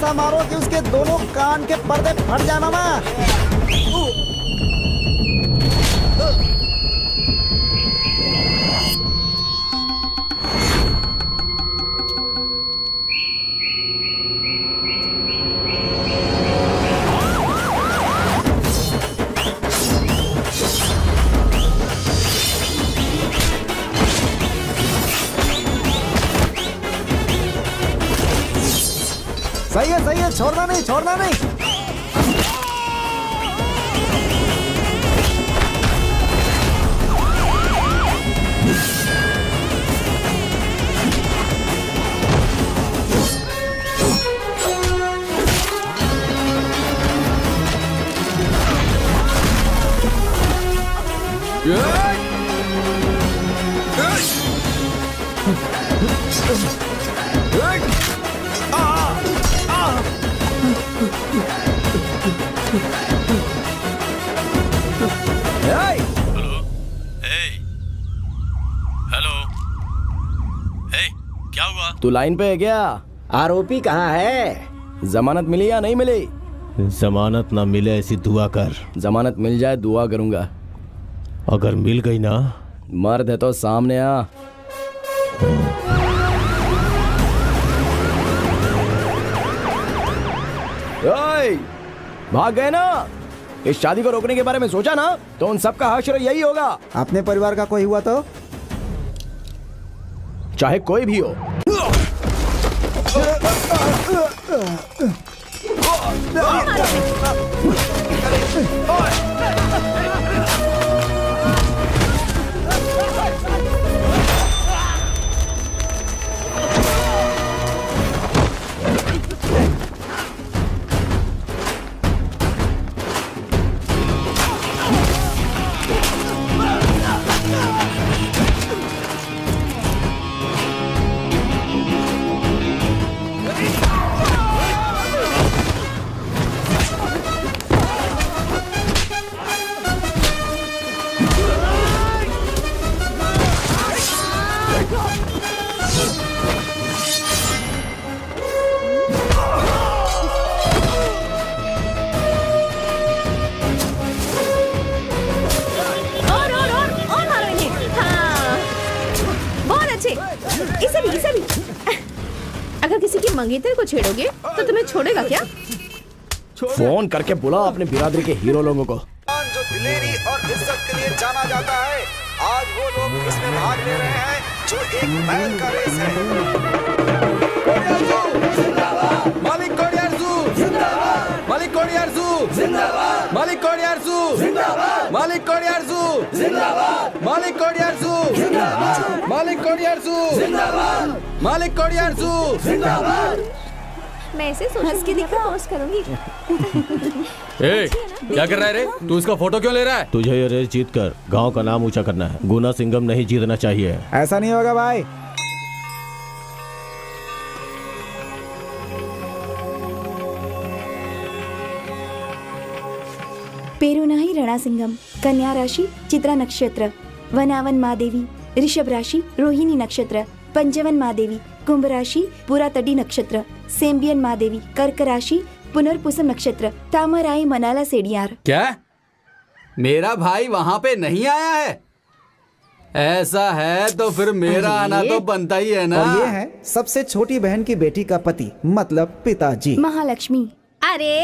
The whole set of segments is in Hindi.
ऐसा मारो कि उसके दोनों कान के पर्दे फट जाना ना। सही है, छोड़ना नहीं, छोड़ना नहीं। क्या हुआ? तू लाइन पे है क्या? आरोपी कहाँ है? जमानत मिली या नहीं मिली? जमानत ना मिले ऐसी दुआ कर। जमानत मिल जाए दुआ करूंगा। अगर मिल गई ना, मर्द है तो सामने आ। ओए, भाग गए ना? इस शादी को रोकने के बारे में सोचा ना तो उन सबका हश्र यही होगा। अपने परिवार का कोई हुआ तो? चाहे कोई भी हो। अगर किसी की मंगेतर को छेड़ोगे तो तुम्हें छोड़ेगा क्या? फोन करके बुला अपने बिरादरी के हीरो लोगों को। जो दिलेरी और इज्जत के लिए जाना जाता है, आज वो लोग इसमें भाग ले रहे हैं जो एक बैल का रेस है। मालिक कोडियारजू जिंदाबाद, मालिक कोडियारजू जिंदाबाद, मालिक कोडियारजू जिंदाबाद, मालिक कोडियारजू जिंदाबाद, मालिक कोडियारजू जिंदाबाद, मालिक कोडियारजू जिंदाबाद, मालिक कोडियारजू जिंदाबाद। मैं इसे सोच के दिखा पोस्ट करूंगी। ए, क्या कर रहा है रे? तू इसका फोटो क्यों ले रहा है? तुझे ये रेस जीत कर गाँव का नाम ऊंचा करना है। गुना सिंघम नहीं जीतना चाहिए। ऐसा नहीं होगा भाई। पेरुनाही रणा-सिंघम, कन्या राशि चित्रा नक्षत्र, वनावन महादेवी, ऋषभ राशि रोहिणी नक्षत्र, पंजवन महादेवी, कुंभ राशि पुरातडी नक्षत्र, सेम्बियन महादेवी, कर्क राशि पुनर्पुसम नक्षत्र, तामराई मनाला सेडियार। क्या मेरा भाई वहाँ पे नहीं आया है? ऐसा है तो फिर मेरा आना तो बनता ही है ना। और ये है सबसे छोटी बहन की बेटी का पति, मतलब पिताजी। महालक्ष्मी। अरे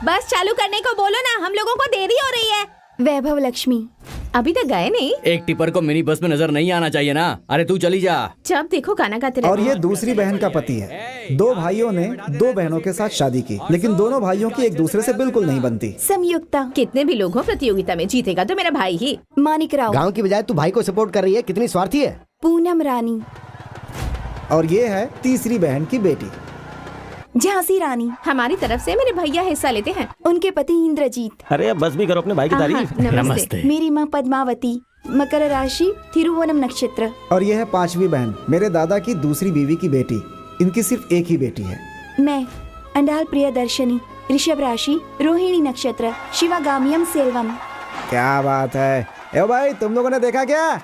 बस चालू करने को बोलो ना, हम लोगों को देरी हो रही है। वैभव लक्ष्मी। अभी तक गए नहीं? एक टिपर को मिनी बस में नजर नहीं आना चाहिए ना। अरे तू चली जा। जब देखो गाना गाते रहते। और ये दूसरी बहन का पति है। दो भाइयों ने दो बहनों के साथ शादी की, लेकिन दोनों भाइयों की एक दूसरे से बिल्कुल नहीं बनती। संयुक्ता। कितने भी लोग हो, प्रतियोगिता में जीतेगा तो मेरा भाई ही। मानिक राव। गांव की बजाय तू भाई को सपोर्ट कर रही है, कितनी स्वार्थी है। पूनम रानी। और ये है तीसरी बहन की बेटी, झांसी रानी। हमारी तरफ से मेरे भैया हिस्सा लेते हैं। उनके पति इंद्रजीत। अरे अब बस भी करो अपने भाई की तारीफ। नमस्ते। मेरी माँ पद्मावती, मकर राशि थिरुवनम नक्षत्र। और ये है पांचवी बहन, मेरे दादा की दूसरी बीवी की बेटी। इनकी सिर्फ एक ही बेटी है। मैं अंडाल प्रियदर्शनी, ऋषभ राशि रोहिणी नक्षत्र, शिवागामियम सेल्वम। क्या बात है। ए भाई, तुम लोगों ने देखा क्या?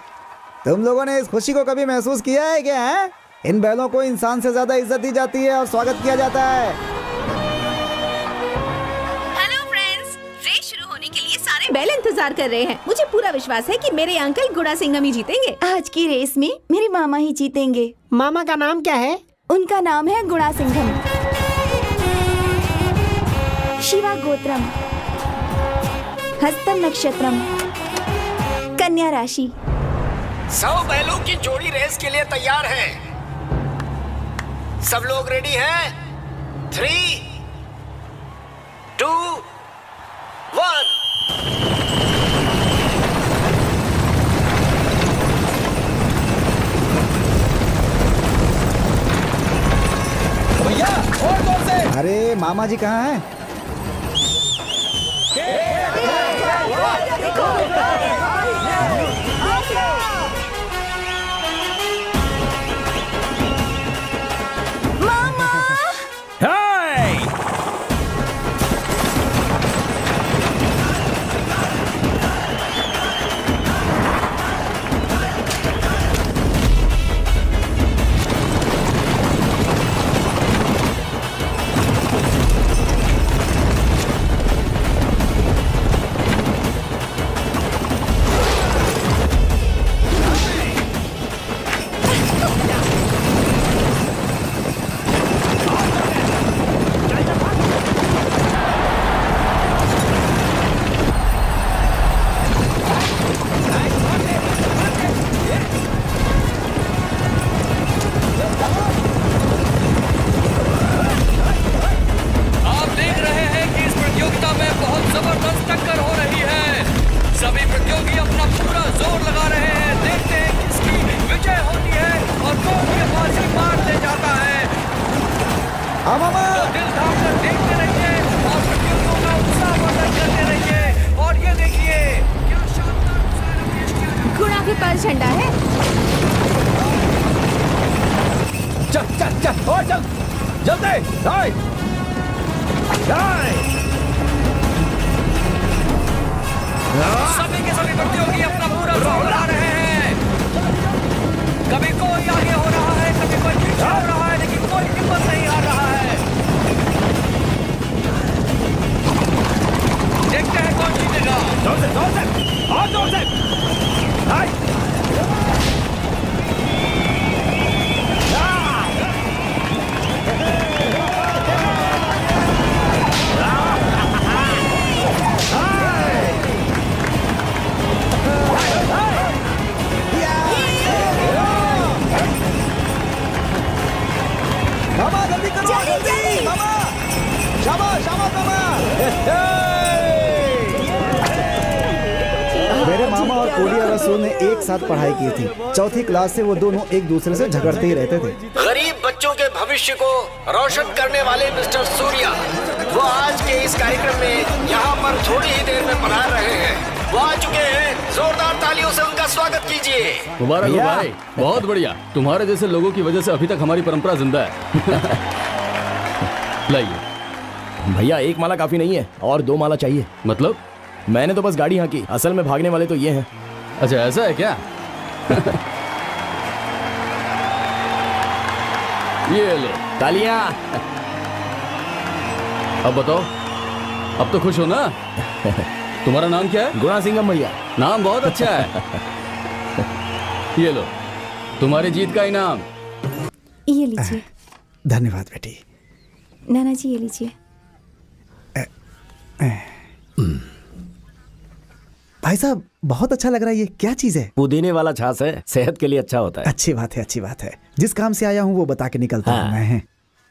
तुम लोगों ने इस खुशी को कभी महसूस किया है क्या? इन बैलों को इंसान से ज्यादा इज्जत दी जाती है और स्वागत किया जाता है। बैल इंतजार कर रहे हैं। मुझे पूरा विश्वास है कि मेरे अंकल गुणा सिंघम ही जीतेंगे। आज की रेस में मेरे मामा ही जीतेंगे। मामा का नाम क्या है? उनका नाम है गुणा सिंघम। शिवा गोत्रम, हस्तम नक्षत्रम, कन्या राशि। 100 बैलों की जोड़ी रेस के लिए तैयार है। सब लोग रेडी हैं? 3, 2, 1। भैया और जोर से। अरे मामा जी कहाँ हैं? गुणा के पास झंडा है। चल चल चल और चल जल्दी। दाई दाई। सभी के सभी प्रतियोगी अपना पूरा जोर लगा रहे हैं। कभी कोई आगे हो रहा है, कभी कोई पीछे हो रहा है, लेकिन कोई हिम्मत नहीं हार रहा है। देखते हैं कौन जीतेगा। जोर से और जोर से। दाई मामा जल्दी करो, जल्दी मामा। शाबाश शाबाश मामा। मेरे मामा और कोडिया रसूल ने एक साथ पढ़ाई की थी। चौथी क्लास से वो दोनों एक दूसरे से झगड़ते ही रहते थे। गरीब बच्चों के भविष्य को रोशन करने वाले मिस्टर सूर्या, वो आज के इस कार्यक्रम में यहाँ पर थोड़ी ही देर में पधार रहे हैं। वो आ चुके हैं, जोरदार तालियों से उनका स्वागत कीजिए। मुबारक हो भाई, बहुत बढ़िया। तुम्हारे जैसे लोगों की वजह से अभी तक हमारी परंपरा जिंदा है। लाइए। भैया एक माला काफी नहीं है और 2 माला चाहिए। मतलब? मैंने तो बस गाड़ी यहाँ की, असल में भागने वाले तो ये हैं। अच्छा ऐसा है क्या? ये लो तालियां। अब बताओ, अब तो खुश हो ना? तुम्हारा नाम क्या है? गुणा सिंघम भैया। नाम बहुत अच्छा है। ये लो तुम्हारी जीत का इनाम। ये लीजिए। धन्यवाद बेटी। नाना जी ये लीजिए। भाई साहब बहुत अच्छा लग रहा है। ये क्या चीज है? पुदीने वाला छाछ है, सेहत के लिए अच्छा होता है। अच्छी बात है, अच्छी बात है। जिस काम से आया हूँ वो बता के निकलता हूँ मैं।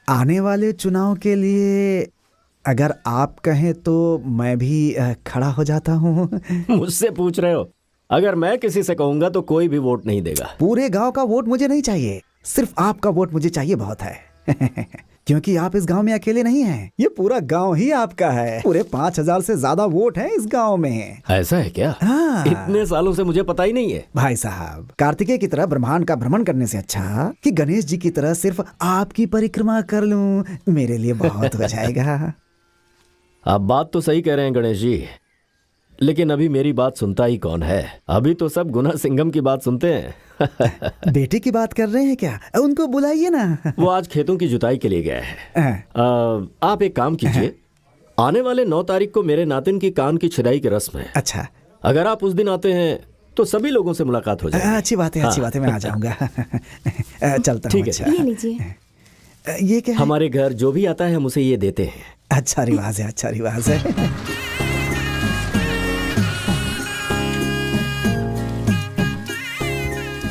आने वाले चुनाव के लिए अगर आप कहें तो मैं भी खड़ा हो जाता हूँ। मुझसे पूछ रहे हो? अगर मैं किसी से कहूंगा तो कोई भी वोट नहीं देगा। पूरे गांव का वोट मुझे नहीं चाहिए, सिर्फ आपका वोट मुझे चाहिए, बहुत है। क्योंकि आप इस गांव में अकेले नहीं हैं, ये पूरा गांव ही आपका है। पूरे 5000 से ज्यादा वोट हैं इस गांव में। ऐसा है क्या? हाँ। इतने सालों से मुझे पता ही नहीं है। भाई साहब, कार्तिकेय की तरह ब्रह्मांड का भ्रमण करने से अच्छा कि गणेश जी की तरह सिर्फ आपकी परिक्रमा कर लूं, मेरे लिए बहुत हो जाएगा। आप बात तो सही कह रहे हैं गणेश जी, लेकिन अभी मेरी बात सुनता ही कौन है? अभी तो सब गुना सिंघम की बात सुनते हैं। बेटे की बात कर रहे हैं क्या? उनको बुलाइए ना। वो आज खेतों की जुताई के लिए गया है। आप एक काम कीजिए, आने वाले 9 तारीख को मेरे नातिन की कान की छिदाई की रस्म है। अच्छा, अगर आप उस दिन आते हैं तो सभी लोगों से मुलाकात हो जाएगी। अच्छी बात है, अच्छी बात है, मैं आ जाऊंगा। चलता हूँ। ठीक है। अच्छा। ये लीजिए। ये क्या है? हमारे घर जो भी आता है हम उसे ये देते हैं। अच्छा रिवाज है, अच्छा रिवाज है।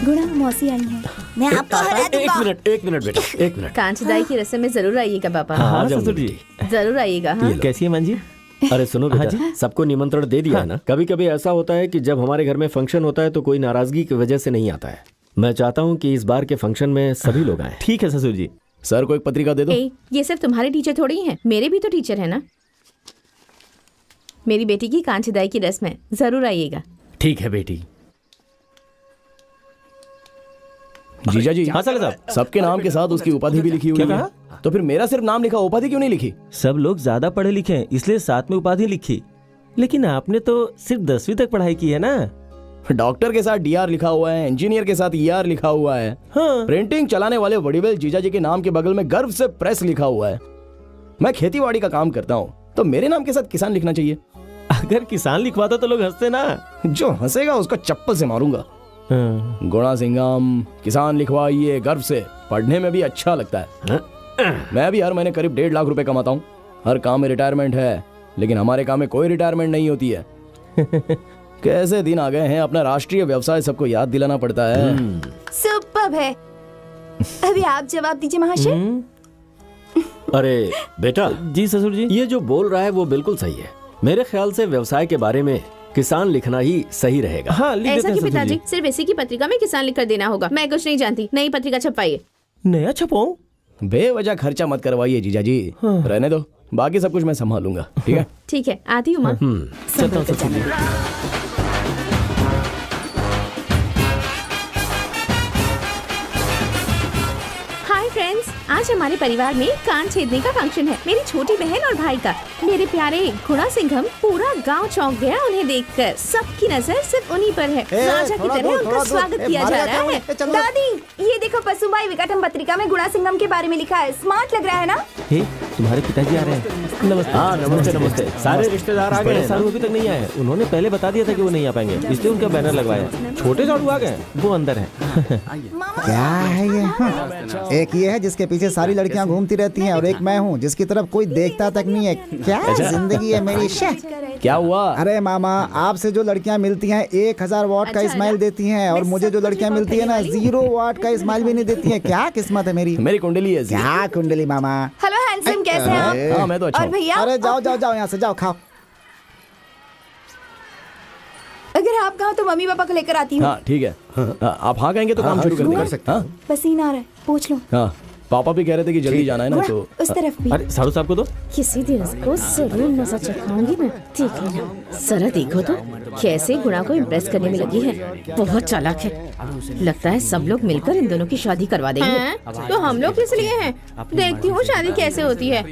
गुणा, मौसी आई है। मैं आपको हरा दूंगा। एक मिनट बेटा, एक मिनट। कांचदाई की रस्म में जरूर आइएगा पापा। हाँ, आ जाऊंगा जी। जरूर आइएगा। हाँ कैसी है मंजी? अरे सुनो बेटा, सबको निमंत्रण दे दिया है ना। कभी कभी ऐसा होता है कि जब हमारे घर में फंक्शन होता है तो कोई नाराजगी की वजह से नहीं आता है। मैं चाहता हूँ कि इस बार के फंक्शन में सभी लोग आए। ठीक है ससुर जी। सर को एक पत्रिका दे दो। ये सिर्फ तुम्हारे टीचर थोड़ी हैं, मेरे भी तो टीचर है ना। मेरी बेटी की कांचदाई की रस्म है, जरूर आइएगा। ठीक है बेटी। जीजा जी। हाँ साले साहब, सबके नाम के साथ उसकी उपाधि भी लिखी हुई क्या है। कहा? तो फिर मेरा सिर्फ नाम लिखा, उपाधि क्यों नहीं लिखी? सब लोग ज्यादा पढ़े लिखे हैं इसलिए साथ में उपाधि लिखी, लेकिन आपने तो सिर्फ 10वीं तक पढ़ाई की है ना। डॉक्टर के साथ डीआर लिखा हुआ है, इंजीनियर के साथ ईआर लिखा हुआ है। हाँ। प्रिंटिंग चलाने वाले वडीवेल जीजा जी के नाम के बगल में गर्व से प्रेस लिखा हुआ है। मैं खेतीबाड़ी का काम करता हूँ तो मेरे नाम के साथ किसान लिखना चाहिए। अगर किसान लिखवाता तो लोग हंसते ना। जो हंसेगा उसको चप्पल से मारूंगा। हाँ। गुणा सिंघम किसान लिखवाइए गर्व से, पढ़ने में भी अच्छा लगता है। मैं भी हर महीने करीब 1.5 लाख रुपए कमाता हूँ। हर काम में रिटायरमेंट है, लेकिन हमारे काम में कोई रिटायरमेंट नहीं होती है। कैसे दिन आ गए हैं, अपना राष्ट्रीय व्यवसाय सबको याद दिलाना पड़ता है। सुपर्ब है। अभी आप जवाब दीजिए महाशय। अरे बेटा, जी ससुर जी। ये जो बोल रहा है वो बिल्कुल सही है। मेरे ख्याल से व्यवसाय के बारे में किसान लिखना ही सही रहेगा। हाँ, लिख देते ऐसा हैं कि ससुर पिताजी, जी। सिर्फ इसी की पत्रिका में किसान लिखकर देना होगा। मैं कुछ नहीं जानती, नई पत्रिका छपाइए। नया छपाऊं? बेवजह खर्चा मत करवाइए जीजा जी। रहने दो, बाकी सब कुछ मैं संभालूंगा। ठीक है। ठीक है, आती हूँ माँ। चलता हूँ ससुर जी। हाय फ्रेंड्स, आज हमारे परिवार में कान छेदने का फंक्शन है। मेरी छोटी बहन और भाई का। मेरे प्यारे गुणा सिंघम, पूरा गांव चौंक गया उन्हें देखकर। सबकी नजर सिर्फ उन्हीं पर है। राजा की तरह उनका स्वागत किया जा रहा है। दादी, ये देखो पशुभाई विकटम पत्रिका में गुणा सिंघम के बारे में लिखा है। स्मार्ट लग रहा है ना? हे, तुम्हारे पिताजी आ रहे हैं। नमस्ते। हाँ नमस्ते नमस्ते। सारे रिश्तेदार आ गए बड़े हैं। साड़ू अभी तक नहीं आए। उन्होंने पहले बता दिया था कि वो नहीं आ पाएंगे, इसलिए उनका बैनर लगवाया। छोटे साड़ू आ गए, वो अंदर है। क्या है ये? एक ये है जिसके पीछे सारी लड़कियां घूमती रहती हैं, और एक मैं हूँ जिसकी तरफ कोई देखता तक नहीं है। क्या जिंदगी है मेरी। क्या हुआ? अरे मामा, आपसे जो लड़कियां मिलती हैं 1000 वाट का स्माइल देती हैं, और मुझे जो लड़कियां मिलती है ना 0 वाट का स्माइल भी नहीं देती हैं। क्या किस्मत है मेरी। मेरी कुंडली है। क्या कुंडली मामा। हेलो हैंडसम, कैसे हैं आप? हाँ, मैं तो अच्छा और हूँ। भैया? अरे जाओ जाओ जाओ, यहाँ से जाओ, खाओ। अगर आप कहो तो मम्मी पापा को लेकर आती हूँ। हाँ ठीक है। आप हाँ कहेंगे तो काम शुरू कर देंगे। हाँ पसीना आ रहा है, पूछ लो। हाँ, पापा भी कह रहे थे कि जल्दी जाना है ना, गुणा, तो उस तरफ भी। अरे साड़ू साहब को दो। किसी दिन इसको जरूर मजा चखाऊंगी मैं। ठीक है ना? जरा देखो तो कैसे गुणा को इम्प्रेस करने में लगी है। बहुत चालाक है। लगता है सब लोग मिलकर इन दोनों की शादी करवा देंगे। तो हम लोग किस लिए हैं? देखती हूँ शादी कैसे होती है।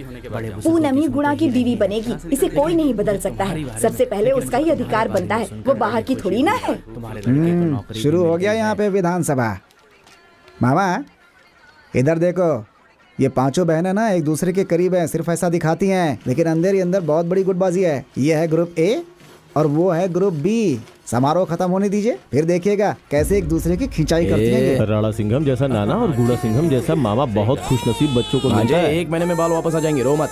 पूनम ही गुणा की बीवी बनेगी, इसे कोई नहीं बदल सकता है। सबसे पहले उसका ही अधिकार बनता है, वो बाहर की थोड़ी ना है। शुरू हो गया यहाँ पे विधानसभा। मामा इधर देखो, ये पांचों बहनें ना एक दूसरे के करीब हैं, सिर्फ ऐसा दिखाती हैं, लेकिन अंदर ही अंदर बहुत बड़ी गुटबाजी है। ये है ग्रुप ए और वो है ग्रुप बी। समारोह खत्म होने दीजिए, फिर देखिएगा कैसे एक दूसरे की खिंचाई करती हैं ये। राणा सिंघम जैसा नाना और गुणा सिंघम जैसा मामा बहुत खुशनसीब बच्चों को मिलता है। 1 महीने में बाल वापस आ जाएंगे, रो मत।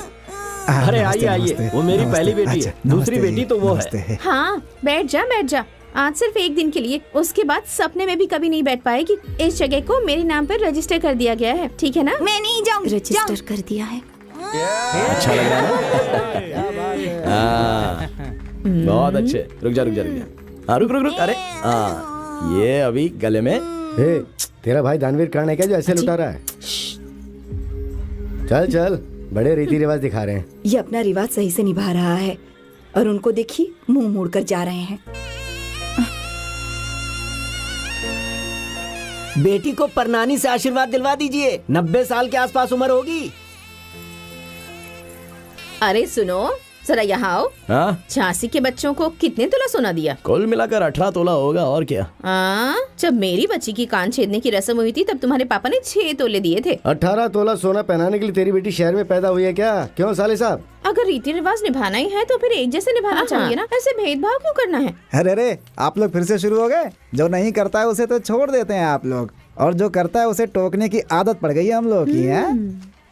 अरे नमस्ते, आइए आइए, नमस्ते, वो मेरी नमस्ते। पहली बेटी है। अच्छा, दूसरी नमस्ते बेटी जी, तो वो नमस्ते है। हाँ बैठ जा बैठ जा। आज सिर्फ एक दिन के लिए, उसके बाद सपने में भी कभी नहीं बैठ पाएगी। इस जगह को मेरे नाम पर रजिस्टर कर दिया गया है, ठीक है ना? मैं नहीं जाऊंगी। रजिस्टर कर दिया है। अच्छा लग रहा है ना? हाँ, बहुत अच्छे। रुक जा रुक जा रुक जा। हाँ रुक रुक रुक। अरे हाँ, ये अभी गले में। तेरा भाई दानवीर कर्ण है क्या जो ऐसे लुटा रहा है? चल चल, बड़े रीति रिवाज दिखा रहे हैं। ये अपना रिवाज सही से निभा रहा है, और उनको देखिए मुंह मोड़कर जा रहे हैं। बेटी को परनानी से आशीर्वाद दिलवा दीजिए। 90 साल के आसपास उम्र होगी। अरे सुनो, जरा यहाँ आओ। हाँ, झांसी के बच्चों को कितने तोला सोना दिया? कुल मिलाकर 18 तोला होगा और क्या। जब मेरी बच्ची की कान छेदने की रस्म हुई थी तब तुम्हारे पापा ने 6 तोले दिए थे। 18 तोला सोना पहनाने के लिए तेरी बेटी शहर में पैदा हुई है क्या? क्यों साले साहब? अगर रीति रिवाज निभाना ही है तो फिर एक जैसे निभाना चाहिए ना, ऐसे भेदभाव क्यों करना है? अरे आप लोग फिर से शुरू हो गए। जो नहीं करता है उसे तो छोड़ देते हैं आप लोग, और जो करता है उसे टोकने की आदत पड़ गई है हम लोग की। है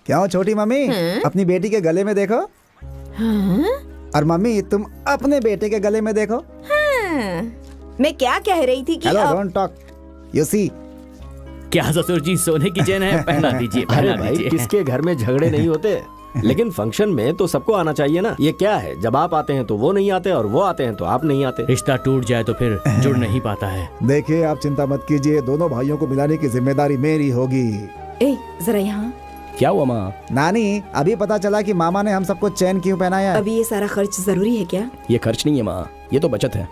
क्यों छोटी मम्मी? अपनी बेटी के गले में देखो। और मम्मी तुम अपने बेटे के गले में देखो। मैं क्या कह रही थी कि hello, don't talk, you see. क्या ससुर जी, सोने की चेन है, पहना दीजिए, अरे पहना भाई, दीजिए। किसके घर में झगड़े नहीं होते, लेकिन फंक्शन में तो सबको आना चाहिए ना। ये क्या है, जब आप आते हैं तो वो नहीं आते और वो आते हैं तो आप नहीं आते। रिश्ता टूट जाए तो फिर जुड़ नहीं पाता है। देखिए आप चिंता मत कीजिए, दोनों भाइयों को मिलाने की जिम्मेदारी मेरी होगी। ए जरा यहाँ। क्या हुआ माँ? नानी, अभी पता चला कि मामा ने हम सबको चैन क्यों पहनाया है। अभी ये सारा खर्च जरूरी है क्या? ये खर्च नहीं है माँ, ये तो बचत है।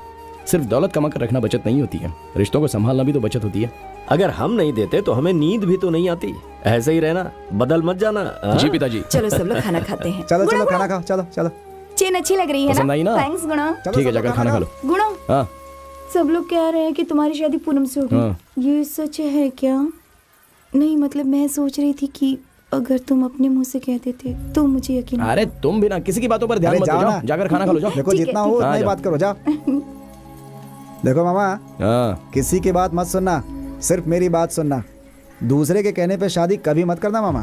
सिर्फ दौलत कमा कर रखना बचत नहीं होती है, रिश्तों को संभालना भी तो बचत होती है। अगर हम नहीं देते तो हमें नींद भी तो नहीं आती। ऐसे ही रहना, बदल मत जाना। जी पिताजी। चलो सब लोग खाना खाते हैं। चलो चलो खाना खाओ, चलो चलो। चेन अच्छी लग रही है पसंद आई ना? थैंक्स गुणा। ठीक है, जाकर खाना खा लो। गुणा, हाँ सब लोग कह रहे हैं कि तुम्हारी शादी पूनम से होगी। हाँ। ये सच है क्या? नहीं मतलब मैं सोच रही थी कि अगर तुम अपने मुंह से कहते थे तो मुझे यकीन। अरे तुम भी ना किसी की बातों पर ध्यान अरे मत जाओ दो, ना। जाकर खाना खा लो, जाओ। देखो ठीक है, जितना ठीक हो है। उतना ही हाँ, बात करो, जाओ। देखो मामा, हाँ किसी की बात मत सुनना, सिर्फ मेरी बात सुनना। दूसरे के कहने पे शादी कभी मत करना मामा।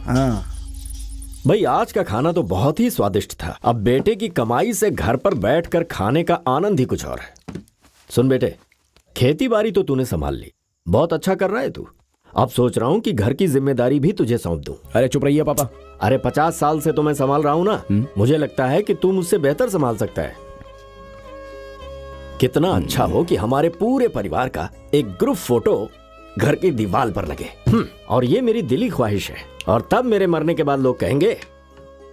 हाँ भाई, आज का खाना तो बहुत ही स्वादिष्ट था। अब बेटे की कमाई से घर पर बैठकर खाने का आनंद ही कुछ और है। सुन बेटे, खेती बाड़ी तो तूने संभाल ली, बहुत अच्छा कर रहा है तू। अब सोच रहा हूँ कि घर की जिम्मेदारी भी तुझे सौंप दूं। अरे चुप रहिए पापा। अरे 50 साल से तो मैं संभाल रहा हूं ना, मुझे लगता है कि तू मुझसे बेहतर संभाल सकता है। कितना अच्छा हो कि हमारे पूरे परिवार का एक ग्रुप फोटो घर की दीवार पर लगे। और ये मेरी दिली ख्वाहिश है। और तब मेरे मरने के बाद लोग कहेंगे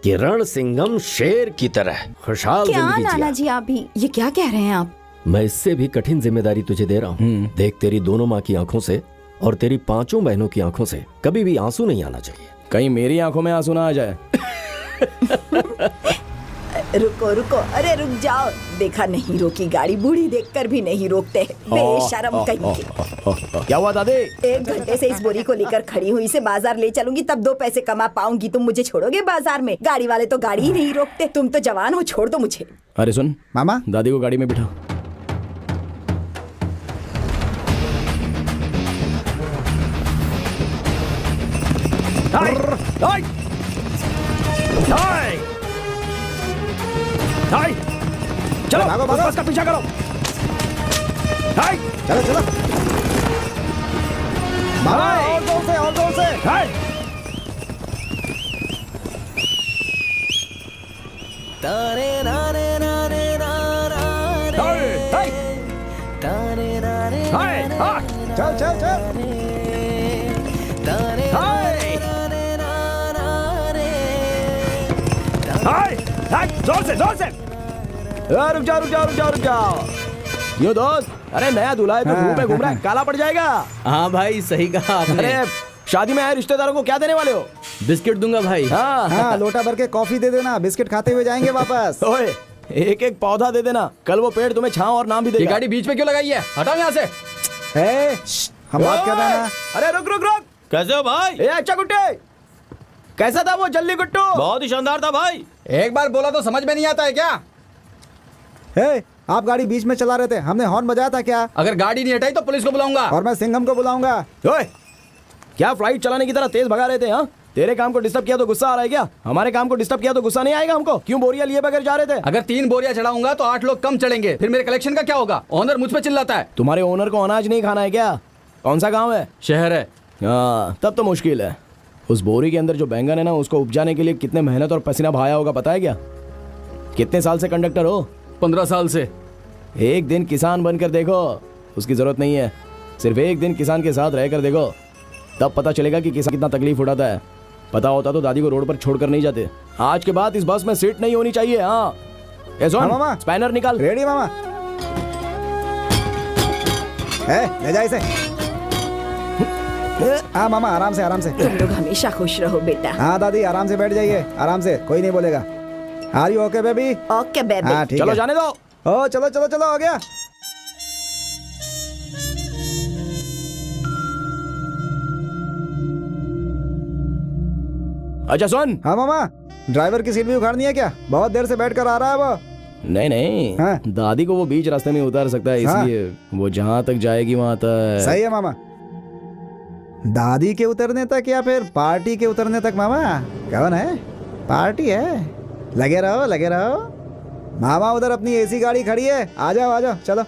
कि रणसिंघम शेर की तरह खुशहाल क्या जिंदगी नाना जिया। जी आप भी ये क्या कह रहे हैं आप? मैं इससे भी कठिन जिम्मेदारी तुझे दे रहा हूँ। देख, तेरी दोनों माँ की आंखों से और तेरी 5 बहनों की आंखों से कभी भी आंसू नहीं आना चाहिए। कहीं मेरी आंखों में आंसू ना आ जाए। रुको रुको, अरे रुक जाओ। देखा नहीं रोकी गाड़ी, बूढ़ी देखकर भी नहीं रोकते, बेशरम कहीं के। क्या हुआ दादी? 1 घंटे से इस बोरी को लेकर खड़ी हुई, इसे बाजार ले चलूंगी तब 2 पैसे कमा पाऊंगी। तुम मुझे छोड़ोगे बाजार में? गाड़ी वाले तो गाड़ी ही नहीं रोकते। तुम तो जवान हो, छोड़ दो मुझे। अरे सुन मामा, दादी को गाड़ी में बिठा। चलो भागो, भागो। बस का पीछा करो। चलो चलो मामा, और जोर से, और जोर से। चल चल चल। जोर से जोर से। रुक जाओ रुक जाओ रुक जाओ रुक जाओ। यो दोस्त, अरे नया दूल्हा है तो धूप में घूम रहा है, काला पड़ जाएगा। हाँ भाई, सही कहा आपने। अरे शादी में आए रिश्तेदारों को क्या देने वाले हो? बिस्किट दूंगा भाई। हाँ हाँ, लोटा भर के कॉफी दे देना, बिस्किट खाते हुए जाएंगे वापस। ओए, एक एक पौधा दे देना, कल वो पेड़ तुम्हें छांव और नाम भी देगा। ये गाड़ी बीच में क्यों लगाई है? हटाओ यहाँ से। हम बात कर रहे हैं ना। अरे रुक रुक रुक। कैसे हो भाई? ए अच्छा गुट्टे, कैसा था वो जल्दी गुट्टू? बहुत ही शानदार था भाई। एक बार बोला तो समझ में नहीं आता है क्या? आप गाड़ी बीच में चला रहे थे, हमने हॉर्न बजाया था क्या? अगर गाड़ी नहीं हटाई तो पुलिस को बुलाऊंगा। और मैं सिंघम को बुलाऊंगा। ओए, क्या फ्लाइट चलाने की तरह तेज भगा रहे थे? हाँ, तेरे काम को डिस्टर्ब किया तो गुस्सा आ रहा है क्या? हमारे काम को डिस्टर्ब किया तो गुस्सा नहीं आएगा हमको? क्यों बोरियां लिए बगैर जा रहे थे? अगर 3 बोरियां चढ़ाऊंगा तो 8 लोग कम चढ़ेंगे, फिर मेरे कलेक्शन का क्या होगा? ओनर मुझ पे चिल्लाता है। तुम्हारे ओनर को अनाज नहीं खाना है क्या? कौन सा गाँव है? शहर है। हाँ, तब तो मुश्किल है। उस बोरी के अंदर जो बैंगन है ना, उसको उपजाने के लिए कितने मेहनत और पसीना बहाया होगा पता है क्या? कितने साल से कंडक्टर हो? 15 साल से। एक दिन किसान बनकर देखो, उसकी जरूरत नहीं है। सिर्फ एक दिन किसान के साथ रहकर देखो, तब पता चलेगा कि किसान कितना तकलीफ उठाता है। पता होता तो दादी को रोड पर छोड़कर नहीं जाते। आज के बाद इस बस में सीट नहीं होनी चाहिए। हाँ, मामा, स्पैनर निकाल। रेडी मामा? ले जा इसे। हाँ मामा, आराम से आराम से। तुम लोग हमेशा खुश रहो बेटा। हाँ दादी, आराम से बैठ जाइए, आराम से, कोई नहीं बोलेगा। Are you okay baby? Okay baby. हाँ ठीक चलो है। जाने दो। ओ चलो चलो चलो, हो गया। अच्छा सुन। हाँ मामा, ड्राइवर की सीट भी उखाड़नी है क्या? बहुत देर से बैठ कर आ रहा है वो। नहीं नहीं, हाँ? दादी को वो बीच रास्ते में उतार सकता है, इसलिए वो जहाँ तक जाएगी वहां तक। सही है मामा। दादी के उतरने तक या फिर पार्टी के उतरने तक मामा? कौन है? पार्टी है। लगे रहो लगे रहो। मामा उधर अपनी एसी गाड़ी खड़ी है, आ जाओ चलो।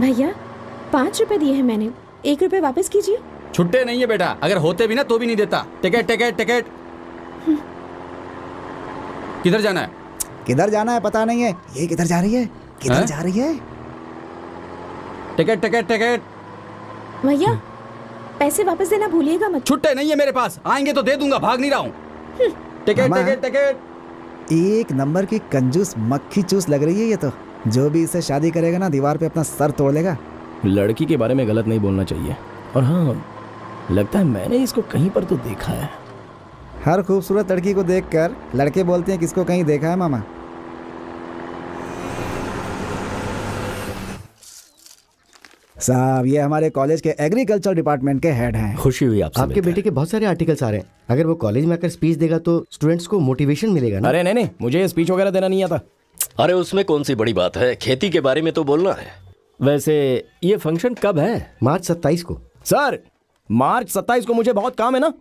भैया 5 रुपए दिए हैं मैंने, 1 रुपए वापस कीजिए। छुट्टे नहीं है बेटा, अगर होते भी ना तो भी नहीं देता। Ticket ticket ticket. किधर जाना है? किधर जाना है पता नहीं है। ये किधर जा रही है? किधर हैं? जा रही है? Ticket ticket ticket. भैया पैसे वापस देना भूलिएगा मत। छुट्टे नहीं है मेरे पास, आएंगे तो दे दूंगा, भाग नहीं रहा हूँ। टिकट मामा। Ticket ticket. एक नंबर की कंजूस मक्खी चूस लग रही है ये तो। जो भी इससे शादी करेगा ना, दीवार पे अपना सर तोड़ लेगा। लड़की के बारे में गलत नहीं बोलना चाहिए। और हाँ, लगता है मैंने इसको कहीं पर तो देखा है। हर खूबसूरत लड़की को देखकर लड़के बोलते हैं किसको कहीं देखा है मामा। साहब, ये हमारे कॉलेज के एग्रीकल्चर डिपार्टमेंट के हेड हैं। खुशी हुई आपसे आपके मिलकर। बेटे के बहुत सारे आर्टिकल्स आ रहे हैं। अगर वो कॉलेज में आकर स्पीच देगा तो स्टूडेंट्स को मोटिवेशन मिलेगा ना। अरे नहीं नहीं, मुझे ये स्पीच वगैरह देना नहीं आता। अरे उसमें कौन सी बड़ी बात है, खेती के बारे में तो बोलना है। वैसे ये फंक्शन कब है? मार्च 27 को। सर, मार्च 27 को मुझे बहुत काम है ना।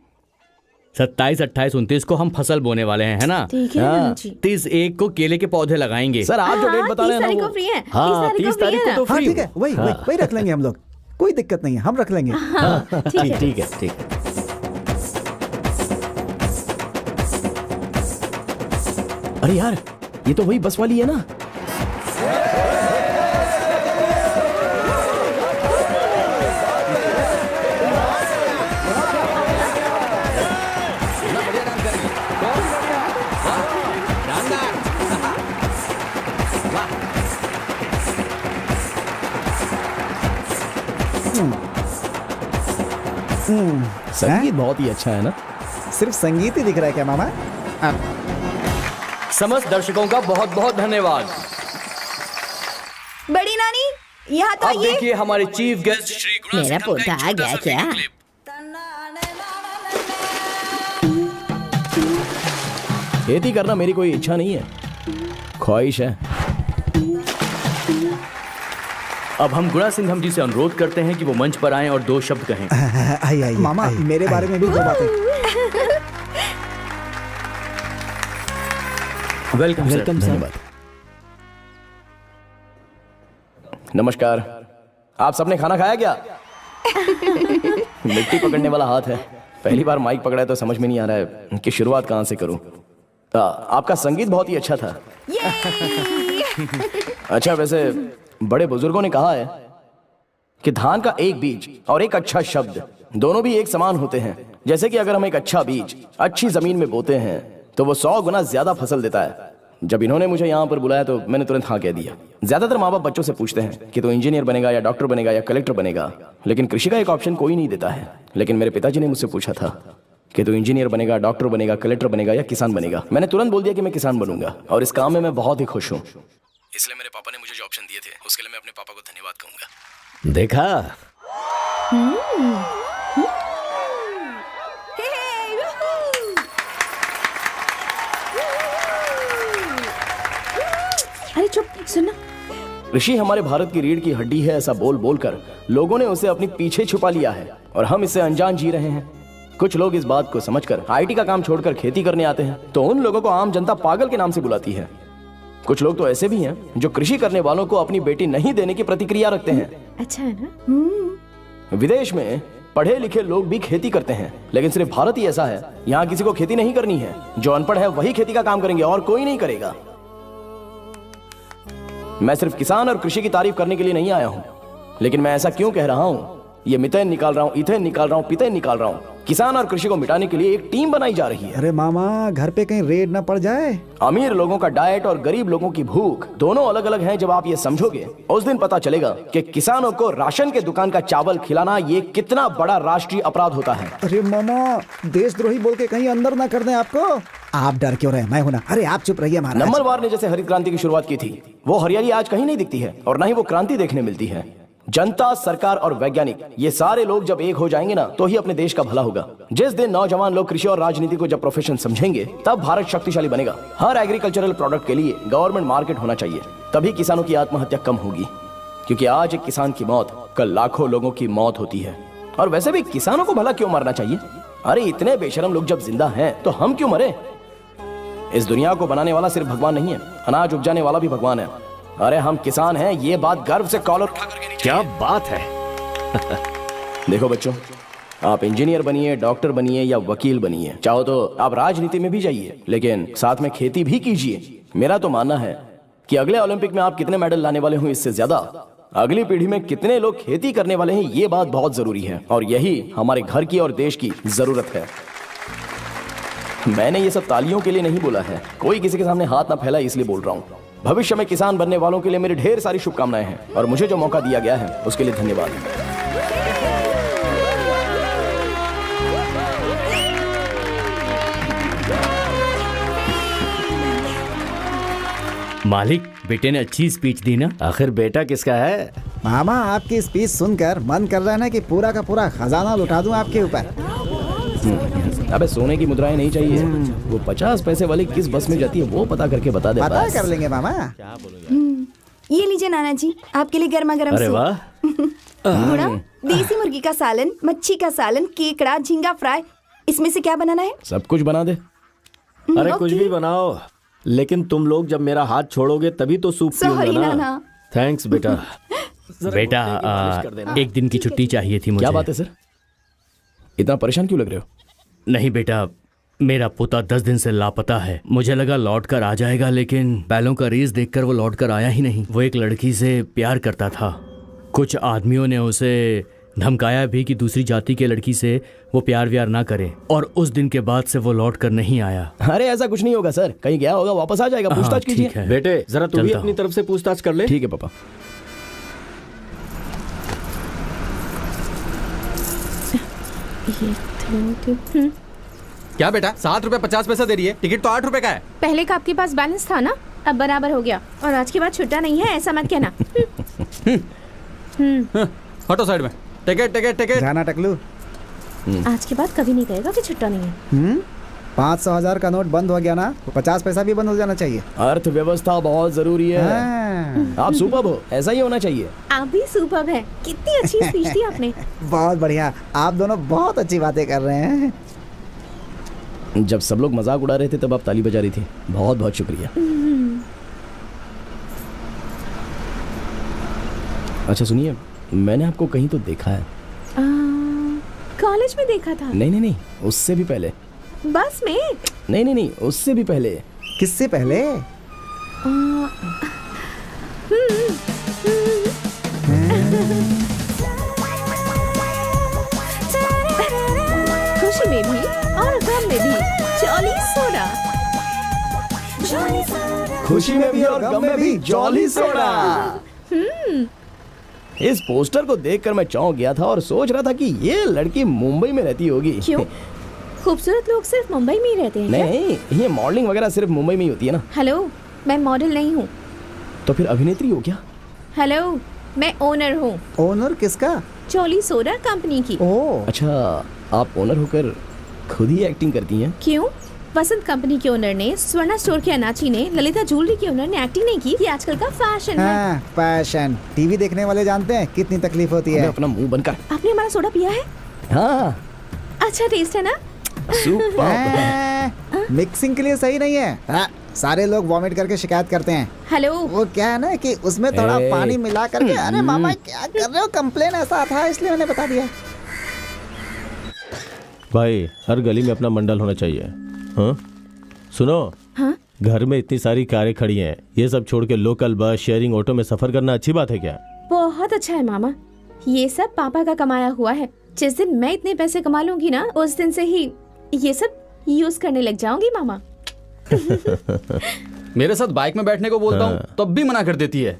27, 28, 29 को हम फसल बोने वाले हैं, है ना? ठीक है नाना जी। 30 को केले के पौधे लगाएंगे। सर आप जो डेट बता रहे हैं ना 30 तारीख वो को फ्री है। हाँ 30 तारीख को तो हाँ फ्री ठीक है, वही रख लेंगे हम लोग। कोई दिक्कत नहीं है, हम रख लेंगे। ठीक है। ठीक है ठीक है। अरे यार, ये तो वही बस वाली है ना। संगीत बहुत ही अच्छा है ना। सिर्फ संगीत ही दिख रहा है क्या मामा? समस्त दर्शकों का बहुत बहुत धन्यवाद। बड़ी नानी यहाँ तो अब ये देखिए हमारे चीफ गेस्ट श्री गुणा मेरा सिंघम का पोता एक आ छोटा गया सा क्या? Video clip. खेती करना मेरी कोई इच्छा नहीं है, ख्वाहिश है। अब हम गुणा सिंघम जी से अनुरोध करते हैं कि वो मंच पर आएं और 2 शब्द कहें। आइए मामा, मेरे बारे में भी 2 बातें। Welcome sir. धन्यवाद। नमस्कार। आप सबने खाना खाया क्या? मिट्टी पकड़ने वाला हाथ है। पहली बार माइक पकड़ा है तो समझ में नहीं आ रहा है कि शुरुआत कहाँ से करूं। आपका संगीत बहुत ही अच्छा था। अच्छा, वैसे बड़े बुजुर्गों ने कहा है कि धान का एक बीज और एक अच्छा शब्द दोनों भी एक समान होते हैं। जैसे कि अगर हम एक अच्छा बीज अच्छी जमीन में बोते हैं तो वो 100 गुना ज्यादा फसल देता है। जब इन्होंने मुझे यहाँ पर बुलाया तो मैंने तुरंत हाँ कह दिया। ज्यादातर माँ बाप बच्चों से पूछते हैं कि तू इंजीनियर बनेगा या डॉक्टर बनेगा या कलेक्टर बनेगा, लेकिन कृषि का एक ऑप्शन कोई नहीं देता है। लेकिन मेरे पिताजी ने मुझसे पूछा था कि तू इंजीनियर बनेगा, डॉक्टर बनेगा, कलेक्टर बनेगा या किसान बनेगा। मैंने तुरंत बोल दिया कि मैं किसान बनूंगा और इस काम में मैं बहुत ही खुश हूँ। इसलिए मेरे पापा ने मुझे जो ऑप्शन दिए थे उसके लिए मैं अपने पापा को धन्यवाद कहूंगा। देखा? अरे चुप, सुनना। ऋषि हमारे भारत की रीढ़ की हड्डी है, ऐसा बोल बोलकर लोगों ने उसे अपने पीछे छुपा लिया है और हम इससे अनजान जी रहे हैं। कुछ लोग इस बात को समझकर आईटी का काम छोड़कर खेती करने आते हैं तो उन लोगों को आम जनता पागल के नाम से बुलाती है। कुछ लोग तो ऐसे भी हैं जो कृषि करने वालों को अपनी बेटी नहीं देने की प्रतिक्रिया रखते हैं। अच्छा है ना? विदेश में पढ़े लिखे लोग भी खेती करते हैं, लेकिन सिर्फ भारत ही ऐसा है, यहाँ किसी को खेती नहीं करनी है। जो अनपढ़ है वही खेती का काम करेंगे और कोई नहीं करेगा। मैं सिर्फ किसान और कृषि की तारीफ करने के लिए नहीं आया हूं, लेकिन मैं ऐसा क्यों कह रहा हूं? ये मीथेन निकाल रहा हूं, इथेन निकाल रहा हूं, पिथेन निकाल रहा हूं, किसान और कृषि को मिटाने के लिए एक टीम बनाई जा रही है। अरे मामा, घर पे कहीं रेड न पड़ जाए। अमीर लोगों का डाइट और गरीब लोगों की भूख दोनों अलग अलग हैं। जब आप ये समझोगे उस दिन पता चलेगा कि किसानों को राशन के दुकान का चावल खिलाना ये कितना बड़ा राष्ट्रीय अपराध होता है। अरे मामा, देशद्रोही बोल के कहीं अंदर ना कर दें आपको। आप डर क्यों रहे, मैं हूं ना। अरे आप चुप रहिए महाराज। नंबरवार ने जैसे हरित क्रांति की शुरुआत की थी, वो हरियाली आज कहीं नहीं दिखती है और न ही वो क्रांति देखने मिलती है। जनता, सरकार और वैज्ञानिक, ये सारे लोग जब एक हो जाएंगे ना तो ही अपने देश का भला होगा। जिस दिन नौजवान लोग कृषि और राजनीति को जब प्रोफेशन समझेंगे तब भारत शक्तिशाली बनेगा। हर एग्रीकल्चरल प्रोडक्ट के लिए गवर्नमेंट मार्केट होना चाहिए, तभी किसानों की आत्महत्या कम होगी। क्योंकि आज एक किसान की मौत कल लाखों लोगों की मौत होती है। और वैसे भी किसानों को भला क्यों मारना चाहिए? अरे इतने बेशरम लोग जब जिंदा हैं तो हम क्यों मरे? इस दुनिया को बनाने वाला सिर्फ भगवान नहीं है, अनाज उपजाने वाला भी भगवान है। अरे हम किसान हैं, ये बात गर्व से कॉलर उठा करके नहीं। क्या बात है। देखो बच्चों, आप इंजीनियर बनिए, डॉक्टर बनिए या वकील बनिए, चाहो तो आप राजनीति में भी जाइए, लेकिन साथ में खेती भी कीजिए। मेरा तो मानना है कि अगले ओलंपिक में आप कितने मेडल लाने वाले हो, इससे ज्यादा अगली पीढ़ी में कितने लोग खेती करने वाले हैं, ये बात बहुत जरूरी है। और यही हमारे घर की और देश की जरूरत है। मैंने ये सब तालियों के लिए नहीं बोला है, कोई किसी के सामने हाथ ना फैला इसलिए बोल रहा हूँ। भविष्य में किसान बनने वालों के लिए मेरी ढेर सारी शुभकामनाएं हैं और मुझे जो मौका दिया गया है उसके लिए धन्यवाद। मालिक, बेटे ने अच्छी स्पीच दी ना। आखिर बेटा किसका है? मामा, आपकी स्पीच सुनकर मन कर रहा है ना कि पूरा का पूरा खजाना लुटा दूं आपके ऊपर। अबे सोने की मुद्राएं नहीं चाहिए, वो 50 पैसे वाली किस बस में जाती है वो पता करके बता दे। पता कर लेंगे मामा। ये लीजिए नाना जी, आपके लिए गर्मा गर्म अरे वाह। गुड़ा, देसी मुर्गी का सालन, मच्छी का सालन, केकड़ा, झींगा फ्राई, इसमें से क्या बनाना है? सब कुछ बना दे। अरे कुछ भी बनाओ, लेकिन तुम लोग जब मेरा हाथ छोड़ोगे तभी तो सूप सॉरी पीऊंगा ना। नाना। थैंक्स बेटा। बेटा, एक दिन की छुट्टी चाहिए थी मुझे। क्या बात है सर, इतना परेशान क्यों लग रहे हो? नहीं बेटा, मेरा पोता 10 दिन से लापता है। मुझे लगा लौट कर आ जाएगा, लेकिन बैलों का रेस देखकर वो लौट कर आया ही नहीं। वो एक लड़की से प्यार करता था। कुछ आदमियों ने उसे धमकाया भी कि दूसरी जाति के लड़की से वो प्यार व्यार ना करे, और उस दिन के बाद से वो लौट कर नहीं आया। अरे ऐसा कुछ नहीं होगा सर, कहीं गया होगा, वापस आ जाएगा। पूछताछ कीजिए। ठीक है बेटे, जरा तू भी अपनी तरफ से पूछताछ कर ले। ठीक है पापा। क्या बेटा, 7 रुपए 50 पैसा दे रही है, टिकट तो 8 रुपए का है। पहले का आपके पास बैलेंस था ना, अब बराबर हो गया, और आज के बाद छुट्टा नहीं है, ऐसा मत कहना। हटो साइड में। Ticket ticket ticket. जाना टकलू। आज के बाद कभी नहीं कहेगा कि छुट्टा नहीं है। 500,000 का नोट बंद हो गया ना, 50 पैसा भी बंद हो जाना चाहिए। अर्थव्यवस्था बहुत जरूरी है। आप सुपर्ब हो, ऐसा ही होना चाहिए। आप भी सुपर्ब है। कितनी अच्छी स्पीच दी आपने। बहुत बढ़िया, आप दोनों बहुत अच्छी बातें कर रहे हैं। जब सब लोग मजाक उड़ा रहे थे तब आप ताली बजा रही थी। बहुत बहुत शुक्रिया। अच्छा सुनिए, मैंने आपको कहीं तो देखा है। कॉलेज में देखा था। नहीं, उससे भी पहले। बस में? नहीं, उससे भी पहले। किससे पहले? खुशी में भी और गम में भी जॉली सोडा। खुशी में भी और गम में भी जॉली सोडा। इस पोस्टर को देखकर मैं चौंक गया था और सोच रहा था कि ये लड़की मुंबई में रहती होगी। क्यों? खूबसूरत लोग सिर्फ मुंबई में ही रहते हैं? नहीं, ये मॉडलिंग वगैरह सिर्फ मुंबई में ही होती है ना। हेलो, मैं मॉडल नहीं हूँ। तो फिर अभिनेत्री हो क्या? हेलो, मैं ओनर हूँ। ओनर किसका? जॉली सोडा कंपनी की। ओह अच्छा, आप ओनर होकर खुद ही एक्टिंग करती हैं? क्यों? वसंत कंपनी के ओनर ने, स्वर्णा स्टोर के अनाची ने, ललिता ज्वेलरी के ओनर ने एक्टिंग नहीं की। ये आजकल का फैशन है। फैशन। टीवी देखने वाले जानते हैं कितनी तकलीफ होती है। अपना मुंह बंद कर। आपने हमारा सोडा पिया है? हाँ। अच्छा टेस्ट है ना? मिक्सिंग के लिए सही नहीं है। सारे लोग वॉमिट करके शिकायत करते हैं। हेलो, वो क्या है ना कि उसमें थोड़ा पानी मिला करके। अरे मामा क्या कर रहे हो? कंप्लेन ऐसा था इसलिए मैंने बता दिया। भाई, हर गली में अपना मंडल होना चाहिए। हाँ? सुनो। हाँ? घर में इतनी सारी कारें खड़ी हैं, ये सब छोड़ के लोकल बस, शेयरिंग ऑटो में सफर करना अच्छी बात है क्या? बहुत अच्छा है मामा, ये सब पापा का कमाया हुआ है। जिस दिन मैं इतने पैसे कमा लूंगी ना, उस दिन से ही ये सब यूज करने लग जाऊंगी मामा। मेरे साथ बाइक में बैठने को बोलता हूँ तब भी मना कर देती है।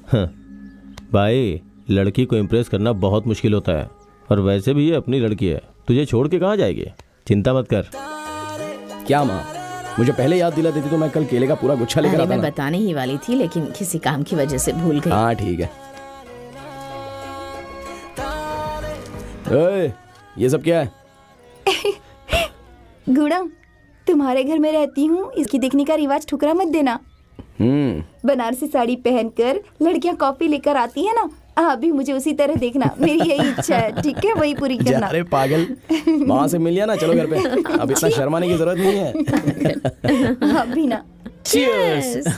भाई, लड़की को इम्प्रेस करना बहुत मुश्किल होता है, और वैसे भी ये अपनी लड़की है, तुझे छोड़ के कहाँ जाएगी? चिंता मत कर। क्या माँ, मुझे पहले याद दिला देती तो मैं कल केले का पूरा गुच्छा लेकर आता मैं ना। बताने ही वाली थी, लेकिन किसी काम की वजह से भूल गई। हाँ ठीक है। ए, ये सब क्या है? गुड़ा, तुम्हारे घर में रहती हूँ, इसकी दिखने का रिवाज ठुकरा मत देना। बनारसी साड़ी पहनकर लड़कियाँ कॉफी लेकर आती है ना, आप भी मुझे उसी तरह देखना। मेरी यही इच्छा है, ठीक है? वही पूरी करना। अरे पागल, वहाँ से मिल लिया ना, चलो घर पे। अब इतना शर्माने की जरूरत नहीं है। आप भी ना। Cheers!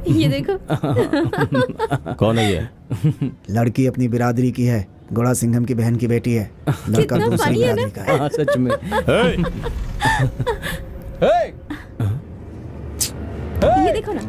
ये देखो। कौन है ये? लड़की अपनी बिरादरी की है, गोड़ा सिंघम की बहन की बेटी है। लड़का कितना दूसरी funny है ना? बिरादरी का है। हाँ सच में। ये देखो ना।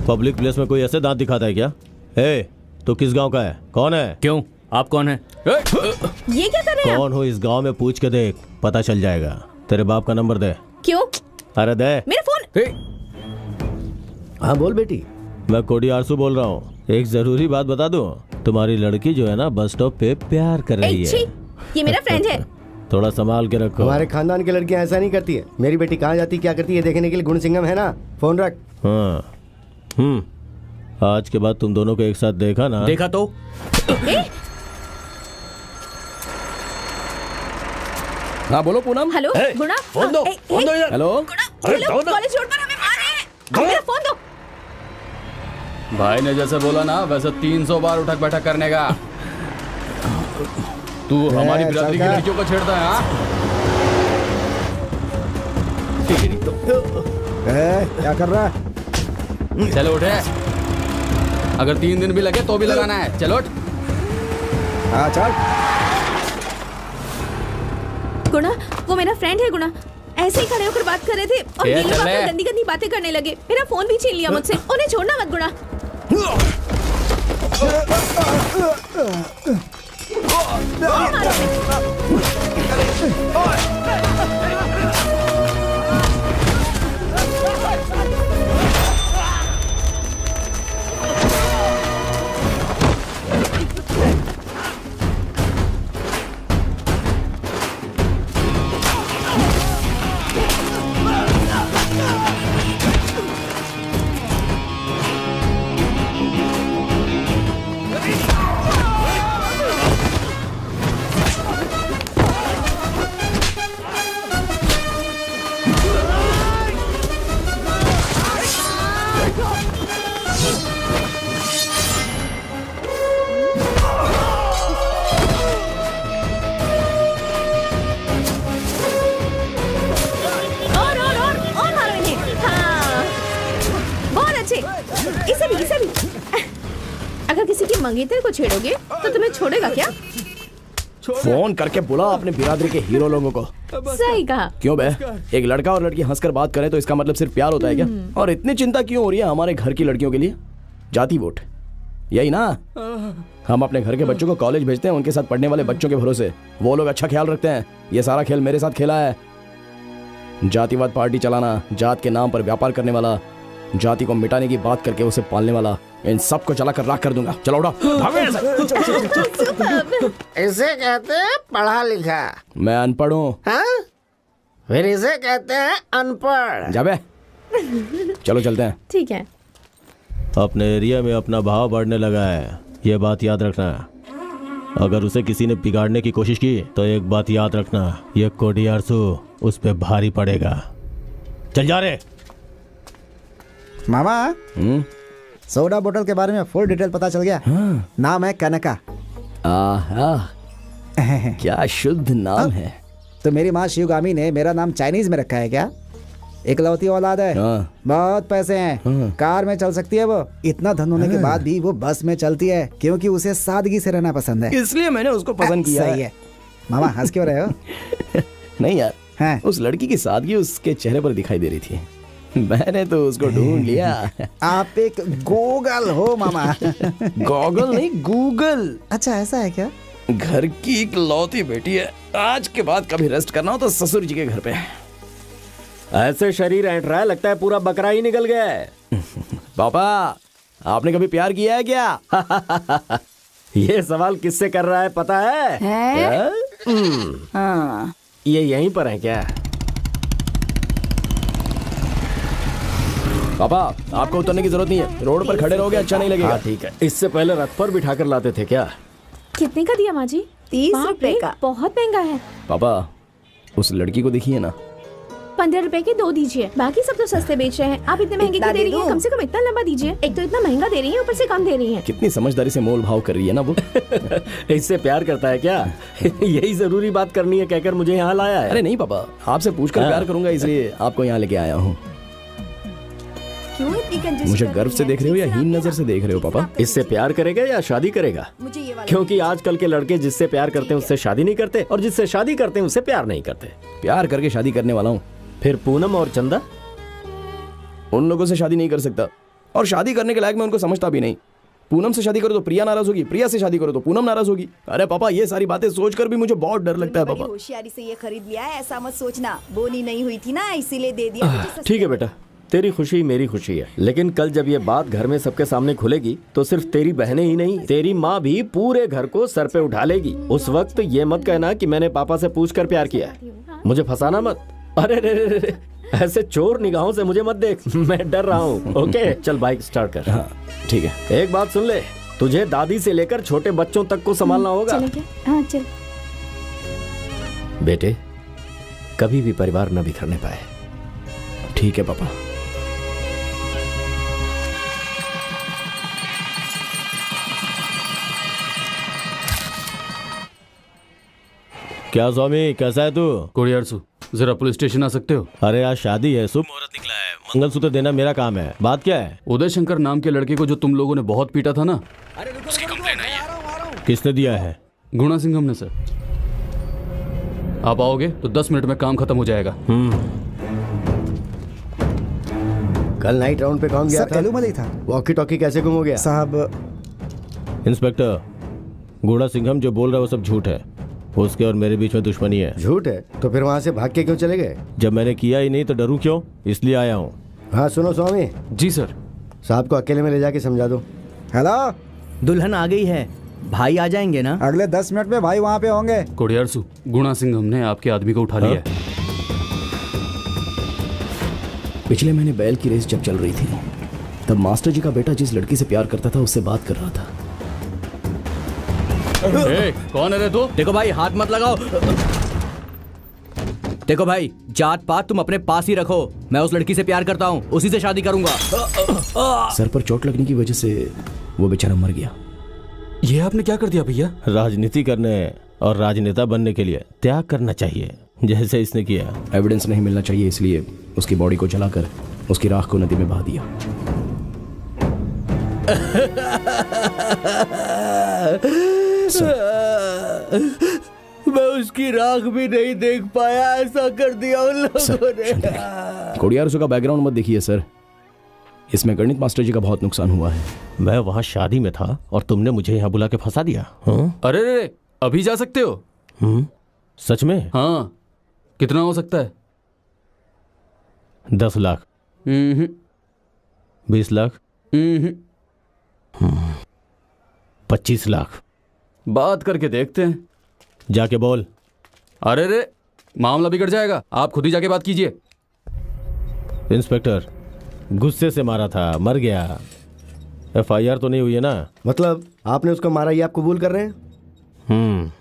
पब्लिक प्लेस में कोई ऐसे दांत दिखाता है क्या? ए, तो किस गांव का है? कौन है? क्यों, आप कौन है? ये क्या कर रहे हैं? कौन हो इस गांव में पूछ के देख, पता चल जाएगा। तेरे बाप का नंबर दे। क्यों? अरे दे। मेरा फोन। हाँ बोल बेटी। मैं कोडी आरसू बोल रहा हूँ। एक जरूरी बात बता दूं, तुम्हारी लड़की जो है ना, बस स्टॉप पे प्यार कर रही है। ये मेरा फ्रेंड है। थोड़ा संभाल के रखो। हमारे खानदान की लड़कियां ऐसा नहीं करती है। मेरी बेटी कहाँ जाती क्या करती है देखने के लिए गुण सिंघम है ना। फोन रख। हाँ। आज के बाद तुम दोनों को एक साथ देखा ना। देखा तो? हाँ बोलो पूनम। हेलो गुणा, फोन दो, फोन दो यार। हेलो। कॉलेज रोड पर हमें मार रहे हैं। मेरा फोन दो। भाई ने जैसे बोला ना, वैसे 300 बार उठक बैठक करने का। तू हमारी बिरादरी की लड़कियों को छेड़ता है? हाँ, क्या कर रहा है? चलो उठे। अगर 3 दिन भी लगे तो भी लगाना है। चलो उठ। हाँ चल। गुणा, वो मेरा फ्रेंड है गुणा। ऐसे ही खड़े होकर बात कर रहे थे और ये लोग आकर गंदी गंदी बातें करने लगे। मेरा फोन भी छीन लिया मुझसे। उन्हें छोड़ना मत गुणा। अगर किसी की मंगेतर को छेड़ोगे तो तुम्हें छोड़ेगा क्या? फोन करके बुला अपने बिरादरी के हीरो लोगों को। सही कहा। क्यों बे, एक लड़का और लड़की हंसकर बात करे तो इसका मतलब सिर्फ प्यार होता है क्या? और इतनी चिंता क्यों हो रही है हमारे घर की लड़कियों के लिए? जाति वोट, यही ना? हम अपने घर के बच्चों को कॉलेज भेजते हैं उनके साथ पढ़ने वाले बच्चों के भरोसे। वो लोग अच्छा ख्याल रखते हैं। ये सारा खेल मेरे साथ खेला है। जातिवाद पार्टी चलाना, जात के नाम पर व्यापार करने वाला, जाति को मिटाने की बात करके उसे पालने वाला, इन सब को चला कर राख कर दूंगा। चलो उठो। इसे कहते हैं पढ़ा लिखा। मैं अनपढ़ हूँ। फिर इसे कहते हैं अनपढ़। जाबे, चलो चलते हैं। ठीक है। अपने एरिया में अपना भाव बढ़ने लगा है, ये बात याद रखना। अगर उसे किसी ने बिगाड़ने की कोशिश की तो एक बात याद रखना, ये कोडी आरसू उस पे भारी पड़ेगा। चल जा रे। मामा, सोडा बोतल के बारे में फुल डिटेल पता चल गया। नाम है कनका। आहा, क्या शुद्ध नाम है। तो मेरी माँ शिवगामी ने मेरा नाम चाइनीज में रखा है क्या? इकलौती औलाद है। बहुत पैसे हैं। कार में चल सकती है वो। इतना धन होने के बाद भी वो बस में चलती है क्योंकि उसे सादगी से रहना पसंद है। इसलिए मैंने उसको पसंद किया। सही है। मामा हंस क्यों रहे हो? नहीं यार, उस लड़की की सादगी उसके चेहरे पर दिखाई दे रही थी। मैंने तो उसको ढूंढ लिया। आप एक गूगल हो मामा। गॉगल नहीं, गूगल। अच्छा ऐसा है क्या? घर की इकलौती बेटी है। आज के बाद कभी रेस्ट करना हो तो ससुर जी के घर पे। ऐसे शरीर ऐंठ रहा है, लगता है पूरा बकरा ही निकल गया है। पापा, आपने कभी प्यार किया है क्या? ये सवाल किससे कर रहा है पता है? हाँ। ये यहीं पर है क्या? पापा, आपको उतरने की जरूरत नहीं है, रोड पर खड़े रहोगे अच्छा नहीं लगेगा। हाँ ठीक है। इससे पहले रथ पर बिठा कर लाते थे क्या? कितने का दिया माँ जी? 30 रुपए का। बहुत महंगा है। पापा, उस लड़की को देखिए ना। 15 रुपए के 2 दीजिए, बाकी सब तो सस्ते बेच रहे हैं। आप इतने महंगे क्यों दे रही हैं? कम से कम इतना लंबा दीजिए। एक तो इतना महंगा दे रही है, ऊपर से कम दे रही है। कितनी समझदारी से मोल भाव कर रही है ना वो। इससे प्यार करता है क्या? यही जरूरी बात करनी है कहकर मुझे यहाँ लाया है। अरे नहीं पापा, आपसे पूछकर प्यार करूंगा इसलिए आपको यहाँ लेके आया हूँ। क्यों इतनी कंजूसी मुझे कर गर्व रही से है? देख रहे हो या हीन नजर से देख रहे हो पापा? इससे प्यार करेगा या शादी करेगा? मुझे ये वाला क्योंकि आजकल के लड़के जिससे प्यार करते हैं उससे शादी नहीं करते, और जिससे शादी करते हैं उससे प्यार नहीं करते। प्यार करके शादी करने वाला हूँ। फिर पूनम और चंदा? उन लोगों से शादी नहीं कर सकता, और शादी करने के लायक मैं उनको समझता भी नहीं। पूनम से शादी करो तो प्रिया नाराज होगी, प्रिया से शादी करो तो पूनम नाराज होगी। अरे पापा, ये सारी बातें सोचकर भी मुझे बहुत डर लगता है बड़ी पापा। होशियारी से ये खरीद लिया है, ऐसा मत सोचना। बोनी नहीं हुई थी ना, इसीलिए दे दिया मुझे सस्ते ठीक है में। बेटा, तेरी खुशी मेरी खुशी है, लेकिन कल जब ये बात घर में सबके सामने खुलेगी तो सिर्फ तेरी बहनें ही नहीं, तेरी माँ भी पूरे घर को सर पे उठा लेगी। उस वक्त ये मत कहना कि मैंने पापा से पूछकर प्यार किया है। मुझे फंसाना मत। अरे रे रे रे, ऐसे चोर निगाहों से मुझे मत देख, मैं डर रहा हूँ। ओके चल बाइक स्टार्ट कर। हाँ ठीक है। एक बात सुन ले, तुझे दादी से लेकर छोटे बच्चों तक को संभालना होगा। चलें क्या? हाँ चल। बेटे, कभी भी परिवार न बिखरने पाए। ठीक है पापा। क्या स्वामी, कैसा है तू? कोडियारसु, जरा पुलिस स्टेशन आ सकते हो? अरे आज शादी है, शुभ मुहूर्त निकला है, मंगलसूत्र देना मेरा काम है। बात क्या है? उदय शंकर नाम के लड़के को जो तुम लोगों ने बहुत पीटा था ना, उसकी कंप्लेन आई है। किसने दिया है? गुणा सिंघम ने सर। आप आओगे तो 10 मिनट में काम खत्म हो जाएगा। कल नाइट राउंड पे कौन गया सर था? एलूमली था। वॉकी टॉकी कैसे गुम हो गया? साहब इंस्पेक्टर, गुड़ा सिंघम जो बोल रहा है वो सब झूठ है। उसके और मेरे बीच में दुश्मनी है। झूठ है तो फिर वहाँ से भाग के क्यों चले गए? जब मैंने किया ही नहीं तो डरूं क्यों, इसलिए आया हूँ। हाँ सुनो स्वामी, जी सर। साहब को अकेले में ले जाके समझा दो। हेलो, दुल्हन आ गई है, भाई आ जाएंगे ना? अगले 10 मिनट में भाई वहाँ पे होंगे। कोडियारसु, गुणा सिंघम ने आपके आदमी को उठा लिया है। पिछले महीने बैल की रेस जब चल रही थी तब मास्टर जी का बेटा जिस लड़की से प्यार करता था उससे बात कर रहा था। ए, कौन है रे तू? देखो भाई, हाथ मत लगाओ। देखो भाई, जात पात तुम अपने पास ही रखो। मैं उस लड़की से प्यार करता हूँ, उसी से शादी करूंगा। सर पर चोट लगने की वजह से वो बेचारा मर गया। ये आपने क्या कर दिया भैया? राजनीति करने और राजनेता बनने के लिए त्याग करना चाहिए, जैसे इसने किया। एविडेंस नहीं मिलना चाहिए, इसलिए उसकी बॉडी को जलाकर उसकी राख को नदी में बहा दिया। मैं उसकी राख भी नहीं देख पाया, ऐसा कर दिया उन लोगों ने। कोडियारसु का बैकग्राउंड मत देखिए सर, इसमें गणित मास्टर जी का बहुत नुकसान हुआ है। मैं वहाँ शादी में था और तुमने मुझे यहाँ बुला के फंसा दिया। अरे रे, अभी जा सकते हो? सच में? हाँ। कितना हो सकता है? 10 लाख। 20 लाख। 25 लाख। बात करके देखते हैं। जाके बोल। अरे रे, मामला बिगड़ जाएगा, आप खुद ही जाके बात कीजिए। इंस्पेक्टर, गुस्से से मारा था, मर गया। FIR तो नहीं हुई है ना? मतलब आपने उसको मारा, ये आप कबूल कर रहे हैं?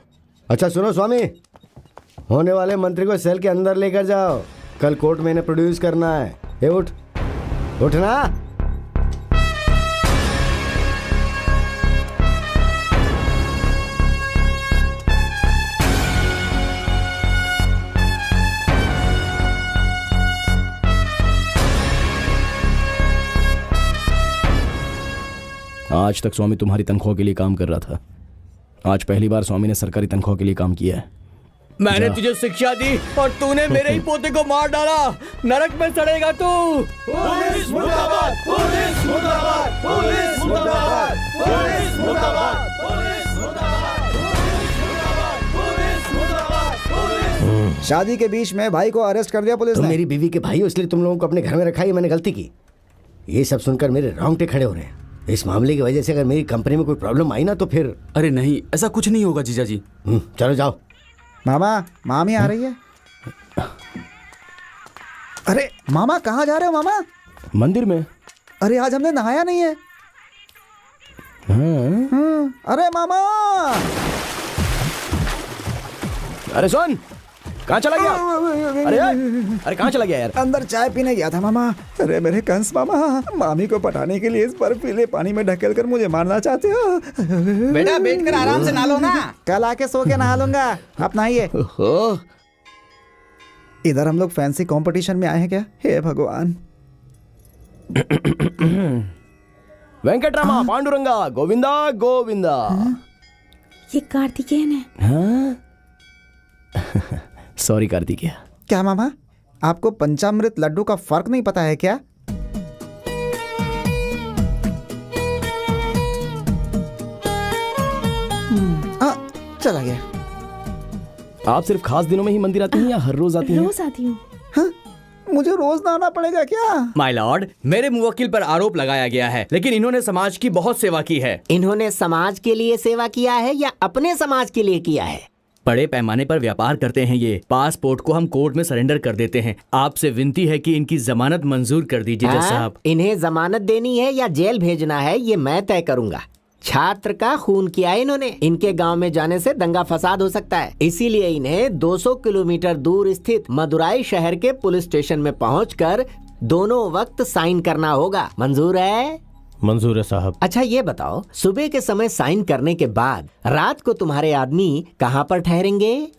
अच्छा सुनो स्वामी, होने वाले मंत्री को सेल के अंदर लेकर जाओ, कल कोर्ट में इन्हें प्रोड्यूस करना है। ए उठ, उठना। आज तक स्वामी तुम्हारी तनख्वाह के लिए काम कर रहा था, आज पहली बार स्वामी ने सरकारी तनख्वाह के लिए काम किया है। मैंने तुझे शिक्षा दी और तूने मेरे ही पोते को मार डाला। नरक में सड़ेगा तू। पुलिस मुर्दाबाद, पुलिस मुर्दाबाद, पुलिस मुर्दाबाद, पुलिस मुर्दाबाद, पुलिस मुर्दाबाद, पुलिस मुर्दाबाद। शादी के बीच में भाई को अरेस्ट कर दिया पुलिस तुम ने। मेरी बीवी के भाई हो, इसलिए तुम लोगों को अपने घर में रखा, ये मैंने गलती की। ये सब सुनकर मेरे रोंगटे खड़े हो रहे हैं। इस मामले की वजह से अगर मेरी कंपनी में कोई प्रॉब्लम आई ना तो फिर। अरे नहीं, ऐसा कुछ नहीं होगा जीजा जी। चलो जाओ। मामा, मामी आ रही है। अरे मामा, कहाँ जा रहे हो मामा? मंदिर में। अरे आज हमने नहाया नहीं है। अरे मामा, अरे सुन, कहाँ चला गया? अरे यार, अरे कहाँ चला गया यार? अंदर चाय पीने गया था मामा। अरे मेरे कंस मामा, मामी को पटाने के लिए इस बर्फीले पानी में ढकेल कर मुझे मारना चाहते हो? बेटा बैठ कर आराम से नहा लो ना। कल आके सो के नहा लूंगा, आप नहाइए। इधर हम लोग फैंसी कंपटीशन में आए हैं क्या? हे भगवान। वेंकटरामा, पांडुरंगा, गोविंदा गोविंदा। ये कार्तिकेयन है। हाँ? सॉरी कार्तिकेय। क्या मामा, आपको पंचामृत लड्डू का फर्क नहीं पता है क्या? चला गया। आप सिर्फ खास दिनों में ही मंदिर आती हैं या हर रोज आती हैं? रोज आती हूँ। मुझे रोज नहाना पड़ेगा क्या? माय लॉर्ड, मेरे मुवक्किल पर आरोप लगाया गया है, लेकिन इन्होंने समाज की बहुत सेवा की है। इन्होंने समाज के लिए सेवा किया है या अपने समाज के लिए किया है? बड़े पैमाने पर व्यापार करते हैं ये। पासपोर्ट को हम कोर्ट में सरेंडर कर देते हैं। आपसे विनती है कि इनकी जमानत मंजूर कर दीजिए जज साहब। इन्हें जमानत देनी है या जेल भेजना है, ये मैं तय करूंगा। छात्र का खून किया है इन्होंने। इनके गांव में जाने से दंगा फसाद हो सकता है, इसीलिए इन्हें 200 किलोमीटर दूर स्थित मदुराई शहर के पुलिस स्टेशन में पहुंचकर दोनों वक्त साइन करना होगा। मंजूर है? मंजूर है साहब। अच्छा ये बताओ, सुबह के समय साइन करने के बाद रात को तुम्हारे आदमी कहाँ पर ठहरेंगे?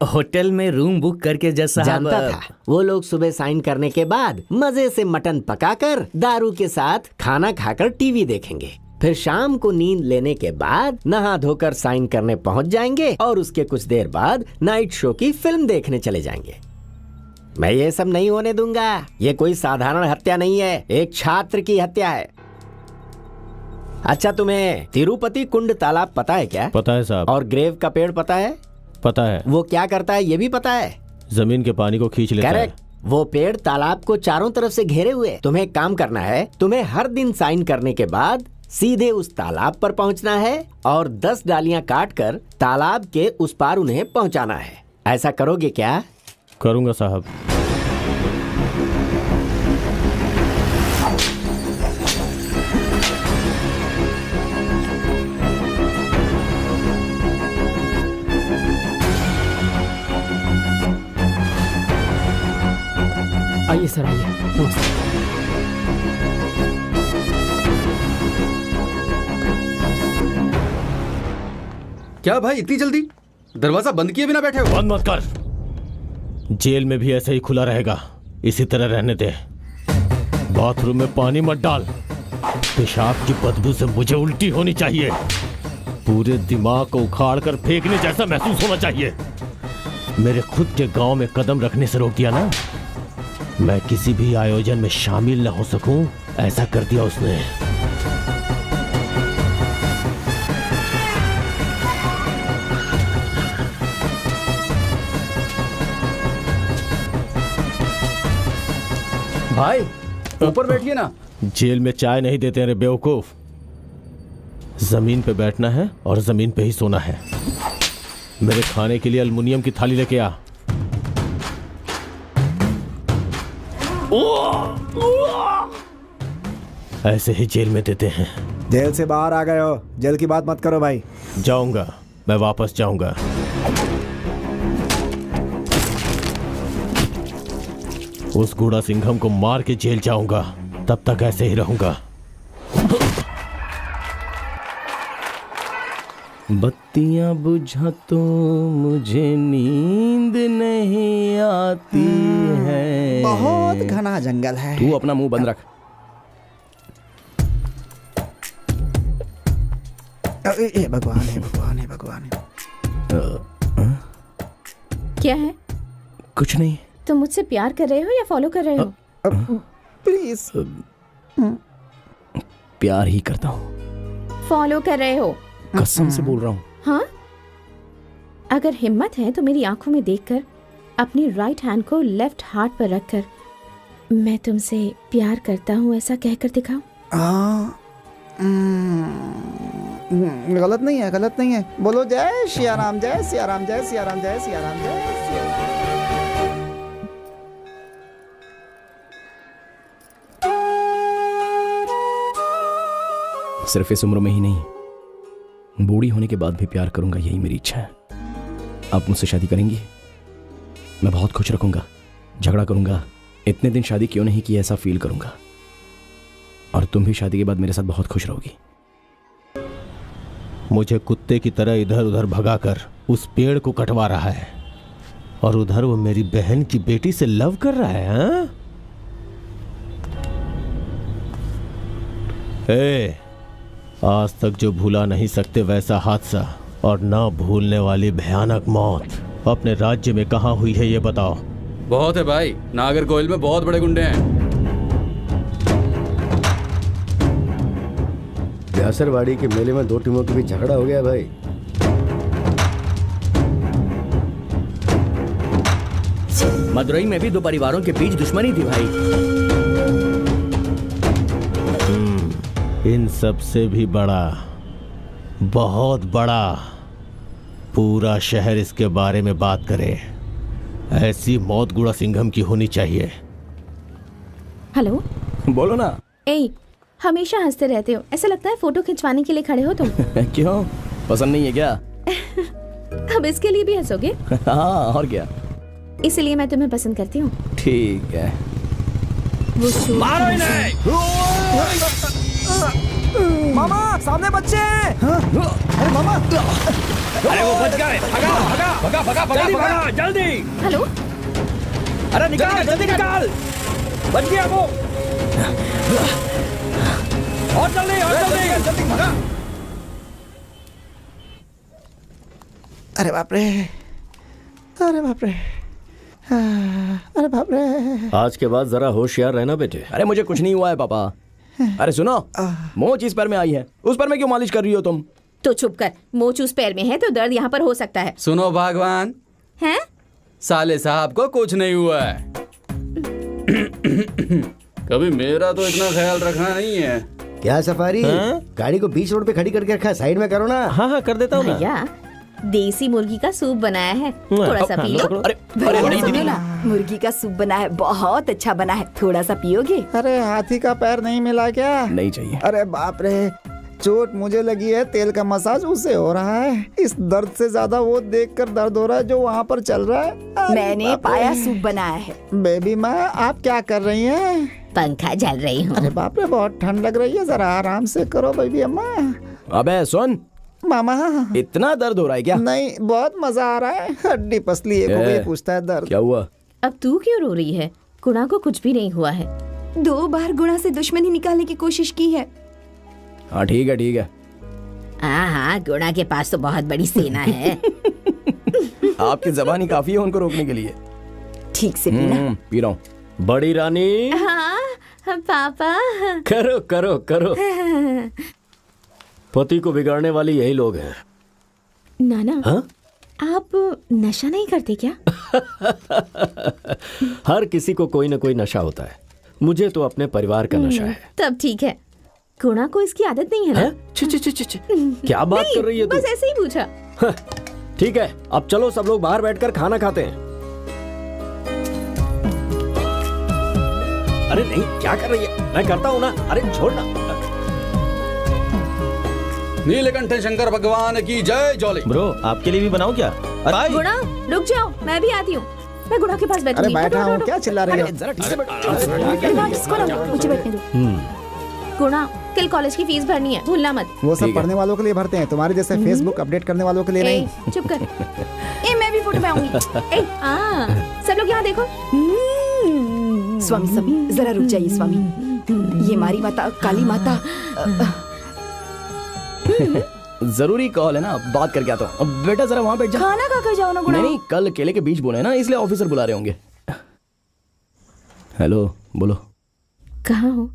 होटल में रूम बुक करके जज साहब। जानता था। वो लोग सुबह साइन करने के बाद मजे से मटन पकाकर दारू के साथ खाना खाकर टीवी देखेंगे। फिर शाम को नींद लेने के बाद नहा धोकर साइन करने पहुंच जाएंगे और उसके कुछ देर बाद नाइट शो की फिल्म देखने चले जाएंगे। मैं ये सब नहीं होने दूंगा। ये कोई साधारण हत्या नहीं है, एक छात्र की हत्या है। अच्छा, तुम्हें तिरुपति कुंड तालाब पता है क्या? पता है साहब। और ग्रेव का पेड़ पता है? पता है। वो क्या करता है ये भी पता है? जमीन के पानी को खींच लेता है। करेक्ट। वो पेड़ तालाब को चारों तरफ से घेरे हुए। तुम्हें एक काम करना है, तुम्हें हर दिन साइन करने के बाद सीधे उस तालाब पर पहुंचना है और 10 डालियां काटकर तालाब के उस पार उन्हें पहुंचाना है। ऐसा करोगे क्या? करूंगा साहब। आइए सर, आइए। क्या भाई इतनी जल्दी? दरवाजा बंद किए बिना बैठे हो? बंद मत कर। जेल में भी ऐसे ही खुला रहेगा, इसी तरह रहने दे। बाथरूम में पानी मत डाल, पेशाब की बदबू से मुझे उल्टी होनी चाहिए। पूरे दिमाग को उखाड़ कर फेंकने जैसा महसूस होना चाहिए। मेरे खुद के गांव में कदम रखने से रोक दिया ना, मैं किसी भी आयोजन में शामिल न हो सकूं, ऐसा कर दिया उसने। भाई ऊपर बैठिए ना। जेल में चाय नहीं देते रे बेवकूफ। जमीन पे बैठना है और जमीन पे ही सोना है। मेरे खाने के लिए अल्युमिनियम की थाली लेके आ। ऐसे ही जेल में देते हैं। जेल से बाहर आ गए हो, जेल की बात मत करो भाई। जाऊंगा, मैं वापस जाऊंगा। उस गुड़ा सिंघम को मार के जेल जाऊंगा, तब तक ऐसे ही रहूंगा। बत्तियां बुझा तो मुझे नींद नहीं आती है। बहुत घना जंगल है। तू अपना मुंह बंद रख। भगवान है, भगवान है, भगवान है। क्या है? कुछ नहीं। तुम मुझसे प्यार कर रहे हो या फॉलो कर रहे हो? प्लीज। प्यार ही करता हूँ। फॉलो कर रहे हो? कसम से बोल रहा हूँ। हाँ, अगर हिम्मत है तो मेरी आंखों में देखकर अपनी राइट हैंड को लेफ्ट हार्ट पर रखकर मैं तुमसे प्यार करता हूँ ऐसा कहकर दिखाओ। गलत नहीं है, गलत नहीं है। बोलो जय सिया राम, जय सिया राम, जय सिया राम, जय सिया राम, जय सिया राम। सिर्फ इस उम्र में ही नहीं, बूढ़ी होने के बाद भी प्यार करूंगा, यही मेरी इच्छा है। आप मुझसे शादी करेंगी? मैं बहुत खुश रखूंगा, झगड़ा करूंगा, इतने दिन शादी क्यों नहीं की ऐसा फील करूंगा। और तुम भी शादी के बाद मेरे साथ बहुत खुश रहोगी। मुझे कुत्ते की तरह इधर उधर भगाकर उस पेड़ को कटवा रहा है और उधर वो मेरी बहन की बेटी से लव कर रहा है। हाँ? आज तक जो भूला नहीं सकते वैसा हादसा और ना भूलने वाली भयानक मौत अपने राज्य में कहाँ हुई है ये बताओ। बहुत है भाई, नागरकोइल में बहुत बड़े गुंडे हैं। व्यासरवाड़ी के मेले में 2 टीमों के बीच झगड़ा हो गया भाई। मदुरई में भी 2 परिवारों के बीच दुश्मनी थी भाई। इन सब से भी बड़ा, बहुत बड़ा, पूरा शहर इसके बारे में बात करे। ऐसी मौत गुड़ा सिंघम की होनी चाहिए। हेलो, बोलो ना। ए, हमेशा हंसते रहते हो, ऐसा लगता है फोटो खिंचवाने के लिए खड़े हो तुम। क्यों, पसंद नहीं है क्या? अब इसके लिए भी हंसोगे? हाँ, और क्या। इसलिए मैं तुम्हें पसंद करती हूँ। ठीक है। मारो इन्हें! मामा, सामने बच्चे हैं। अरे मामा, अरे वो बच गए। भगा भगा भगा भगा भगा भगा जल्दी। हेलो, अरे निकाल जल्दी निकाल। बच गया वो। और जल्दी जल्दी भगा। अरे बाप रे, अरे बाप रे, अरे बाप रे। आज के बाद जरा होशियार रहना बेटे। अरे मुझे कुछ नहीं हुआ है पापा। अरे सुनो, मोच इस पैर में आई है, उस पैर में क्यों मालिश कर रही हो तुम? तो चुप कर। मोच उस पैर में है तो दर्द यहाँ पर हो सकता है। सुनो भगवान, हैं? साले साहब को कुछ नहीं हुआ है। कभी मेरा तो इतना ख्याल रखना नहीं है। क्या सफारी, गाड़ी को बीच रोड पे खड़ी करके रखा है, साइड में करो ना। हाँ हाँ कर देता हूँ। भैया, देसी मुर्गी का सूप बनाया है, थोड़ा सा पी लो। भैया सुनो ना, मुर्गी का सूप बना है, बहुत अच्छा बना है, थोड़ा सा पियोगे? अरे हाथी का पैर नहीं मिला क्या? नहीं चाहिए। अरे बाप रे, चोट मुझे लगी है, तेल का मसाज उससे हो रहा है। इस दर्द से ज्यादा वो देखकर दर्द हो रहा है जो वहाँ पर चल रहा है। मैंने पाया सूप बनाया है। बेबी माँ, आप क्या कर रही हैं? पंखा जल रही हूँ। अरे बाप रे, बहुत ठंड लग रही है, जरा आराम से करो बेबी अम्मा। अबे सुन मामा, इतना दर्द हो रहा है क्या? नहीं, बहुत मजा आ रहा है। हड्डी पसली एक हो गई, पूछता है दर्द। क्या हुआ? अब तू क्यों रो रही है? गुणा को कुछ भी नहीं हुआ है। 2 बार गुणा से दुश्मनी निकालने की कोशिश की है। हाँ ठीक है ठीक है। हाँ, गुणा के पास तो बहुत बड़ी सेना है। आपकी जबान ही काफी है उनको रोकने के लिए। ठीक से पीना। पी रहा हूँ। बड़ी रानी। हाँ पापा। करो करो करो। पति को बिगाड़ने वाली यही लोग हैं। नाना, हाँ? आप नशा नहीं करते क्या? हर किसी को कोई ना कोई नशा होता है, मुझे तो अपने परिवार का नशा है। तब ठीक है। गुणा को इसकी आदत नहीं है ना? क्या बात कर रही है तू? बस ऐसे ही पूछा। ठीक है, अब चलो सब लोग बाहर बैठकर खाना खाते हैं। अरे नहीं, क्या कर रही है? मैं करता हूँ ना। अरे छोड़ना। नीलकंठ शंकर भगवान की जय। जॉली ब्रो, आपके लिए भी बनाऊं क्या? गुणा, रुक जाओ, मैं भी आती हूँ। मैं गुणा के पास बैठूंगी। अरे बैठा हूँ, क्या चिल्ला रही हो? मुझे बैठने दो। गुणा, कल कॉलेज की फीस भरनी है, भूलना मत। वो सब पढ़ने वालों के लिए भरते हैं, तुम्हारे जैसे फेसबुक अपडेट करने वालों के लिए नहीं। चुप कर। मैं भी फोटो पे आऊंगी। सब लोग यहाँ देखो। स्वामी स्वामी, जरा रुक जाइए स्वामी। ये हमारी माता काली माता। जरूरी कॉल है ना, बात करके आता हूँ। बेटा जरा वहाँ बैठ जा। खाना खाकर जाओ ना गुणा। नहीं, कल केले के बीज बोले हैं ना, इसलिए ऑफिसर बुला रहे होंगे। हेलो, बोलो। कहाँ हो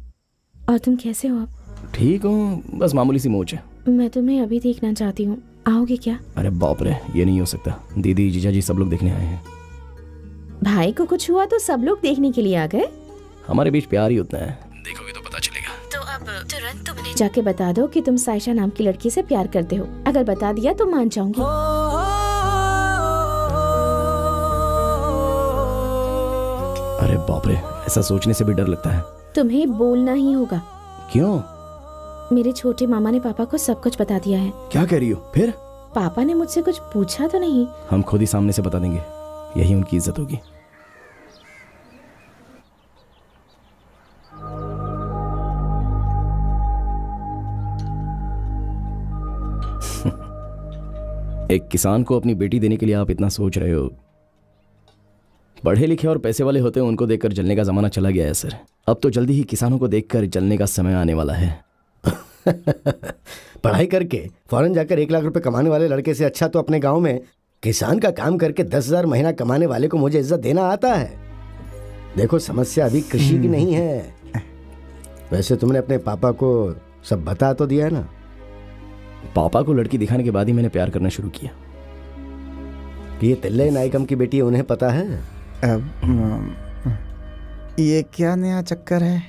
और तुम कैसे हो? आप ठीक हूँ, बस मामूली सी मोच है। मैं तुम्हें अभी देखना चाहती हूँ, आओगे क्या? अरे बाप रे, ये नहीं हो सकता। दीदी जीजा जी सब लोग देखने आए हैं। भाई को कुछ हुआ तो सब लोग देखने के लिए आ गए? हमारे बीच प्यार ही उतना है, देखोगे तो पता चलेगा। तो अब तुरंत तुम उन्हें जाके बता दो कि तुम साइशा नाम की लड़की से प्यार करते हो। अगर बता दिया तो मान जाऊंगी। अरे बाप रे, ऐसा सोचने से भी डर लगता है। तुम्हें बोलना ही होगा। क्यों? मेरे छोटे मामा ने पापा को सब कुछ बता दिया है। क्या कह रही हो? फिर पापा ने मुझसे कुछ पूछा तो नहीं? हम खुद ही सामने से बता देंगे, यही उनकी इज्जत होगी। एक किसान को अपनी बेटी देने के लिए आप इतना सोच रहे हो। पढ़े लिखे और पैसे वाले होते हैं, उनको देखकर जलने का जमाना चला गया है सर। अब तो जल्दी ही किसानों को देखकर जलने का समय आने वाला है। पढ़ाई करके फौरन जाकर 1 लाख रुपए कमाने वाले लड़के से अच्छा तो अपने गांव में किसान का काम करके 10,000 महीना कमाने वाले को मुझे इज्जत देना आता है। देखो, समस्या अभी कृषि की नहीं है। वैसे तुमने अपने पापा को सब बता तो दिया है ना? पापा को लड़की दिखाने के बाद ही मैंने प्यार करना शुरू किया। ये तिल्ले नायकम की बेटी है, उन्हें पता है? ये क्या नया चक्कर है?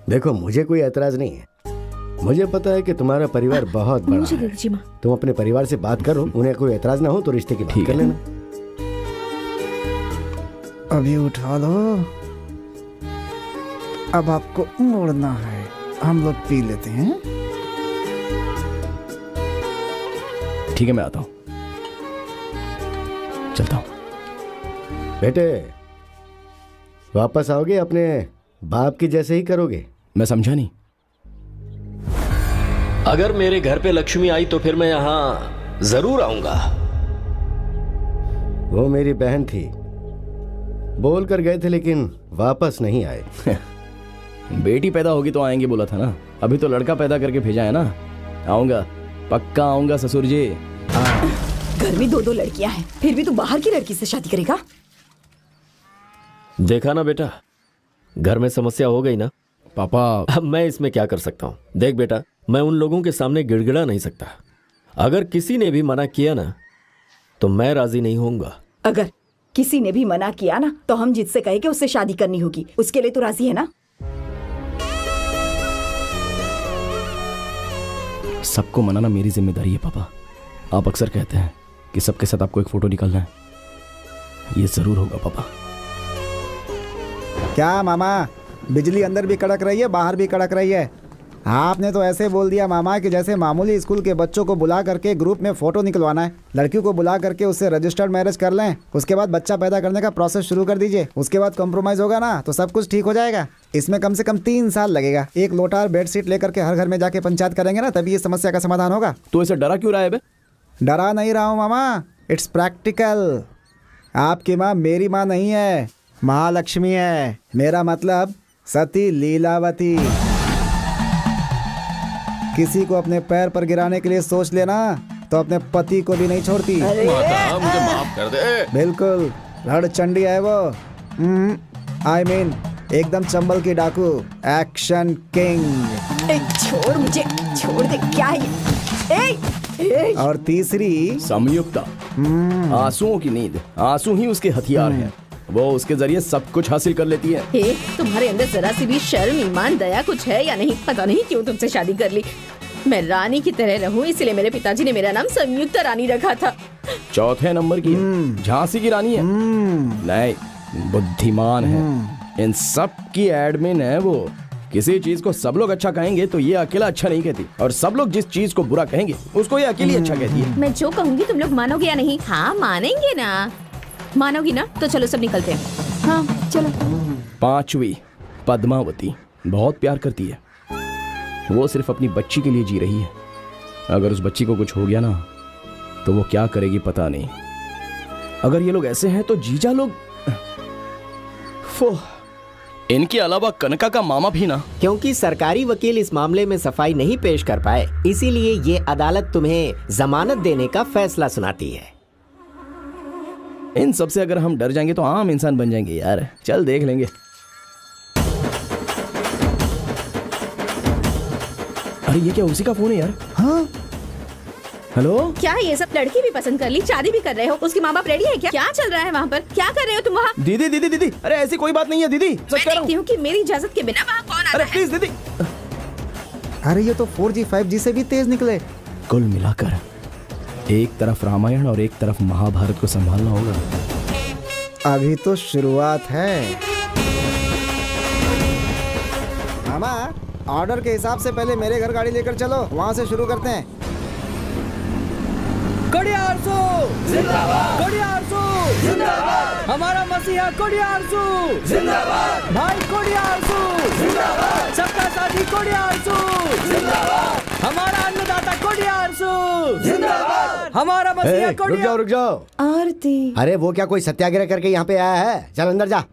देखो, मुझे कोई एतराज नहीं है। मुझे पता है कि तुम्हारा परिवार बहुत बड़ा है। तुम अपने परिवार से बात करो, उन्हें कोई एतराज ना हो तो रिश्ते की बात कर लेना। अभी उठा लो, अब आपको मुड़ना है। हम लोग पी लेते हैं। ठीक है, मैं आता हूँ, चलता हूँ। बेटे, वापस आओगे? अपने बाप की जैसे ही करोगे? मैं समझा नहीं। अगर मेरे घर पे लक्ष्मी आई तो फिर मैं यहां जरूर आऊंगा। वो मेरी बहन थी, बोल कर गए थे लेकिन वापस नहीं आए। बेटी पैदा होगी तो आएंगे बोला था ना, अभी तो लड़का पैदा करके भेजा है ना। आऊंगा, पक्का आऊंगा ससुर जी। घर में 2 लड़कियां हैं, फिर भी तू बाहर की लड़की से शादी करेगा? देखा ना बेटा, घर में समस्या हो गई ना। पापा, अब मैं इसमें क्या कर सकता हूँ? देख बेटा, मैं उन लोगों के सामने गिड़गिड़ा नहीं सकता। अगर किसी ने भी मना किया ना तो मैं राजी नहीं होऊंगा। अगर किसी ने भी मना किया ना तो हम जिससे कहे कि उससे शादी करनी होगी, उसके लिए तो राजी है ना? सबको मनाना मेरी जिम्मेदारी है पापा। आप अक्सर कहते हैं कि सबके साथ आपको एक फोटो निकालना है, ये जरूर होगा पापा। क्या मामा, बिजली अंदर भी कड़क रही है, बाहर भी कड़क रही है। आपने तो ऐसे बोल दिया मामा कि जैसे मामूली स्कूल के बच्चों को बुला करके ग्रुप में फोटो निकलवाना है। लड़कियों को बुला करके उससे रजिस्टर्ड मैरिज कर लें, उसके बाद बच्चा पैदा करने का प्रोसेस शुरू कर दीजिए। उसके बाद कॉम्प्रोमाइज होगा ना तो सब कुछ ठीक हो जाएगा। इसमें कम से कम 3 साल लगेगा। एक लोटा और बेडशीट लेकर के हर घर में जाके पंचायत करेंगे ना, तभी ये समस्या का समाधान होगा। तो इसे डरा क्यों रहा है बे? डरा नहीं रहा हूँ मामा, इट्स प्रैक्टिकल। आपकी माँ मेरी माँ नहीं है, महालक्ष्मी है। मेरा मतलब सती लीलावती। किसी को अपने पैर पर गिराने के लिए सोच लेना तो अपने पति को भी नहीं छोड़ती। माता, मुझे माफ कर दे। बिल्कुल, रण चंडी है वो। आई मीन एकदम चंबल की डाकू, एक्शन किंग। छोड़ मुझे, छोड़ दे। क्या है ये? और तीसरी संयुक्ता, आंसुओं की नींद। आंसू ही उसके हथियार हैं, वो उसके जरिए सब कुछ हासिल कर लेती है। तुम्हारे अंदर जरा सी भी शर्म, ईमान, दया कुछ है या नहीं? पता नहीं क्यों तुमसे शादी कर ली। मैं रानी की तरह रहूं, इसलिए मेरे पिताजी ने मेरा नाम संयुक्ता रानी रखा था। 4थे नंबर की झांसी की रानी है। नहीं, बुद्धिमान है। इन सब की एडमिन है वो। किसी चीज को सब लोग अच्छा कहेंगे तो ये अकेला अच्छा नहीं कहती, और सब लोग जिस चीज को बुरा कहेंगे उसको ये अकेली अच्छा कहती है। मैं जो कहूँगी तुम लोग मानोगे या नहीं? हाँ मानेंगे ना? मानोगी ना? तो चलो सब निकलते हैं। हाँ चलो। 5वीं पद्मावती बहुत प्यार करती है। वो सिर्फ अपनी बच्ची के लिए जी रही है। अगर उस बच्ची को कुछ हो गया ना तो वो क्या करेगी पता नहीं। अगर ये लोग ऐसे हैं तो जीजा लोग इनके अलावा कनका का मामा भी ना। क्योंकि सरकारी वकील इस मामले में सफाई नहीं पेश कर पाए, इसीलिए ये अदालत तुम्हें जमानत देने का फैसला सुनाती है। इन सबसे अगर हम डर जाएंगे तो आम इंसान बन जाएंगे यार। चल देख लेंगे। अरे ये क्या उसी का फोन है यार? हाँ हेलो। क्या ये सब लड़की भी पसंद कर ली, शादी भी कर रहे हो, उसकी माँ बाप रेडी है क्या? क्या चल रहा है वहाँ पर? क्या कर रहे हो तुम वहाँ? दीदी दीदी दीदी, अरे ऐसी कोई बात नहीं है दीदी। मैं देखती हूँ कि मेरी इजाजत के बिना वहाँ कौन आता है। प्लीज दीदी। अरे ये तो 4G 5G से भी तेज निकले। कुल मिलाकर एक तरफ रामायण और एक तरफ महाभारत को संभालना होगा। अभी तो शुरुआत है। मामा, ऑर्डर के हिसाब से पहले मेरे घर गाड़ी लेकर चलो, वहाँ से शुरू करते हैं। कोडियारसू जिंदाबाद, कोडियारसू जिंदाबाद, हमारा मसीहा कोडियारसू जिंदाबाद, भाई कोडियारसू जिंदाबाद, सबका साथी कोडियारसू जिंदाबाद, हमारा अन्नदाता कोडियारसू जिंदाबाद, हमारा मसीहा कोडियारसू। रुक जाओ। आरती। अरे वो क्या कोई सत्याग्रह करके यहाँ पे आया है? चल अंदर जा।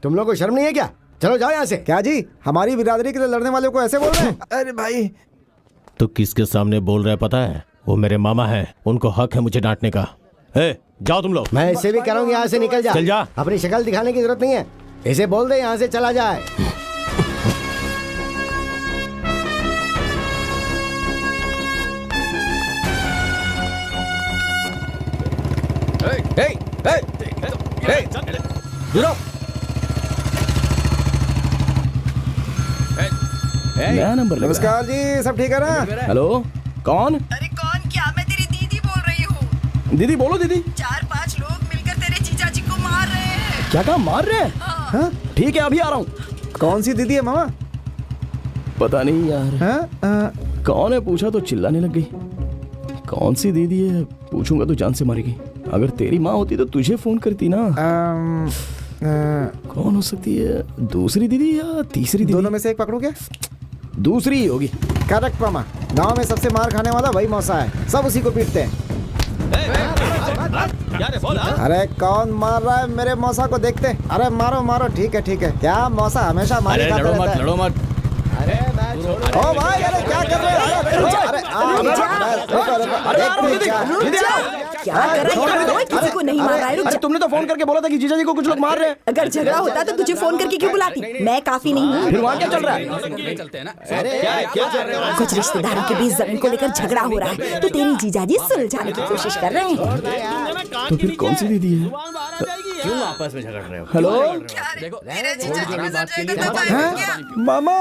तुम लोग को शर्म नहीं है क्या? चलो जाओ यहाँ से। क्या जी, हमारी बिरादरी के लिए लड़ने वालों को ऐसे बोल रहे हैं? अरे भाई, तो किसके सामने बोल रहा है पता है? वो मेरे मामा हैं, उनको हक है मुझे डांटने का। जाओ तुम लोग। मैं इसे भी करूँगी, यहाँ से निकल जा। चल जा। अपनी शक्ल दिखाने की जरूरत नहीं है, इसे बोल दे यहाँ से चला जाए। नया नंबर। नमस्कार जी, सब ठीक है ना? हेलो, कौन? अरे कौन क्या? मैं तेरी दीदी बोल रही हूँ। दीदी बोलो दीदी। 4-5 लोग मिलकर तेरे जीजा जी को मार रहे हैं। क्या कहा, मार रहे हैं? हाँ? ठीक है अभी आ रहा हूँ। कौन सी दीदी है मामा? पता नहीं यार। कौन है पूछा तो चिल्लाने लग गई। कौन सी दीदी है पूछूंगा तो जान से मारेगी। अगर तेरी माँ होती तो तुझे फोन करती ना। कौन हो सकती है? दूसरी दीदी या तीसरी दीदी? दोनों में से एक पकड़ू क्या? दूसरी ही होगी। करेक्ट मामा। गांव में सबसे मार खाने वाला वही मौसा है, सब उसी को पीटते हैं। अरे कौन मार रहा है मेरे मौसा को? देखते। अरे मारो मारो। ठीक है ठीक है। क्या मौसा हमेशा मारे खाते रहता है? लड़ो मत। ओ भाई, अरे क्या कर रहे हो? क्या कर रहा है? किसी को नहीं मार रहा है। अरे तुमने तो फोन करके बोला था कि जीजा जी को कुछ लोग मार रहे हैं। अगर झगड़ा होता तो तुझे फोन करके क्यों बुलाती? मैं काफी नहीं हूँ। फिर वहाँ क्या चल रहा है? कुछ रिश्तेदारों के बीच जमीन को लेकर झगड़ा हो रहा है, तो तेरी जीजाजी सुलझाने की कोशिश कर रहे हैं। तो फिर कौन सी दीदी है? क्यों आपस में झगड़ रहे हो? हेलो, मामा,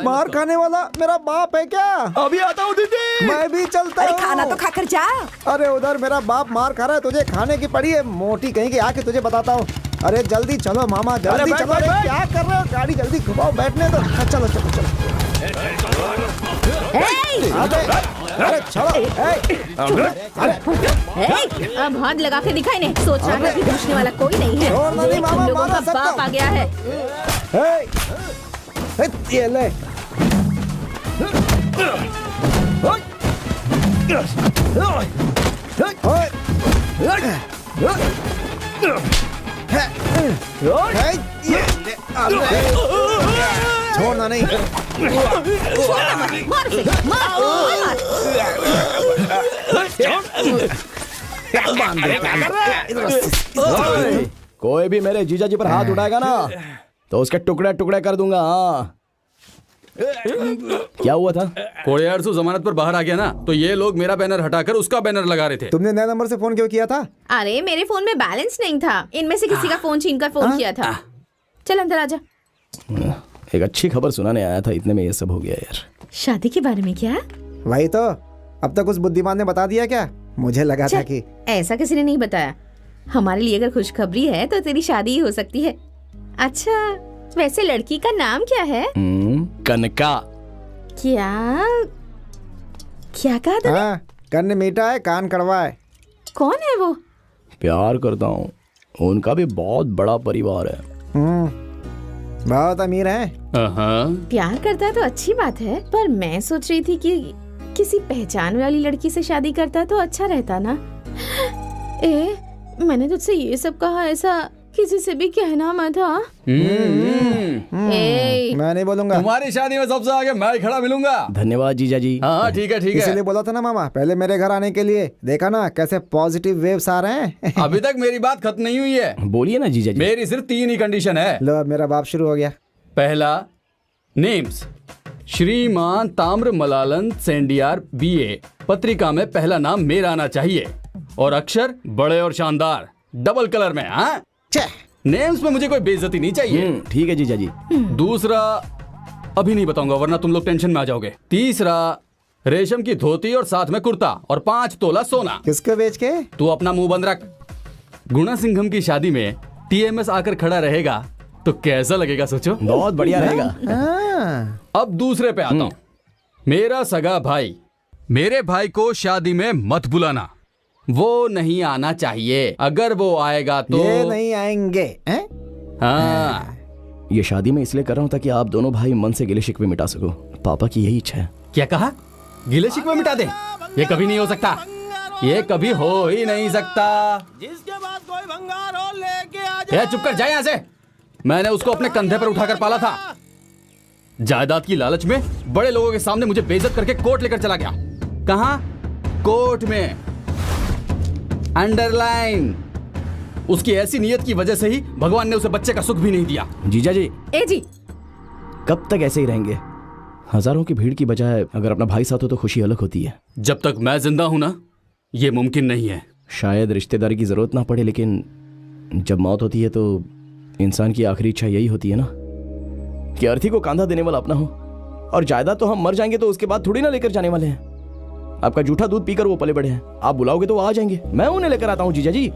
मार खाने वाला मेरा बाप है क्या? अभी आता हूँ दीदी। मैं भी चलता हूँ। खाना तो खाकर जा। अरे उधर मेरा बाप मार खा रहा है, तुझे खाने की पड़ी है मोटी कहीं की। आके तुझे बताता हूँ। अरे जल्दी चलो मामा, जल्दी चलो। अरे क्या कर रहे हो? गाड़ी जल्दी घुमाओ, बैठने दो। चलो चलो चलो। अरे चलो। अब हाथ लगा के दिखाई नहीं। सोच रहा था कि पूछने वाला कोई नहीं है। देख, तुम लोगों का बाप आ गया है। ये ले। छोड़ना नहीं। मार उसे, मार। कोई भी मेरे जीजा जी पर हाथ उठाएगा ना तो उसके टुकड़े टुकड़े कर दूंगा। हाँ, क्या हुआ था? कोडियारसू जमानत पर बाहर आ गया ना, तो ये लोग मेरा बैनर हटाकर उसका बैनर लगा रहे थे। तुमने नए नंबर से फोन क्यों किया था? अरे मेरे फोन में बैलेंस नहीं था, इनमें से किसी का फोन छीनकर फोन किया था। चल अंदर आजा। एक अच्छी खबर सुनाने आया था, इतने में ये सब हो गया यार। शादी के बारे में क्या? वही तो, अब तक उस बुद्धिमान ने बता दिया क्या? मुझे लगा था कि ऐसा किसी ने नहीं बताया। हमारे लिए अगर खुशखबरी है तो तेरी शादी ही हो सकती है। अच्छा, वैसे लड़की का नाम क्या है? कनका। क्या क्या कहा तूने? कन्न मीठा है, कान कड़वा है। कौन है वो? प्यार करता हूँ, उनका भी बहुत बड़ा परिवार है। बहुत अमीर है। प्यार करता है तो अच्छी बात है, पर मैं सोच रही थी कि किसी पहचान वाली लड़की से शादी करता तो अच्छा रहता ना। मैंने तुझसे ये सब कहा, ऐसा किसी से भी कहना मत। हाँ मैं नहीं बोलूंगा। तुम्हारी शादी में सबसे आगे मैं ही खड़ा मिलूंगा। धन्यवाद जीजा जी। हाँ ठीक है ठीक है। इसीलिए बोला था ना मामा पहले मेरे घर आने के लिए। देखा ना कैसे पॉजिटिव वेव्स आ रहे हैं। अभी तक मेरी बात खत्म नहीं हुई है। बोलिए ना जीजा जी। मेरी सिर्फ 3 ही कंडीशन है। लो अब मेरा बाप शुरू हो गया। पहला, नेम्स श्रीमान ताम्र मलालन सेंडियार BA। पत्रिका में पहला नाम मेरा आना चाहिए और अक्षर बड़े और शानदार डबल कलर में। हाँ नेम्स में मुझे कोई बेइज्जती नहीं चाहिए। ठीक है जीजा जी। दूसरा, अभी नहीं बताऊंगा वरना तुम लोग टेंशन में आ जाओगे। तीसरा, रेशम की धोती और साथ में कुर्ता और 5 तोला सोना। किसको बेच के? तू अपना मुंह बंद रख। गुणा सिंघम की शादी में TMS आकर खड़ा रहेगा तो कैसा लगेगा सोचो। बहुत बढ़िया रहेगा। अब दूसरे पे आता हूँ। मेरा सगा भाई, मेरे भाई को शादी में मत बुलाना। वो नहीं आना चाहिए। अगर वो आएगा तो ये नहीं आएंगे। हाँ ये शादी में इसलिए कर रहा हूँ ताकि आप दोनों भाई मन से गिले शिकवे मिटा सको। पापा की यही इच्छा है। क्या कहा? गिले शिकवे मिटा दे? ये कभी नहीं हो सकता। ये कभी हो ही नहीं सकता। जिसके पास कोई भंगार हो लेके आ जाए। ये चुप कर, जाए यहाँ से। मैंने उसको अपने कंधे पर उठाकर पाला था। जायदाद की लालच में बड़े लोगों के सामने मुझे बेइज्जत करके कोर्ट लेकर चला गया। कहाँ? कोर्ट में। अंडरलाइन। उसकी ऐसी नीयत की वजह से ही भगवान ने उसे बच्चे का सुख भी नहीं दिया। जीजा जी। ए जी, कब तक ऐसे ही रहेंगे? हजारों की भीड़ की बजाय अगर अपना भाई साथ हो तो खुशी अलग होती है। जब तक मैं जिंदा हूं ना, ये मुमकिन नहीं है। शायद रिश्तेदारी की जरूरत ना पड़े, लेकिन जब मौत होती है तो इंसान की आखिरी इच्छा यही होती है ना कि अर्थी को कांधा देने वाला अपना हो। और जायदाद तो हम मर जाएंगे तो उसके बाद थोड़ी ना लेकर जाने वाले हैं। आपका जूठा दूध पीकर वो पले बड़े हैं। आप बुलाओगे तो वो आ जाएंगे। मैं उन्हें लेकर आता हूँ जीजा जी।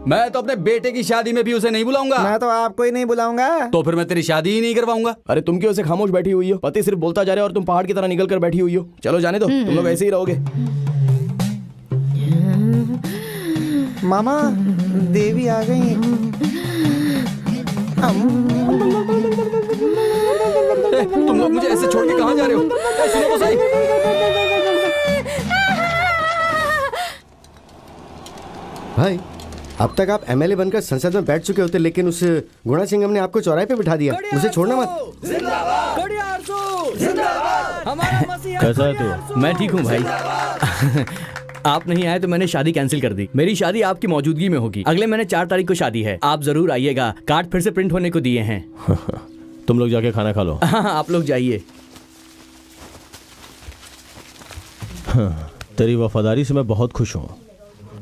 मैं तो अपने बेटे की शादी में भी उसे नहीं बुलाऊंगा। मैं तो आपको ही नहीं बुलाऊंगा। तो फिर मैं तेरी शादी ही नहीं करवाऊंगा। अरे तुम क्यों ऐसे खामोश बैठी हुई हो? पति सिर्फ बोलता जा रहा है और तुम पहाड़ की तरह निकल कर बैठी हुई हो। चलो जाने दो, तुम लोग ऐसे ही रहोगे। मामा देवी आ गई। तुम लोग मुझे ऐसे छोड़ के कहाँ जा रहे हो? सुनो तो सही। भाई अब तक आप MLA बनकर संसद में बैठ चुके होते, लेकिन उस गुणा सिंघम ने आपको चौराहे पे बिठा दिया। मुझे छोड़ना मत। कैसा है तू? मैं ठीक हूँ भाई। आप नहीं आए तो मैंने शादी कैंसिल कर दी। मेरी शादी आपकी मौजूदगी में होगी। अगले महीने 4 तारीख को शादी है। आप जरूर आइएगा। कार्ड फिर से प्रिंट होने को दिए हैं। तुम लोग जाके खाना खा लो। हाँ आप लोग जाइए। तेरी वफादारी से मैं बहुत खुश हूँ,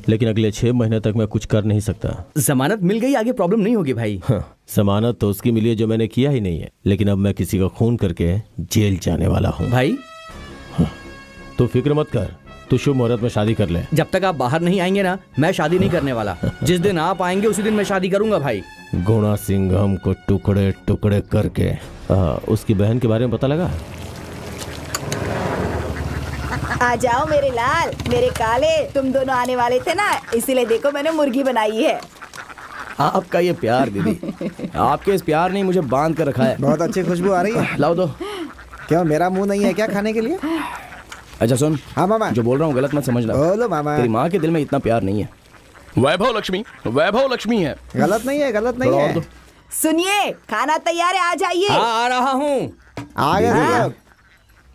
लेकिन अगले 6 महीने तक मैं कुछ कर नहीं सकता। जमानत मिल गई, आगे प्रॉब्लम नहीं होगी भाई। जमानत तो उसकी मिली है जो मैंने किया ही नहीं है, लेकिन अब मैं किसी का खून करके जेल जाने वाला हूँ भाई। तू फिक्र मत कर, तू शुभ मुहूर्त में शादी कर ले। जब तक आप बाहर नहीं आएंगे ना, मैं शादी नहीं करने वाला। जिस दिन आप आएंगे उसी दिन मैं शादी करूंगा भाई। गुणा सिंघम को टुकड़े टुकड़े करके उसकी बहन के बारे में पता लगा? आ जाओ मेरे लाल, मेरे काले। तुम दोनों आने वाले थे ना, इसीलिए देखो मैंने मुर्गी बनाई है। आपका ये प्यार दीदी, आपके इस प्यार ने मुझे बांध कर रखा है। बहुत अच्छी खुशबू आ रही है। लाओ दो। क्यों मेरा मुंह नहीं है क्या खाने के लिए? अच्छा सुन। हाँ मामा। जो बोल रहा हूँ गलत मत समझना। बोलो मामा। तेरी माँ के दिल में इतना प्यार नहीं है। वैभव लक्ष्मी है। गलत नहीं है, गलत नहीं है। सुनिए, खाना तैयार है, आ जाइए। आ रहा हूँ। आ गए।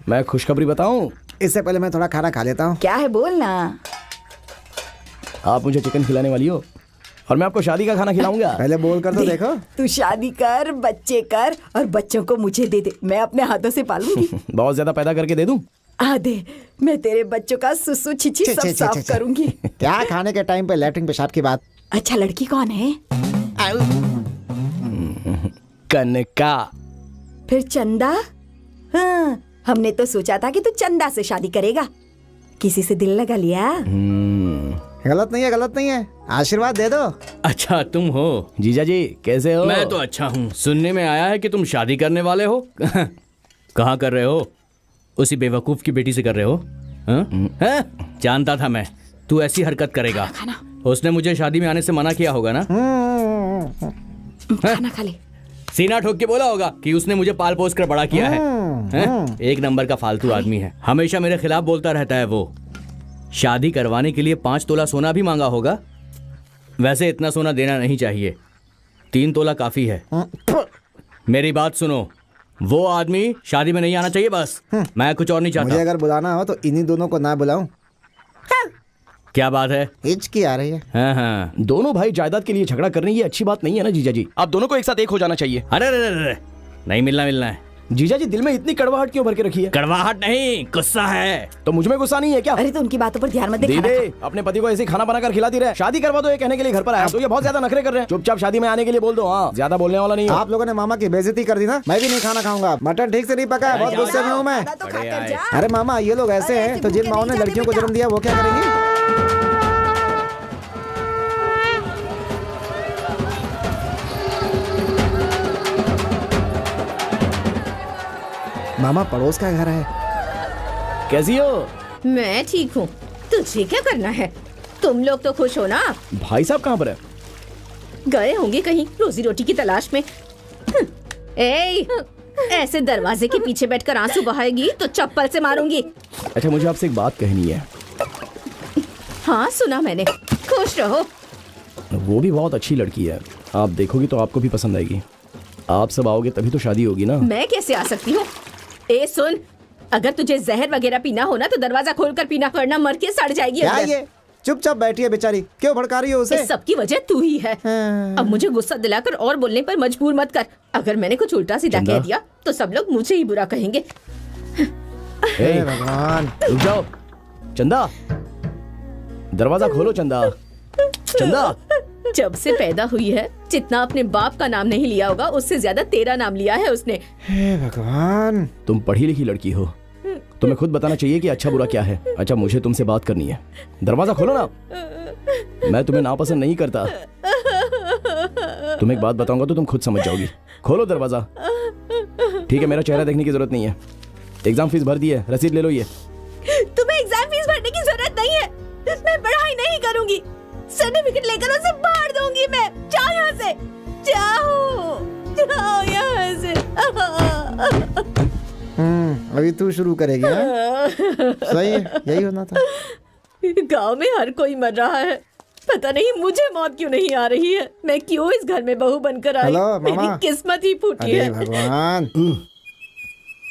मैं खुशखबरी बताऊं? इससे पहले मैं थोड़ा खाना खा लेता हूँ। क्या है बोलना। आप मुझे चिकन खिलाने वाली हो और मैं आपको शादी का खाना खिलाऊंगा। पहले बोल कर तो देखो। तू शादी कर, बच्चे कर और बच्चों को मुझे दे दे, मैं अपने हाथों से पालूंगी। बहुत ज्यादा पैदा करके दे दूं? दे, मैं तेरे बच्चों का सुसु छिछी सब साफ करूंगी। क्या खाने के टाइम पे लैट्रिन पेशाब की बात। अच्छा लड़की कौन है? कनका। फिर चंदा? हाँ, हमने तो सोचा था कि तू चंदा से शादी करेगा। किसी से दिल लगा लिया? गलत नहीं है, गलत नहीं है। आशीर्वाद दे दो। अच्छा तुम हो जीजा जी, कैसे हो? मैं तो अच्छा हूँ। सुनने में आया है कि तुम शादी करने वाले हो। कहाँ कर रहे हो? उसी बेवकूफ की बेटी से कर रहे हो? जानता था मैं तू ऐसी हरकत करेगा। उसने मुझे शादी में आने से मना किया होगा ना? खाना खा ले। सीना ठोक के बोला होगा कि उसने मुझे पाल पोस कर बड़ा किया है। एक नंबर का फालतू आदमी है, हमेशा मेरे खिलाफ बोलता रहता है। वो शादी करवाने के लिए 5 तोला सोना भी मांगा होगा। वैसे इतना सोना देना नहीं चाहिए, 3 तोला काफी है। मेरी बात सुनो, वो आदमी शादी में नहीं आना चाहिए बस। मैं कुछ और नहीं चाहता। मुझे अगर बुलाना हो तो इन्हीं दोनों को ना बुलाऊं। क्या बात है? हिचकी आ रही है। हाँ हाँ, दोनों भाई जायदाद के लिए झगड़ा कर रहे हैं, ये अच्छी बात नहीं है ना जीजा जी। आप दोनों को एक साथ एक हो जाना चाहिए। अरे अरे अरे, नहीं मिलना है। जीजा जी दिल में इतनी कड़वाहट क्यों भर के रखी है? कड़वाहट नहीं, गुस्सा है। तो मुझ में गुस्सा नहीं है क्या? अरे तो उनकी बातों पर ध्यान मत दे। दीदी अपने पति को ऐसे खाना बनाकर खिलाती रहे, शादी करवा दो ये कहने के लिए घर पर आया तो ये बहुत ज्यादा नखरे कर रहे हैं। चुपचाप शादी में आने के लिए बोल दो। हाँ, ज्यादा बोलने वाला नहीं। आप लोगों ने मामा की बेइज्जती कर दी ना, मैं भी नहीं खाना खाऊंगा। मटन ठीक से नहीं पका है, बहुत गुस्से में हूँ मैं। अरे मामा ये लोग ऐसे हैं तो जिन माओ ने लड़कियों को जन्म दिया वो क्या करेंगी? मामा पड़ोस का घर है। कैसी हो? मैं ठीक हूँ, तुझे क्या करना है? तुम लोग तो खुश हो ना? भाई साहब कहाँ पर है? गए होंगे कहीं रोजी रोटी की तलाश में। ए, ऐसे दरवाजे के पीछे बैठकर आंसू बहाएगी तो चप्पल से मारूंगी। अच्छा मुझे आपसे एक बात कहनी है। हाँ सुना मैंने, खुश रहो। वो भी बहुत अच्छी लड़की है, आप देखोगी तो आपको भी पसंद आएगी। आप सब आओगे तभी तो शादी होगी ना। मैं कैसे आ सकती हूँ? ए सुन, अगर तुझे जहर वगैरह पीना हो ना तो दरवाजा खोलकर पीना, वरना मर के सड़ जाएगी। क्या ये चुपचाप बैठी है बेचारी, क्यों भड़का रही हो उसे? इस सब की वजह तू ही है। अब मुझे गुस्सा दिलाकर और बोलने पर मजबूर मत कर। अगर मैंने कुछ उल्टा सीधा कह दिया तो सब लोग मुझे ही बुरा कहेंगे। हे भगवान, रुक जाओ। चंदा दरवाजा खोलो। चंदा चंदा जब से पैदा हुई है जितना अपने बाप का नाम नहीं लिया होगा उससे ज्यादा तेरा नाम लिया है उसने। हे भगवान, तुम पढ़ी लिखी लड़की हो, तुम्हें खुद बताना चाहिए कि अच्छा बुरा क्या है। अच्छा मुझे तुमसे बात करनी है, दरवाजा खोलो ना। मैं तुम्हें नापसंद नहीं करता, तुम्हें एक बात बताऊंगा तो तुम खुद समझ जाओगी। खोलो दरवाजा। ठीक है, मेरा चेहरा देखने की जरूरत नहीं है। एग्जाम फीस भर दी है, रसीद ले लो। ये तुम्हें एग्जाम फीस भरने की जरूरत नहीं है, मैं पढ़ाई नहीं करूंगी। सर्टिफिकेट लेकर उसे बाहर दूंगी मैं। जाओ यहाँ से, जाओ यहाँ से। अभी तू शुरू करेगी ना? सही है, यही होना था। गांव में हर कोई मर रहा है, पता नहीं मुझे मौत क्यों नहीं आ रही है। मैं क्यों इस घर में बहू बनकर आई? मेरी किस्मत ही फूटी है। भगवान।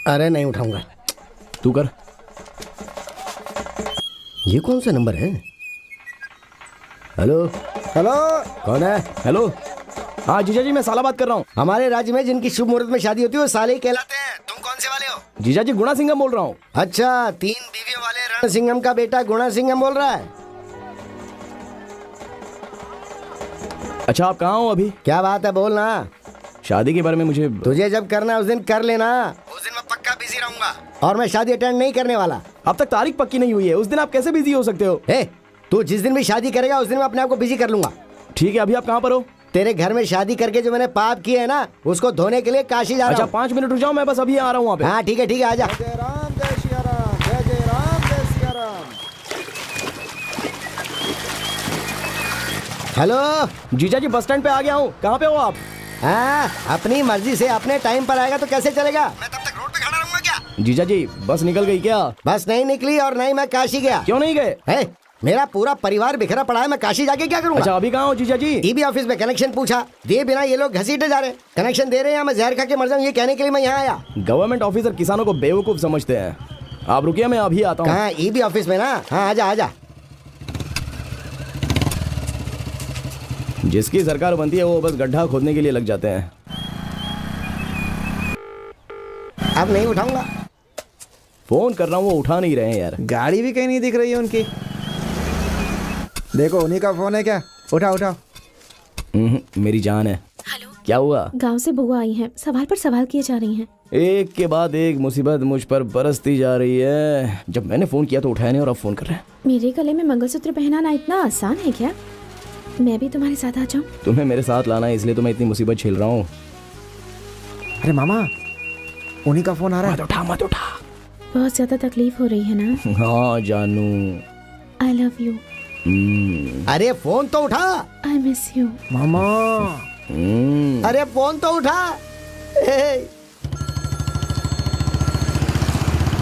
अरे नहीं उठाऊंगा। तू कर। ये कौन सा नंबर है? हेलो हेलो, कौन है? हेलो, हाँ जीजा जी मैं साला बात कर रहा हूँ। हमारे राज्य में जिनकी शुभ मुहूर्त में शादी होती है वो साले ही कहलाते हैं। तुम कौन से वाले हो? जीजा जी गुणा सिंघम बोल रहा हूँ। अच्छा, 3 बीवियों वाले रण सिंघम का बेटा गुणा सिंघम बोल रहा है। अच्छा आप कहाँ हो अभी? क्या बात है, बोलना। शादी के बारे में मुझे तुझे जब करना है उस दिन कर लेना। उस दिन मैं पक्का बिजी रहूंगा और मैं शादी अटेंड नहीं करने वाला। अब तक तारीख पक्की नहीं हुई है, उस दिन आप कैसे बिजी हो सकते हो? तू जिस दिन भी शादी करेगा उस दिन मैं अपने आप को बिजी कर लूंगा। ठीक है, अभी आप कहाँ पर हो? तेरे घर में शादी करके जो मैंने पाप किए है ना उसको धोने के लिए काशी जा रहा हूँ। अच्छा 5 मिनट रुक जाओ, मैं बस अभी आ रहा हूँ वहाँ पे। हाँ ठीक है, आजा। जय राम जय सिया राम, जय जय राम जय सिया राम। हेलो जीजा जी बस स्टैंड पे आ गया हूँ, कहाँ पे हो आप? हाँ, अपनी मर्जी से अपने टाइम पर आएगा तो कैसे चलेगा? मैं तब तक रोड पे खड़ा रहूंगा क्या? जीजा जी बस निकल गई क्या? बस नहीं निकली और नहीं मैं काशी गया। क्यों नहीं गए? मेरा पूरा परिवार बिखरा पड़ा है, मैं काशी जाके क्या करूंगा? अच्छा अभी कहाँ हो जीजा जी? ईबी ऑफिस में कनेक्शन पूछा, दिए बिना ये लोग घसीटे जा रहे। कनेक्शन दे रहे हैं, मैं जहर खा के मर जाऊं ये कहने के लिए मैं यहाँ आया। गवर्नमेंट ऑफिसर किसानों को बेवकूफ समझते हैं। आप रुकिए, मैं अभी आता हूँ। कहाँ? ईबी ऑफिस में ना? हाँ आजा आजा। जिसकी सरकार बनती है वो बस गड्ढा खोदने के लिए लग जाते हैं। अब नहीं उठाऊंगा। फोन कर रहा हूँ, वो उठा नहीं रहे हैं यार। गाड़ी भी कहीं नहीं दिख रही है उनकी। देखो उन्हीं का फोन है क्या? उठा उठा। मेरी जान है। हेलो, क्या हुआ? गांव से बुआ आई हैं, सवाल पर सवाल किए जा रही हैं। एक के बाद एक मुसीबत मुझ पर बरसती जा रही है। जब मैंने फोन किया तो उठाया नहीं और अब फोन कर रहे हैं। मेरे गले में मंगलसूत्र पहनाना इतना आसान है क्या? मैं भी तुम्हारे साथ आ जाऊं? तुम्हें मेरे साथ लाना है इसलिए तो मैं इतनी मुसीबत झेल रहा हूँ। अरे मामा, उन्हीं का फोन आ रहा है। मत उठा। बहुत ज्यादा तकलीफ हो रही है ना? हाँ जानू, आई लव यू। अरे फोन तो उठा। आई मिस यू मामा। अरे फोन तो उठा।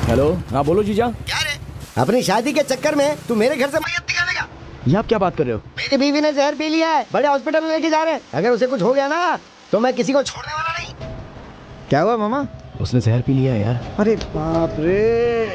हेलो, हाँ बोलो जीजा। क्या रे? अपनी शादी के चक्कर में तू मेरे घर से मैयत निकालेगा? ये आप क्या बात कर रहे हो? मेरी बीवी ने जहर पी लिया है, बड़े हॉस्पिटल में लेके जा रहे हैं। अगर उसे कुछ हो गया ना तो मैं किसी को छोड़ने वाला नहीं। क्या हुआ मामा? उसने जहर पी लिया है यार। अरे बाप रे।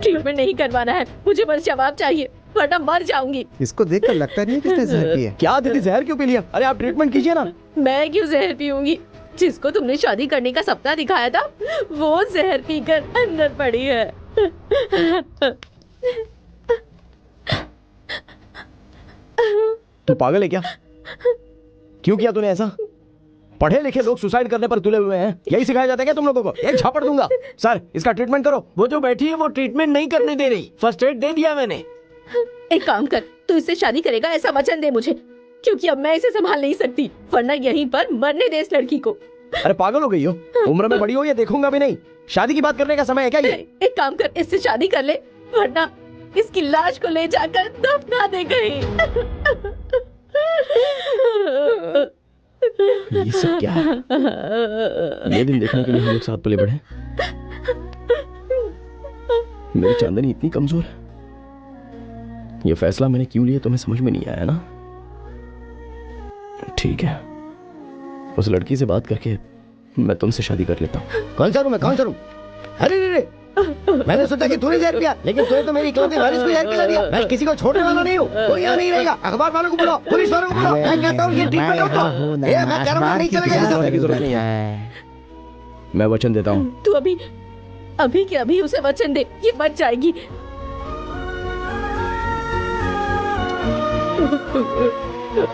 ट्रीटमेंट नहीं करवाना है, मुझे बस जवाब चाहिए वरना मर जाऊंगी। इसको देखकर लगता नहीं है किसने जहर पिया। क्या दीदी, जहर क्यों पी लिया? अरे आप ट्रीटमेंट कीजिए ना। मैं क्यों जहर पीऊंगी? जिसको तुमने शादी करने का सपना दिखाया था वो जहर पीकर अंदर पड़ी है। तू पागल है क्या? क्यों किया तूने ऐसा? पढ़े लिखे लोग सुसाइड करने पर तुले हुए हैं, यही सिखाया जाता है क्या तुम लोगों को? एक झापड़ दूंगा। सर इसका ट्रीटमेंट करो। वो जो बैठी है वो ट्रीटमेंट नहीं करने दे रही, फर्स्ट एड दे दिया मैंने। एक काम कर, तू इससे शादी करेगा ऐसा वचन दे मुझे, क्योंकि अब मैं इसे संभाल नहीं सकती, वरना यहीं पर मरने दे इस लड़की को। अरे पागल हो गई हो? उम्र में बड़ी हो ये देखूंगा भी नहीं। शादी की बात करने का समय है क्या ये? एक काम कर, इससे शादी कर ले, वरना इसकी लाश को ले जाकर दफना दे कहीं। ये सब क्या है? ये दिन देखने के लिए हम लोग साथ पले बढ़े। मेरी चांदनी इतनी कमजोर है। ये फैसला मैंने क्यों लिया तुम्हें समझ में नहीं आया ना? ठीक है, उस लड़की से बात करके मैं तुमसे शादी कर लेता हूँ। कौन सा रूम है? कौन सा रूम? अरे रे, मैंने सोचा कि तूने जहर पिया, लेकिन तूने तो मेरी इकलौती वारिस को जहर पिला दिया। मैं किसी को छोड़ने वाला नहीं हूँ, कोई यहाँ नहीं रहेगा। अखबार वालों को बुलाओ, पुलिस वालों को बुलाओ। मैं कहता हूँ ये ट्रीटमेंट होता। मैं कह रहा हूँ नहीं चलेगा ये सब। की जरूरत नहीं है। मैं वचन देता हूँ। तू अभी के अभी उसे वचन दे, ये बच जाएगी।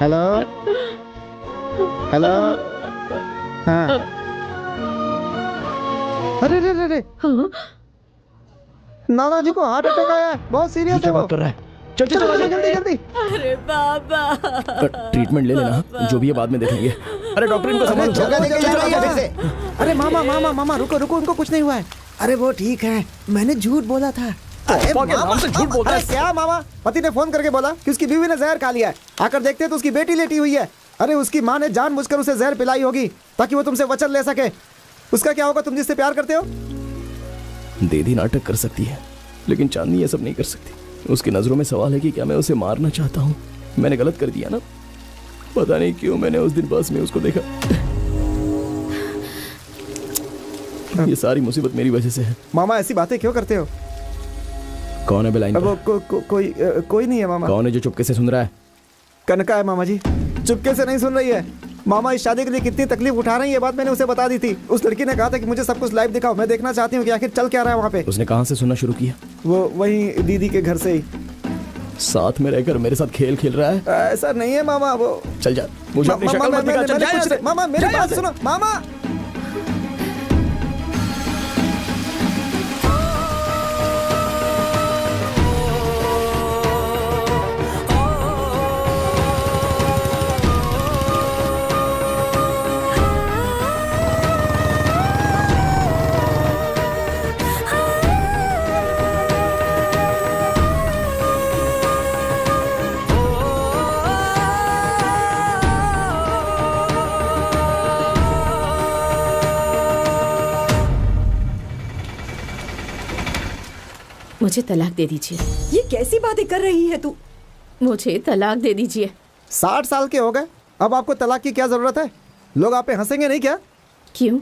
Hello hello. हाँ। अरे रे रे रे, नाना जी को हार्ट अटैक आया है, बहुत सीरियस है। बात कर रहा है। चल चल चल जल्दी जल्दी। अरे बाबा, ट्रीटमेंट ले लेना, जो भी है बाद में देखेंगे। अरे डॉक्टर इनको संभालो। अरे मामा मामा मामा रुको रुको, उनको कुछ नहीं हुआ है। अरे वो ठीक है, मैंने झूठ बोला था। अरे नाम से झूठ बोलता है क्या मामा? पति ने फोन करके बोला कि उसकी बीवी ने जहर खा लिया है। आकर देखते हैं तो उसकी बेटी लेटी हुई है। अरे उसकी माँ ने जानबूझकर उसे जहर पिलाई होगी ताकि वो तुमसे वचन ले सके। उसका क्या होगा? तुम जिससे प्यार करते हो। दीदी नाटक कर सकती है, लेकिन चांदनी ये सब नहीं कर सकती। उसकी नजरों में सवाल है कि क्या मैं उसे मारना चाहता हूँ। मैंने गलत कर दिया ना, पता नहीं क्यों मैंने उस दिन बस में उसको देखा। ये सारी मुसीबत मेरी वजह से है। मामा ऐसी बातें क्यों करते हो? कौन है बेलाइन? कोई नहीं है मामा। कौन है जो चुपके से सुन रहा है? कनका है मामा जी, चुपके से नहीं सुन रही है। मामा इस शादी के लिए कितनी तकलीफ उठा रही है, ये बात मैंने उसे बता दी थी। उस लड़की ने कहा था कि मुझे सब कुछ लाइव दिखाओ, मैं देखना चाहती हूँ कि आखिर चल क्या रहा है वहाँ पे। उसने कहाँ से सुनना शुरू किया? वो वही दीदी के घर से ही। साथ में रहकर मेरे साथ खेल खेल रहा है? ऐसा नहीं है मामा। वो चल जा, मुझे अपनी शक्ल मत दिखा। चल जा। मामा मेरी बात सुनो मामा। मुझे तलाक दे दीजिए। ये कैसी बातें कर रही है तू? मुझे तलाक दे दीजिए। 60 साल के हो गए, अब आपको तलाक की क्या जरूरत है? लोग आप पे हंसेंगे नहीं क्या? क्यों?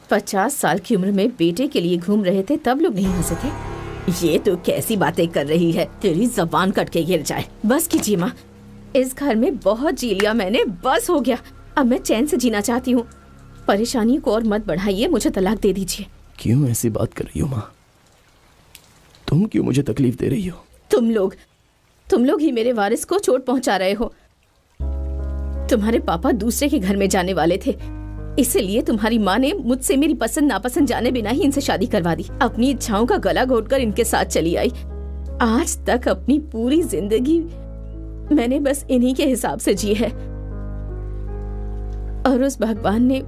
50 साल की उम्र में बेटे के लिए घूम रहे थे तब लोग नहीं हंसे थे? ये तो कैसी बातें कर रही है, तेरी जबान कट के गिर जाए। बस कीजिए माँ, इस घर में बहुत जी लिया मैंने, बस हो गया। अब मैं चैन से जीना चाहती हूँ। परेशानी को और मत बढ़ाइए, मुझे तलाक दे दीजिए। क्यों ऐसी बात कर रही हो माँ? तुम क्यों मुझे तकलीफ दे रही हो? तुम लोग ही मेरे वारिस को चोट पहुंचा रहे हो। तुम्हारे पापा दूसरे के घर में जाने वाले थे, इसलिए तुम्हारी माँ ने मुझसे मेरी पसंद नापसंद जाने बिना ही इनसे शादी करवा दी। अपनी इच्छाओं का गला घोटकर इनके साथ चली आई। आज तक अपनी पूरी जिंदगी मैंने बस इन्हीं के हिसाब से जी है, और उस भगवान ने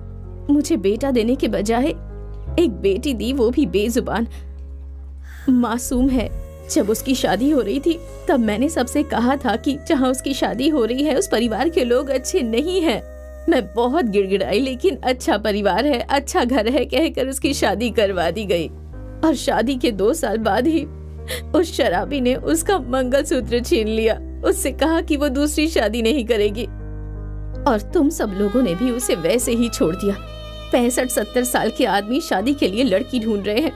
मुझे बेटा देने के बजाय एक बेटी दी, वो भी बेजुबान, मासूम है। जब उसकी शादी हो रही थी तब मैंने सबसे कहा था कि जहाँ उसकी शादी हो रही है उस परिवार के लोग अच्छे नहीं हैं। मैं बहुत गिड़गिड़ाई, लेकिन अच्छा परिवार है, अच्छा घर है कहकर उसकी शादी करवा दी गई। और शादी के 2 साल बाद ही उस शराबी ने उसका मंगलसूत्र छीन लिया। उससे कहा कि वो दूसरी शादी नहीं करेगी और तुम सब लोगों ने भी उसे वैसे ही छोड़ दिया। 65-70 साल के आदमी शादी के लिए लड़की ढूंढ रहे हैं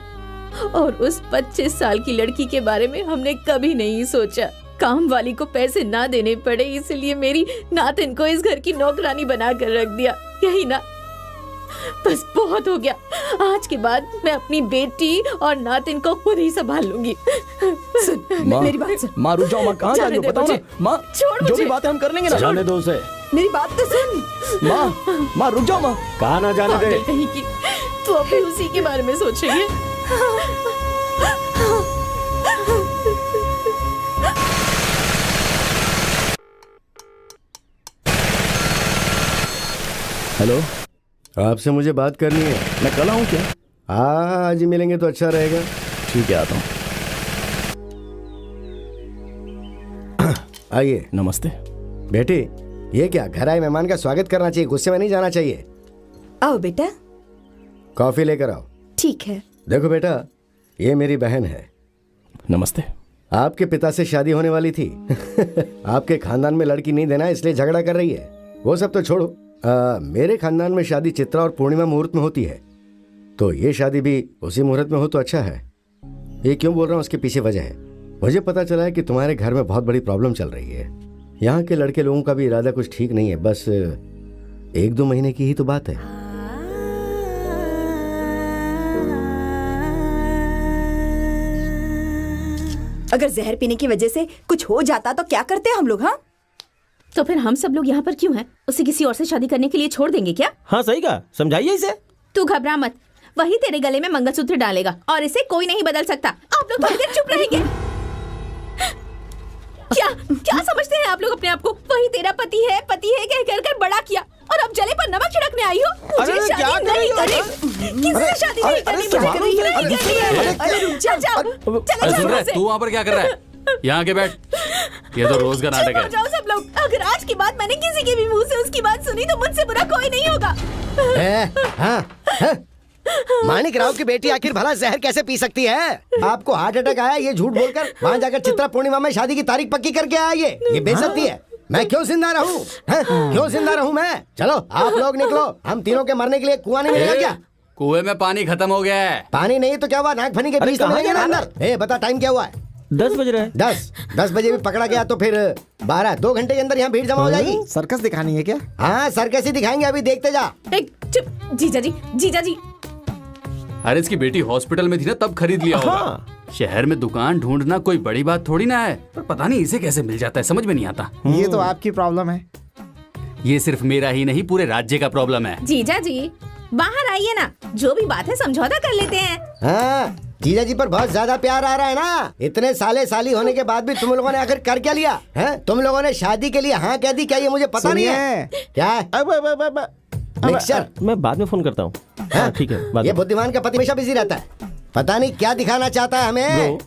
और उस 25 साल की लड़की के बारे में हमने कभी नहीं सोचा। काम वाली को पैसे ना देने पड़े इसलिए मेरी नातिन को इस घर की नौकरानी बना कर रख दिया। यही ना, बस बहुत हो गया। आज के बाद मैं अपनी बेटी और नातिन को खुद ही संभाल लूंगी। माँ, मेरी बात सुन। माँ रुक जाओ, माँ कहाँ जा रही हो बताओ ना। माँ जो भी बातें हम कर लेंगे ना। जाने दो उसे। मेरी बात तो सुन। माँ रुक जाओ माँ। कहाँ ना जाने दे। कहीं की तो अभी उसी के बारे में सोच रही है। हेलो, आपसे मुझे बात करनी है। मैं कल आऊँ क्या? आज ही मिलेंगे तो अच्छा रहेगा। ठीक है, आता हूँ। आइए। नमस्ते बेटी, ये क्या घर आए मेहमान का स्वागत करना चाहिए, गुस्से में नहीं जाना चाहिए। आओ बेटा। कॉफी लेकर आओ। ठीक है। देखो बेटा, ये मेरी बहन है। नमस्ते। आपके पिता से शादी होने वाली थी। आपके खानदान में लड़की नहीं देना इसलिए झगड़ा कर रही है। वो सब तो छोड़ो, मेरे खानदान में शादी चित्रा और पूर्णिमा मुहूर्त में होती है, तो ये शादी भी उसी मुहूर्त में हो तो अच्छा है। ये क्यों बोल रहा हूँ, उसके पीछे वजह है। मुझे पता चला है कि तुम्हारे घर में बहुत बड़ी प्रॉब्लम चल रही है। यहाँ के लड़के लोगों का भी इरादा कुछ ठीक नहीं है। बस 1-2 महीने की ही तो बात है। अगर जहर पीने की वजह से कुछ हो जाता तो क्या करते हम लोग? हाँ, तो फिर हम सब लोग यहाँ पर क्यों हैं? उसे किसी और से शादी करने के लिए छोड़ देंगे क्या? हाँ सही कहा, समझाइए इसे। तू घबरा मत, वही तेरे गले में मंगलसूत्र डालेगा और इसे कोई नहीं बदल सकता। आप लोग थोड़ी देर चुप रहेंगे। क्या क्या समझते हैं आप लोग अपने आप को? वही तेरा पति है कह कर बड़ा किया और अब जले पर नमक छिड़कने आई हो। मुझे शादी नहीं करनी, किसी से शादी नहीं करनी, मुझे नहीं करनी। अरे रुक जा, सुन रहे तू वहाँ पर क्या कर रहा है? यहाँ के बैठ, ये तो रोज का नाटक है। जाओ सब लोग। अगर आज के बाद मैंने किसी के भी मुंह से उसकी बात सुनी तो मुझसे बुरा कोई नहीं होगा। माणिक राव की बेटी आखिर भला जहर कैसे पी सकती है? आपको हार्ट अटैक आया ये झूठ बोलकर? वहाँ जाकर चित्रा पूर्णिमा में शादी की तारीख पक्की करके आया। ये बेइज्जती है। मैं क्यों जिंदा रहूं? क्यों जिंदा रहूं मैं? चलो आप लोग निकलो, हम तीनों के मरने के लिए कुआं नहीं मिलेगा क्या? कुएं में पानी खत्म हो गया है। पानी नहीं तो क्या हुआ, नाक फनी के बीच तो मिलेंगे ना अंदर। बता टाइम क्या हुआ है? 10 बज रहे हैं। 10 बजे भी पकड़ा गया तो फिर 2 घंटे के अंदर यहाँ भीड़ जमा हो जाएगी। सर्कस दिखानी है क्या? हाँ सर्कस ही दिखाएंगे, अभी देखते जा। चुप जीजा जी। अरे इसकी बेटी हॉस्पिटल में थी ना, तब खरीद लिया होगा। शहर में दुकान ढूंढना कोई बड़ी बात थोड़ी ना है, पर पता नहीं इसे कैसे मिल जाता है, समझ में नहीं आता। ये तो आपकी प्रॉब्लम है। ये सिर्फ मेरा ही नहीं, पूरे राज्य का प्रॉब्लम है। जीजा जी बाहर आइए ना, जो भी बात है समझौता कर लेते हैं। हाँ, जीजा जी पर बहुत ज्यादा प्यार आ रहा है ना। इतने साली होने के बाद भी तुम लोगों ने आखिर कर क्या लिया है? तुम लोगों ने शादी के लिए हाँ कह दी क्या? ये मुझे पता नहीं है। क्या मिक्सचर? मैं बाद में फोन करता हूँ। ठीक है। ये बुद्धिमान का पति हमेशा बिजी रहता है, पता नहीं क्या दिखाना चाहता है हमें।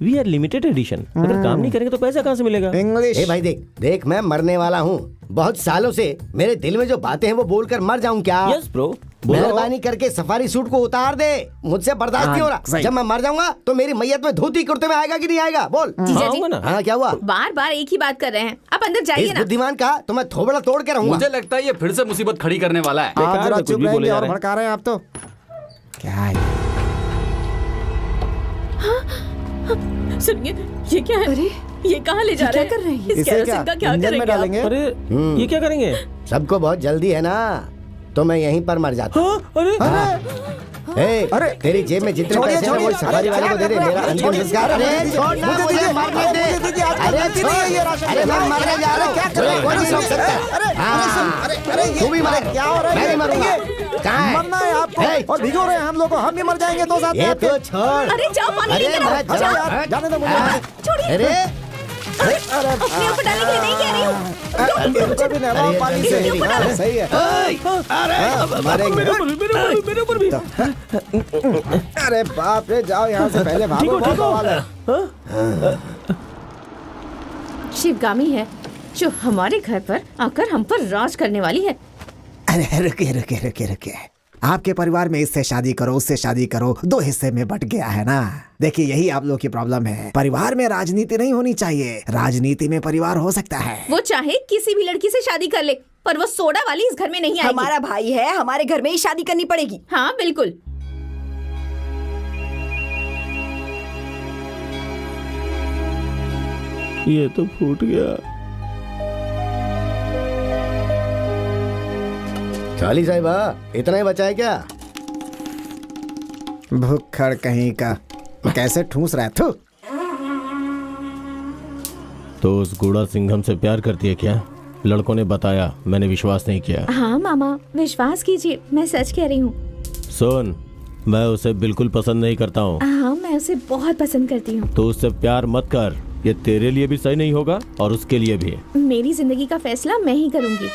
वी आर लिमिटेड एडिशन, अगर काम नहीं करेंगे तो पैसा कहाँ से मिलेगा? इंग्लिश। भाई देख मैं मरने वाला हूँ। बहुत सालों से मेरे दिल में जो बातें हैं वो बोलकर मर जाऊं क्या? Yes bro. मेहरबानी करके सफारी सूट को उतार दे, मुझसे बर्दाश्त नहीं हो रहा। जब मैं मर जाऊंगा तो मेरी मैयत में धोती कुर्ते में आएगा कि नहीं आएगा? बोल। जीजा जी हाँ क्या हुआ? बार एक ही बात कर रहे हैं, आप अंदर जाइए ना। बुद्धिमान का तो मैं थोबड़ा तोड़ के रहूंगा। मुझे लगता है ये फिर से मुसीबत खड़ी करने वाला है। आप जरा चुप रहेंगे और भड़का रहे हैं आप तो। क्या है? सुनिए, ये क्या है? अरे ये कहाँ ले जा रहे हैं? क्या कर रहे हैं? इस केरोसिन का क्या करेंगे? अरे ये क्या करेंगे? सबको बहुत जल्दी है ना, तो मैं यहीं पर मर जाता हूँ। अरे तेरी जेब में जितने पैसे हैं वो सफारी वाले को दे दे, मेरा अंतिम संस्कार। अरे छोड़ना मुझे, मरने दे। अरे मैं मरने जा रहा हूँ, क्या कर रहा है? कोई नहीं रोक सकता। तू भी मर, क्या हो रहा है? मैं भी मरूंगा। कहाँ है? मरना है आपको और भिगो रहे हैं हम लोग को। हम भी मर जाएंगे 2 साथ में। ये तो छोड़। अरे जाओ पानी लेकर आओ। यार जाने दो मुझे। छोड़िए। अरे अपने ऊपर डालने के लिए नहीं कह रही हूँ। इनको भी नहलाओ पानी से। सही है। मेरे ऊपर भी। अरे बाप रे, जाओ यहाँ से, पहले भागो। बहुत सवाल है। शिवगामी है जो हमारे घर पर आकर हम पर राज करने वाली है। अरे रुके। आपके परिवार में इससे शादी करो उससे शादी करो, 2 हिस्से में बट गया है ना। देखिए यही आप लोग की प्रॉब्लम है। परिवार में राजनीति नहीं होनी चाहिए, राजनीति में परिवार हो सकता है। वो चाहे किसी भी लड़की से शादी कर ले, पर वो सोडा वाली इस घर में नहीं आएगी। हमारा भाई है, हमारे घर में ही शादी करनी पड़ेगी। हाँ बिल्कुल। ये तो फूट गया। चाली साहिबा, इतना ही बचा है क्या? भुक्खड़ कहीं का, कैसे ठूस रहा है। थू। तो उस गुड़ा सिंघम से प्यार करती है क्या? लड़कों ने बताया, मैंने विश्वास नहीं किया। हाँ मामा, विश्वास कीजिए, मैं सच कह रही हूँ। सुन, मैं उसे बिल्कुल पसंद नहीं करता हूँ। हाँ, मैं उसे बहुत पसंद करती हूँ। तो उससे प्यार मत कर, ये तेरे लिए भी सही नहीं होगा और उसके लिए भी। मेरी जिंदगी का फैसला मैं ही करूँगी।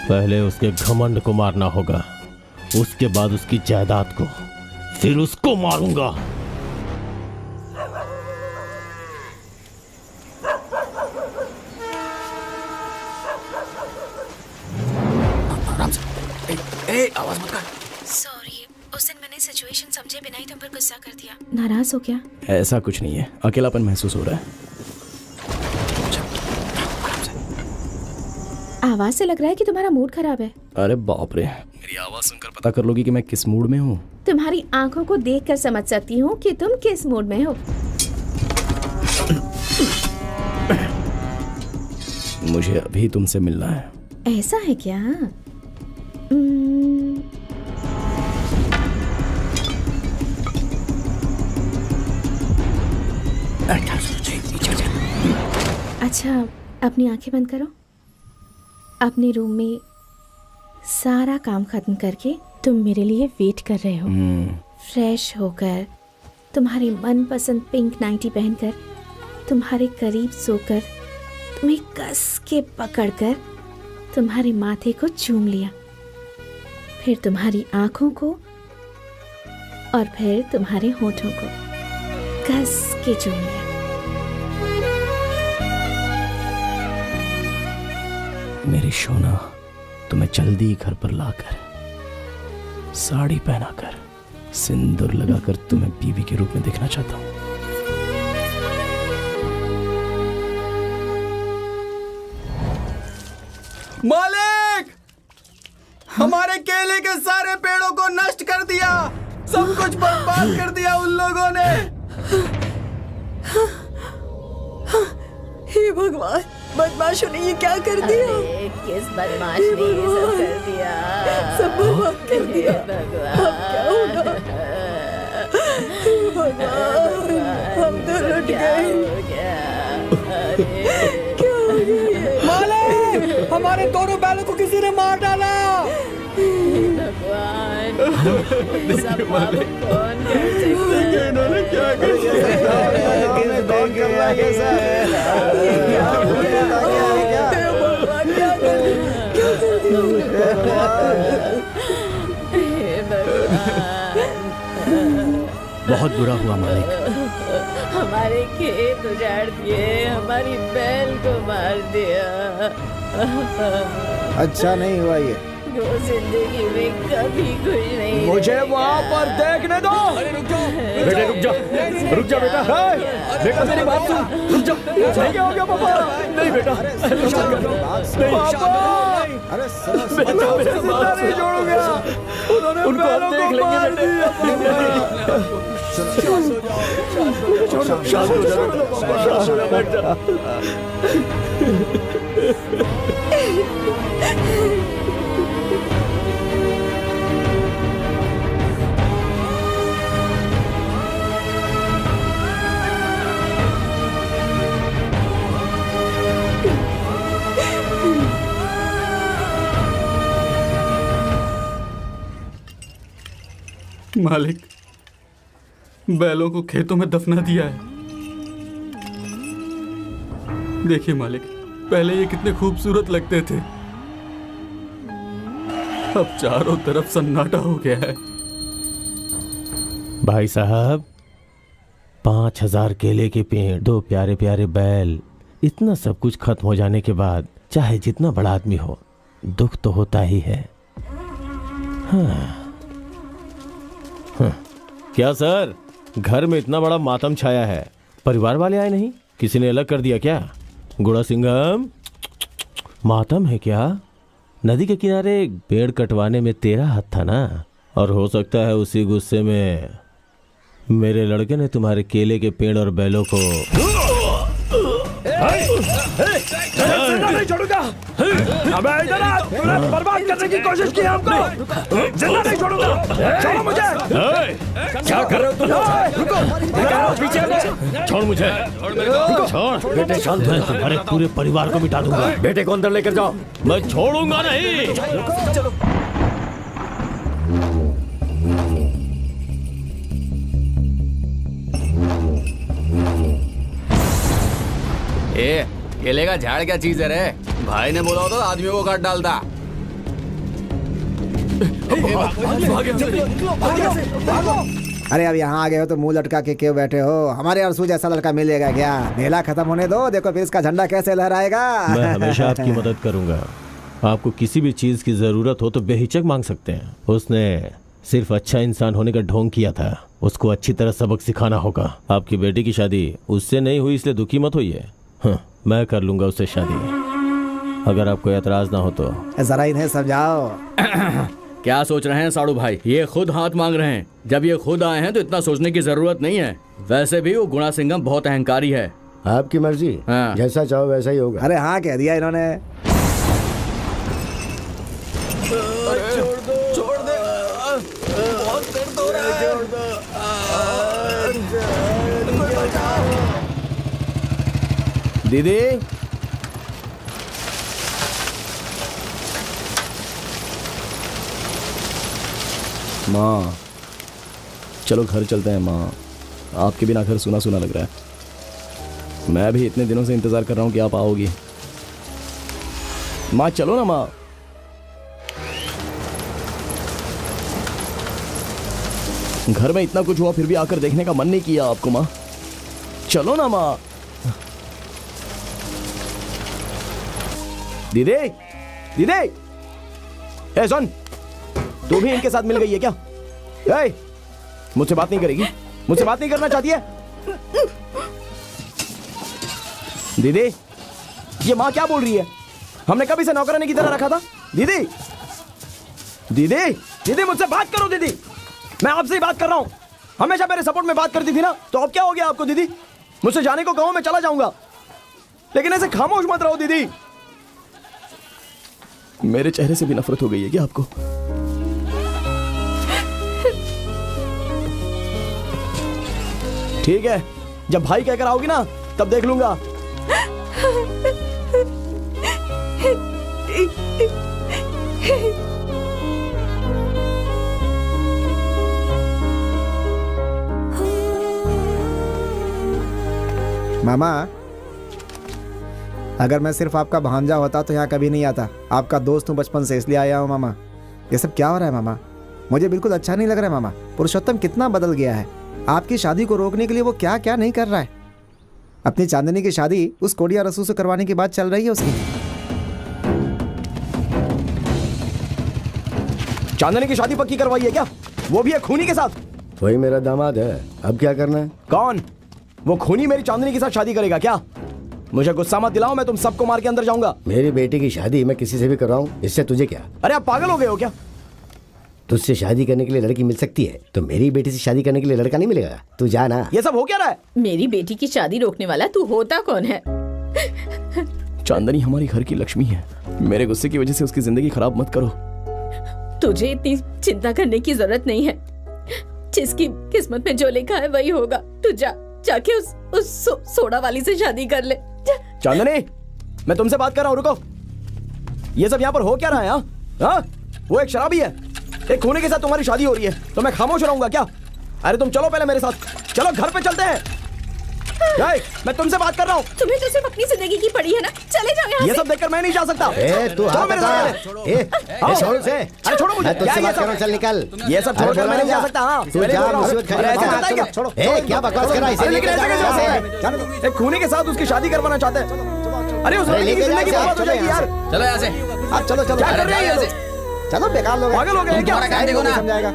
पहले उसके घमंड को मारना होगा, उसके बाद उसकी जायदाद को, फिर उसको मारूंगा। आवाज मत कर। सॉरी, उस दिन मैंने सिचुएशन समझे बिना ही तुम पर गुस्सा कर दिया। नाराज हो क्या? ऐसा कुछ नहीं है, अकेलापन महसूस हो रहा है। आवाज से लग रहा है कि तुम्हारा मूड खराब है। अरे बाप रे, मेरी आवाज सुनकर पता कर लोगी कि मैं किस मूड में हूँ। तुम्हारी आंखों को देखकर समझ सकती हूँ कि तुम किस मूड में हो। मुझे अभी तुमसे मिलना है। ऐसा है क्या? अच्छा, अपनी आंखें बंद करो। अपने रूम में सारा काम खत्म करके तुम मेरे लिए वेट कर रहे हो। फ्रेश होकर, तुम्हारी मनपसंद पिंक नाइटी पहनकर, तुम्हारे करीब सोकर, तुम्हें कस के पकड़कर तुम्हारे माथे को चूम लिया, फिर तुम्हारी आंखों को और फिर तुम्हारे होठों को कस के चूम लिया। मेरी सोना, तुम्हें जल्दी घर पर लाकर, साड़ी पहनाकर, सिंदूर लगाकर तुम्हें बीवी के रूप में देखना चाहता हूँ। मालिक, हमारे केले के सारे पेड़ों को नष्ट कर दिया, सब कुछ बर्बाद कर दिया उन लोगों ने। हे भगवान, बदमाशों ने ये क्या कर दिया? किस बदमाश ने ये सब कर दिया? सब बर्बाद कर दिया। अब क्या होगा? भगवान, हम तो लुट गए। क्या हो गया? मालिक, हमारे दोनों बैलों को किसी ने मार डाला। भगवान, कौन कर सकता है? इन्होंने क्या कर बहुत बुरा हुआ मालिक। हमारे खेत उजाड़ दिए, हमारी बैल को मार दिया। अच्छा नहीं हुआ ये। वो जिंदगी में कभी खुश नहीं। मुझे वहाँ पर देखने दो। बेटे रुक जा, रुक जा बेटा। बेटा मेरी बात सुन, रुक जा। क्या हो गया पापा? नहीं बेटा, अरे जिंदा नहीं छोड़ूंगा। उन्होंने बैलों को मार दिया। शांत हो जा, बैठ जा। मालिक, बैलों को खेतों में दफना दिया है। देखिए मालिक, पहले ये कितने खूबसूरत लगते थे, अब चारों तरफ सन्नाटा हो गया है। भाई साहब, 5000 केले के पेड़, 2 प्यारे प्यारे बैल, इतना सब कुछ खत्म हो जाने के बाद चाहे जितना बड़ा आदमी हो, दुख तो होता ही है। क्या सर, घर में इतना बड़ा मातम छाया है, परिवार वाले आए नहीं? किसी ने अलग कर दिया क्या? गुड़ा सिंघम, मातम है क्या? नदी के किनारे पेड़ कटवाने में तेरा हाथ था ना, और हो सकता है उसी गुस्से में मेरे लड़के ने तुम्हारे केले के पेड़ और बैलों को नहीं छोड़ूंगा। अबे इधर आ, बर्बाद करने की कोशिश की हमको, जिंदा नहीं छोड़ूंगा। छोड़ो मुझे। क्या कर रहे हो तुम? रुको, पीछे छोड़ मुझे। छोड़ बेटे, शांत मैं तुम्हारे पूरे परिवार को मिटा दूंगा। बेटे को अंदर लेकर जाओ। मैं छोड़ूंगा नहीं। ए, केले का झाड़ क्या चीज है रे? भाई ने बोला होता तो आदमियों को काट डालता। अरे अब यहाँ आ गए हो तो मुंह लटका के क्यों बैठे हो? हमारे अरसू जैसा लड़का मिलेगा क्या? मेला खत्म होने दो, देखो फिर इसका झंडा कैसे लहराएगा। मैं हमेशा आपकी मदद करूंगा। आपको किसी भी चीज की जरूरत हो तो बेहिचक मांग सकते हैं। उसने सिर्फ अच्छा इंसान होने का ढोंग किया था, उसको अच्छी तरह सबक सिखाना होगा। आपकी बेटी की शादी उससे नहीं हुई इसलिए दुखी मत होइए। मैं कर लूंगा उससे शादी, अगर आपको एतराज ना हो तो। जरा इन्हें समझाओ। क्या सोच रहे हैं साड़ू भाई? ये खुद हाथ मांग रहे हैं। जब ये खुद आए हैं तो इतना सोचने की जरूरत नहीं है। वैसे भी वो गुणा सिंघम बहुत अहंकारी है। आपकी मर्जी, जैसा चाहो वैसा ही होगा। अरे हाँ कह दिया इन्होंने। छोड़ दे, बहुत दर्द हो रहा है। दीदी, माँ चलो घर चलते हैं। माँ, आपके बिना घर सुना सुना लग रहा है। मैं भी इतने दिनों से इंतजार कर रहा हूँ कि आप आओगी। माँ चलो ना माँ। घर में इतना कुछ हुआ फिर भी आकर देखने का मन नहीं किया आपको माँ? चलो ना माँ। दीदी, दीदी, ए सुन, तू भी इनके साथ मिल गई है क्या? ए, मुझसे बात नहीं करेगी? मुझसे बात नहीं करना चाहती है? दीदी, ये माँ क्या बोल रही है? हमने कभी से नौकरानी की तरह रखा था? दीदी, दीदी, दीदी मुझसे बात करो दीदी। मैं आपसे ही बात कर रहा हूँ। हमेशा मेरे सपोर्ट में बात करती थी ना, तो अब क्या हो गया आपको दीदी? मुझसे जाने को कहो, मैं चला जाऊंगा, लेकिन ऐसे खामोश मत रहो दीदी। मेरे चेहरे से भी नफरत हो गई है क्या आपको? ठीक है, जब भाई कहकर आओगी ना तब देख लूंगा। मामा, अगर मैं सिर्फ आपका भांजा होता तो यहाँ कभी नहीं आता। आपका दोस्त हूँ बचपन से, इसलिए आया हूँ मामा। ये सब क्या हो रहा है मामा? मुझे बिल्कुल अच्छा नहीं लग रहा है मामा। पुरुषोत्तम कितना बदल गया है। आपकी शादी को रोकने के लिए वो क्या क्या नहीं कर रहा है। अपनी चांदनी की शादी उस कोडिया रसू से करवाने की बात चल रही है उसकी। चांदनी की शादी पक्की करवाई है क्या? वो भी है खूनी के साथ? वही मेरा दामाद है, अब क्या करना है? कौन? वो खूनी मेरी चांदनी के साथ शादी करेगा क्या? मुझे गुस्सा मत दिलाओ, मैं तुम सबको मार के अंदर जाऊंगा। मेरी बेटी की शादी मैं किसी से भी कर रहा हूँ, इससे तुझे क्या? अरे आप पागल हो गए हो क्या? तुझसे शादी करने के लिए लड़की मिल सकती है, तो मेरी बेटी से शादी करने के लिए लड़का नहीं मिलेगा? तू जा ना। ये सब हो क्या रहा है? मेरी बेटी की शादी रोकने वाला तू होता कौन है? चांदनी हमारी घर की लक्ष्मी है। मेरे गुस्से की वजह से उसकी जिंदगी खराब मत करो। तुझे इतनी चिंता करने की जरूरत नहीं है। जिसकी किस्मत में जो लिखा है वही होगा। तू जाके उस सोडा वाली से शादी कर ले। चांदनी, मैं तुमसे बात कर रहा हूँ, रुको। ये सब यहाँ पर हो क्या रहा है? हाँ, वो एक शराबी है, एक खूनी के साथ तुम्हारी शादी हो रही है, तो मैं खामोश रहूंगा क्या? अरे तुम चलो पहले मेरे साथ, चलो घर पे चलते हैं। मैं तुमसे बात कर रहा हूँ। तुम्हें तो सिर्फ अपनी जिंदगी की पड़ी है ना, चले जाओ यहाँ से। ये सब देखकर मैं नहीं जा सकता। तू चलो मेरे साथ। छोड़ से। अरे छोड़ो मुझे। मैं तुझसे बात कर रहा हूँ, चल निकल। ये सब छोड़कर मैं नहीं जा सकता। हाँ, तू जा, मुसीबत खड़ी है। छोड़ो। क्या बकवास कर रहा है? खूनी के साथ उसकी शादी करवाना चाहते हैं। अरे उस लड़की की जिंदगी बर्बाद हो जाएगी यार। चलो यहाँ से। आप चलो चलो, क्या कर रहे हैं ये लोग? चलो बेकार लोग हैं। पागल हो गए हैं क्या? तुम्हारा काम देखो ना। समझाएगा।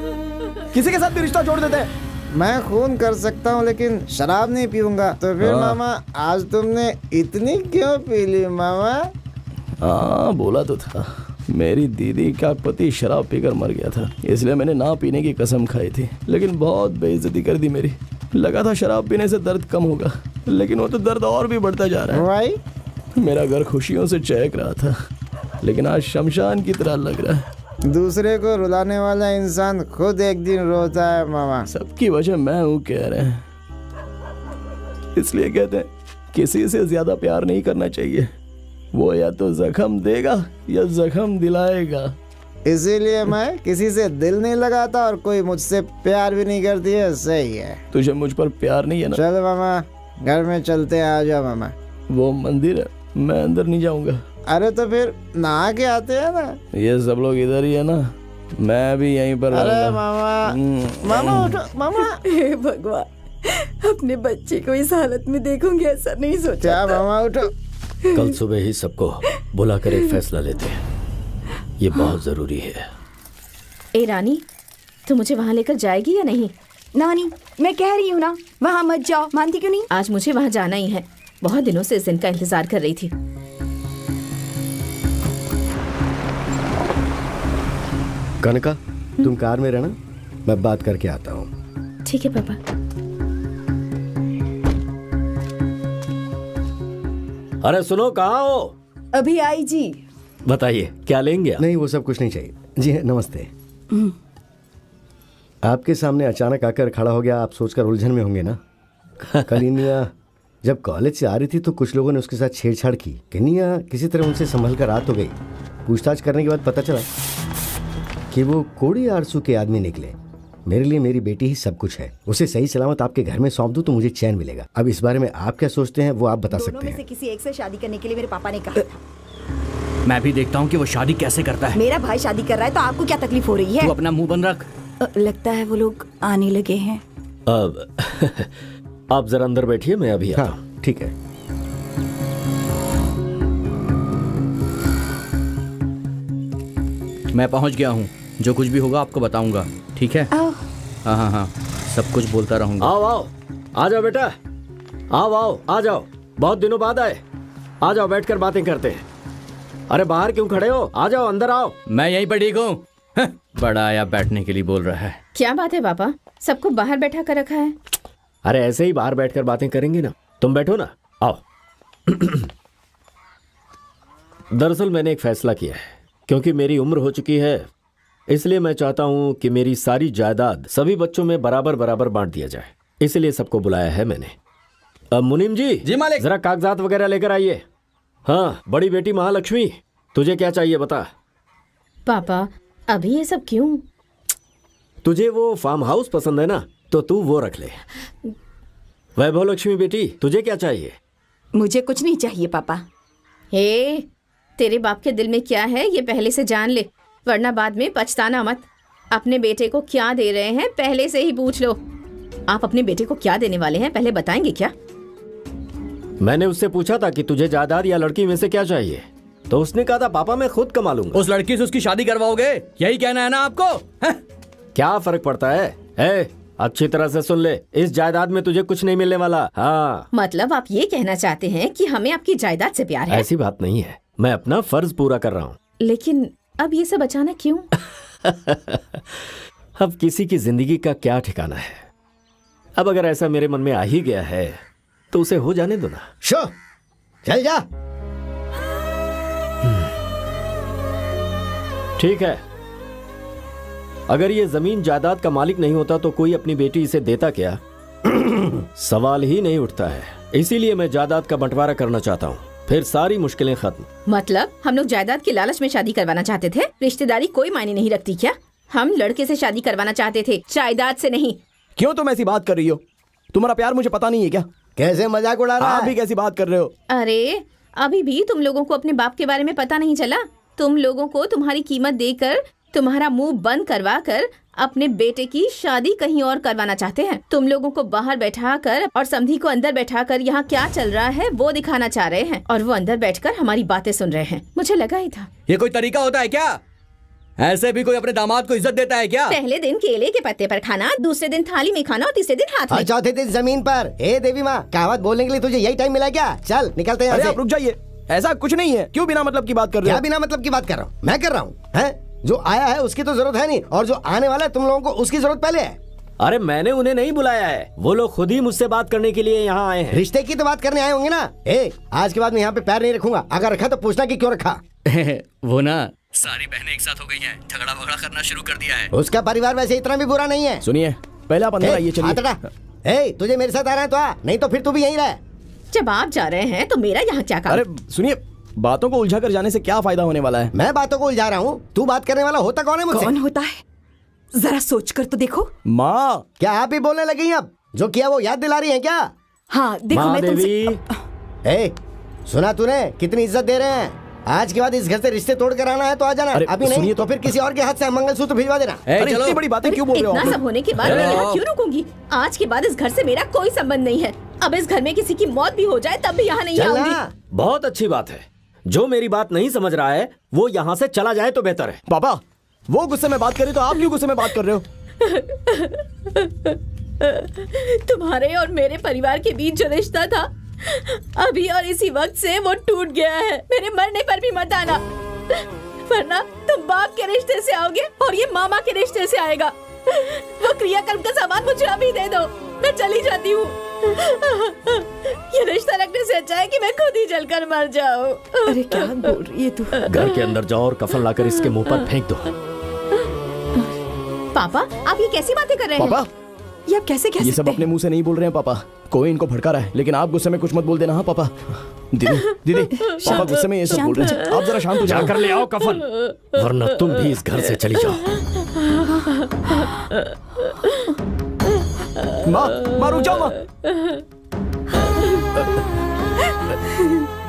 किसी के साथ भी रिश्ता जोड़ देते हैं। मैं खून कर सकता हूँ लेकिन शराब नहीं पीऊंगा। तो फिर हाँ। मामा आज तुमने इतनी क्यों पी ली मामा? हाँ बोला तो था, मेरी दीदी का पति शराब पीकर मर गया था, इसलिए मैंने ना पीने की कसम खाई थी, लेकिन बहुत बेइज्जती कर दी मेरी। लगा था शराब पीने से दर्द कम होगा, लेकिन वो तो दर्द और भी बढ़ता जा रहा है। भाई मेरा घर खुशियों से चहक रहा था, लेकिन आज शमशान की तरह लग रहा है। दूसरे को रुलाने वाला इंसान खुद एक दिन रोता है मामा। सबकी वजह मैं हूँ कह रहे हैं, इसलिए कहते हैं किसी से ज्यादा प्यार नहीं करना चाहिए, वो या तो जख्म देगा या जख्म दिलाएगा। इसीलिए मैं किसी से दिल नहीं लगाता और कोई मुझसे प्यार भी नहीं करती है। सही है। तुझे मुझ पर प्यार नहीं है ना? चल मामा घर में चलते हैं, आ जाओ मामा। वो मंदिर है, मैं अंदर नहीं जाऊंगा। अरे तो फिर नहा के आते हैं ना। ये सब लोग इधर ही है ना, मैं भी यहीं पर अरे रहूंगा। मामा मामा उठो मामा। हे भगवान, अपने बच्चे को इस हालत में देखूंगी ऐसा नहीं सोचा क्या था। मामा उठो। कल सुबह ही सबको बुलाकर एक फैसला लेते हैं, ये बहुत जरूरी है। ए रानी, तू मुझे वहाँ लेकर जाएगी या नहीं? नानी मैं कह रही हूँ ना, वहाँ मत जाओ। मानती क्यों नहीं? आज मुझे वहाँ जाना ही है, बहुत दिनों से इस दिन का इंतजार कर रही थी। कनका तुम कार में रहना, मैं बात करके आता हूँ। ठीक है पापा। अरे सुनो, कहाँ हो? अभी आई जी। बताइए क्या लेंगे आप? नहीं वो सब कुछ नहीं चाहिए। जी नमस्ते। आपके सामने अचानक आकर खड़ा हो गया, आप सोचकर उलझन में होंगे ना। कलिनिया जब कॉलेज से आ रही थी तो कुछ लोगों ने उसके साथ छेड़छाड़ की। कनिया किसी तरह उनसे संभल कर रात हो गई। पूछताछ करने के बाद पता चला कि वो कोड़ी आरसू के आदमी निकले। मेरे लिए मेरी बेटी ही सब कुछ है, उसे सही सलामत आपके घर में सौंप दूं तो मुझे चैन मिलेगा। अब इस बारे में आप क्या सोचते हैं वो आप बता सकते हैं। दोनों में से किसी एक से शादी करने के लिए मेरे पापा ने कहा। मैं भी देखता हूँ कि वो शादी कैसे करता है। मेरा भाई शादी कर रहा है तो आपको क्या तकलीफ हो रही है? तू अपना मुंह बंद रख। लगता है वो लोग आने लगे हैं। अब आप जरा अंदर बैठिए, मैं अभी आता हूं। हाँ ठीक है। मैं पहुँच गया हूँ, जो कुछ भी होगा आपको बताऊंगा, ठीक है? आओ। हाँ हाँ हाँ, सब कुछ बोलता रहूंगा। आओ आओ, आ जाओ बेटा, आओ आओ आ जाओ, बहुत दिनों बाद आए। आ जाओ बैठकर बातें करते हैं। अरे बाहर क्यों खड़े हो, आ जाओ अंदर आओ। मैं यहीं पर ठीक हूँ। बड़ा आया बैठने के लिए बोल रहा है। क्या बात है पापा, सबको बाहर बैठा कर रखा है? अरे ऐसे ही बाहर बैठकर बातें करेंगे ना, तुम बैठो ना, आओ। दरअसल मैंने एक फैसला किया है, क्योंकि मेरी उम्र हो चुकी है, इसलिए मैं चाहता हूं कि मेरी सारी जायदाद सभी बच्चों में बराबर बराबर बांट दिया जाए। इसलिए सबको बुलाया है मैंने। अब मुनीम जी मालिक। जरा कागजात वगैरह लेकर आइए। हाँ बड़ी बेटी महालक्ष्मी, तुझे क्या चाहिए बता। पापा अभी ये सब क्यों? तुझे वो फार्म हाउस पसंद है ना, तो तू वो रख ले। वैभव लक्ष्मी बेटी, तुझे क्या चाहिए? मुझे कुछ नहीं चाहिए पापा। हे, तेरे बाप के दिल में क्या है ये पहले से जान ले, वरना बाद में पछताना मत। अपने बेटे को क्या दे रहे हैं पहले से ही पूछ लो। आप अपने बेटे को क्या देने वाले हैं पहले बताएंगे क्या? मैंने उससे पूछा था कि तुझे जायदाद या लड़की में से क्या चाहिए, तो उसने कहा था पापा मैं खुद कमा लूंगा। उस लड़की से उसकी शादी करवाओगे, यही कहना है ना आपको? क्या फर्क पड़ता है? अच्छी तरह से सुन ले, इस जायदाद में तुझे कुछ नहीं मिलने वाला। हाँ मतलब आप ये कहना चाहते हैं कि हमें आपकी जायदाद से प्यार है? ऐसी बात नहीं है, मैं अपना फर्ज पूरा कर रहा हूँ। लेकिन अब ये सब अचानक क्यों? अब किसी की जिंदगी का क्या ठिकाना है। अब अगर ऐसा मेरे मन में आ ही गया है तो उसे हो जाने दो ना। शो चल जा। ठीक है, अगर ये जमीन जायदाद का मालिक नहीं होता तो कोई अपनी बेटी इसे देता क्या? सवाल ही नहीं उठता है। इसीलिए मैं जायदाद का बंटवारा करना चाहता हूँ, फिर सारी मुश्किलें खत्म। मतलब हम लोग जायदाद के लालच में शादी करवाना चाहते थे? रिश्तेदारी कोई मायने नहीं रखती क्या? हम लड़के से शादी करवाना चाहते थे, जायदाद से नहीं। क्यों तुम ऐसी बात कर रही हो? तुम्हारा प्यार मुझे पता नहीं है क्या? कैसे मजाक उड़ा रहा है? आप भी कैसी बात कर रहे हो? अरे अभी भी तुम लोगों को अपने बाप के बारे में पता नहीं चला? तुम लोगों को तुम्हारी कीमत देकर तुम्हारा मुंह बंद करवा कर अपने बेटे की शादी कहीं और करवाना चाहते हैं। तुम लोगों को बाहर बैठाकर और समधी को अंदर बैठाकर यहाँ क्या चल रहा है वो दिखाना चाह रहे हैं, और वो अंदर बैठकर हमारी बातें सुन रहे हैं। मुझे लगा ही था। ये कोई तरीका होता है क्या? ऐसे भी कोई अपने दामाद को इज्जत देता है क्या? पहले दिन केले के पत्ते पर खाना, दूसरे दिन थाली में खाना और तीसरे दिन हाथ और में। चौथे दिन जमीन पर। ए देवी माँ, कहावत बोलने के लिए तुझे यही टाइम मिला क्या? चल निकलते हैं। अरे आप रुक जाइए, ऐसा कुछ नहीं है। क्यों बिना मतलब की बात कर रहे हो? क्या बिना मतलब की बात कर रहा हूँ? मैं कर रहा हूँ है? जो आया है उसकी तो जरूरत है नहीं, और जो आने वाला है तुम लोगों को उसकी जरूरत पहले है। अरे मैंने उन्हें नहीं बुलाया है, वो लोग खुद ही मुझसे बात करने के लिए यहाँ आए हैं। रिश्ते की तो बात करने आए होंगे ना। आज के बाद मैं यहाँ पे पैर नहीं रखूंगा, अगर रखा तो पूछना कि क्यों रखा। वो ना सारी बहनें एक साथ हो गई हैं, झगड़ा वगड़ा करना शुरू कर दिया है। उसका परिवार वैसे इतना भी बुरा नहीं है। सुनिए, पहले आप अंदर आइए। चलिए। तुझे मेरे साथ आ रहा है तो आ, नहीं तो फिर तू भी यहीं रह। जब आप जा रहे हैं तो मेरा यहाँ क्या काम? अरे सुनिए, बातों को उलझा कर जाने से क्या फायदा होने वाला है? मैं बातों को उलझा रहा हूँ, तू बात करने वाला होता कौन है मुझसे? कौन होता है? जरा सोच कर तो देखो। माँ, क्या आप ही बोलने लगी हैं अब? जो किया वो याद दिला रही हैं क्या? हाँ देखो, मैं तुमसे सुना तूने कितनी इज्जत दे रहे हैं? आज के बाद इस घर से रिश्ते तोड़ कर आना है तो आ जाना, अभी नहीं तो फिर किसी और के हाथ से मंगलसूत्र भिजवा देना। इतनी बड़ी बातें क्यों बोल रहे हो? इतना सब होने के बाद मैं यहाँ क्यों रुकूंगी? आज के बाद इस घर से मेरा कोई संबंध नहीं है। अब इस घर में किसी की मौत भी हो जाए तब भी यहाँ नहीं आऊंगी। बहुत अच्छी बात है। जो मेरी बात नहीं समझ रहा है वो यहाँ से चला जाए तो बेहतर है। पापा, वो गुस्से में बात करे तो आप क्यों गुस्से में बात कर रहे हो? तुम्हारे और मेरे परिवार के बीच जो रिश्ता था, अभी और इसी वक्त से वो टूट गया है। मेरे मरने पर भी मत आना, वरना तुम बाप के रिश्ते से आओगे और ये मामा के रिश्ते से आएगा। वो क्रियाकर्म का सामान मुझे अभी दे दो, मैं चली जाती हूँ। ये रिश्ता रखने से अच्छा है कि मैं खुद ही जलकर मर जाऊँ। अरे क्या बोल रही है तू? घर के अंदर जाओ और कफन लाकर इसके मुंह पर फेंक दो। पापा, आप ये कैसी बातें कर रहे हैं? पापा, ये आप कैसे कह ये सब अपने मुंह से नहीं बोल रहे हैं पापा। कोई इनको भड़का रहा है, लेकिन आप गुस्से में कुछ मत बोल देना। हाँ पापा। दीदी पापा गुस्से में ये सब बोल रहे हैं, आप जरा शांत हो जाओ। जाकर ले आओ कफन, वरना तुम भी इस घर से चली जाओ। माँ रुक जाओ माँ।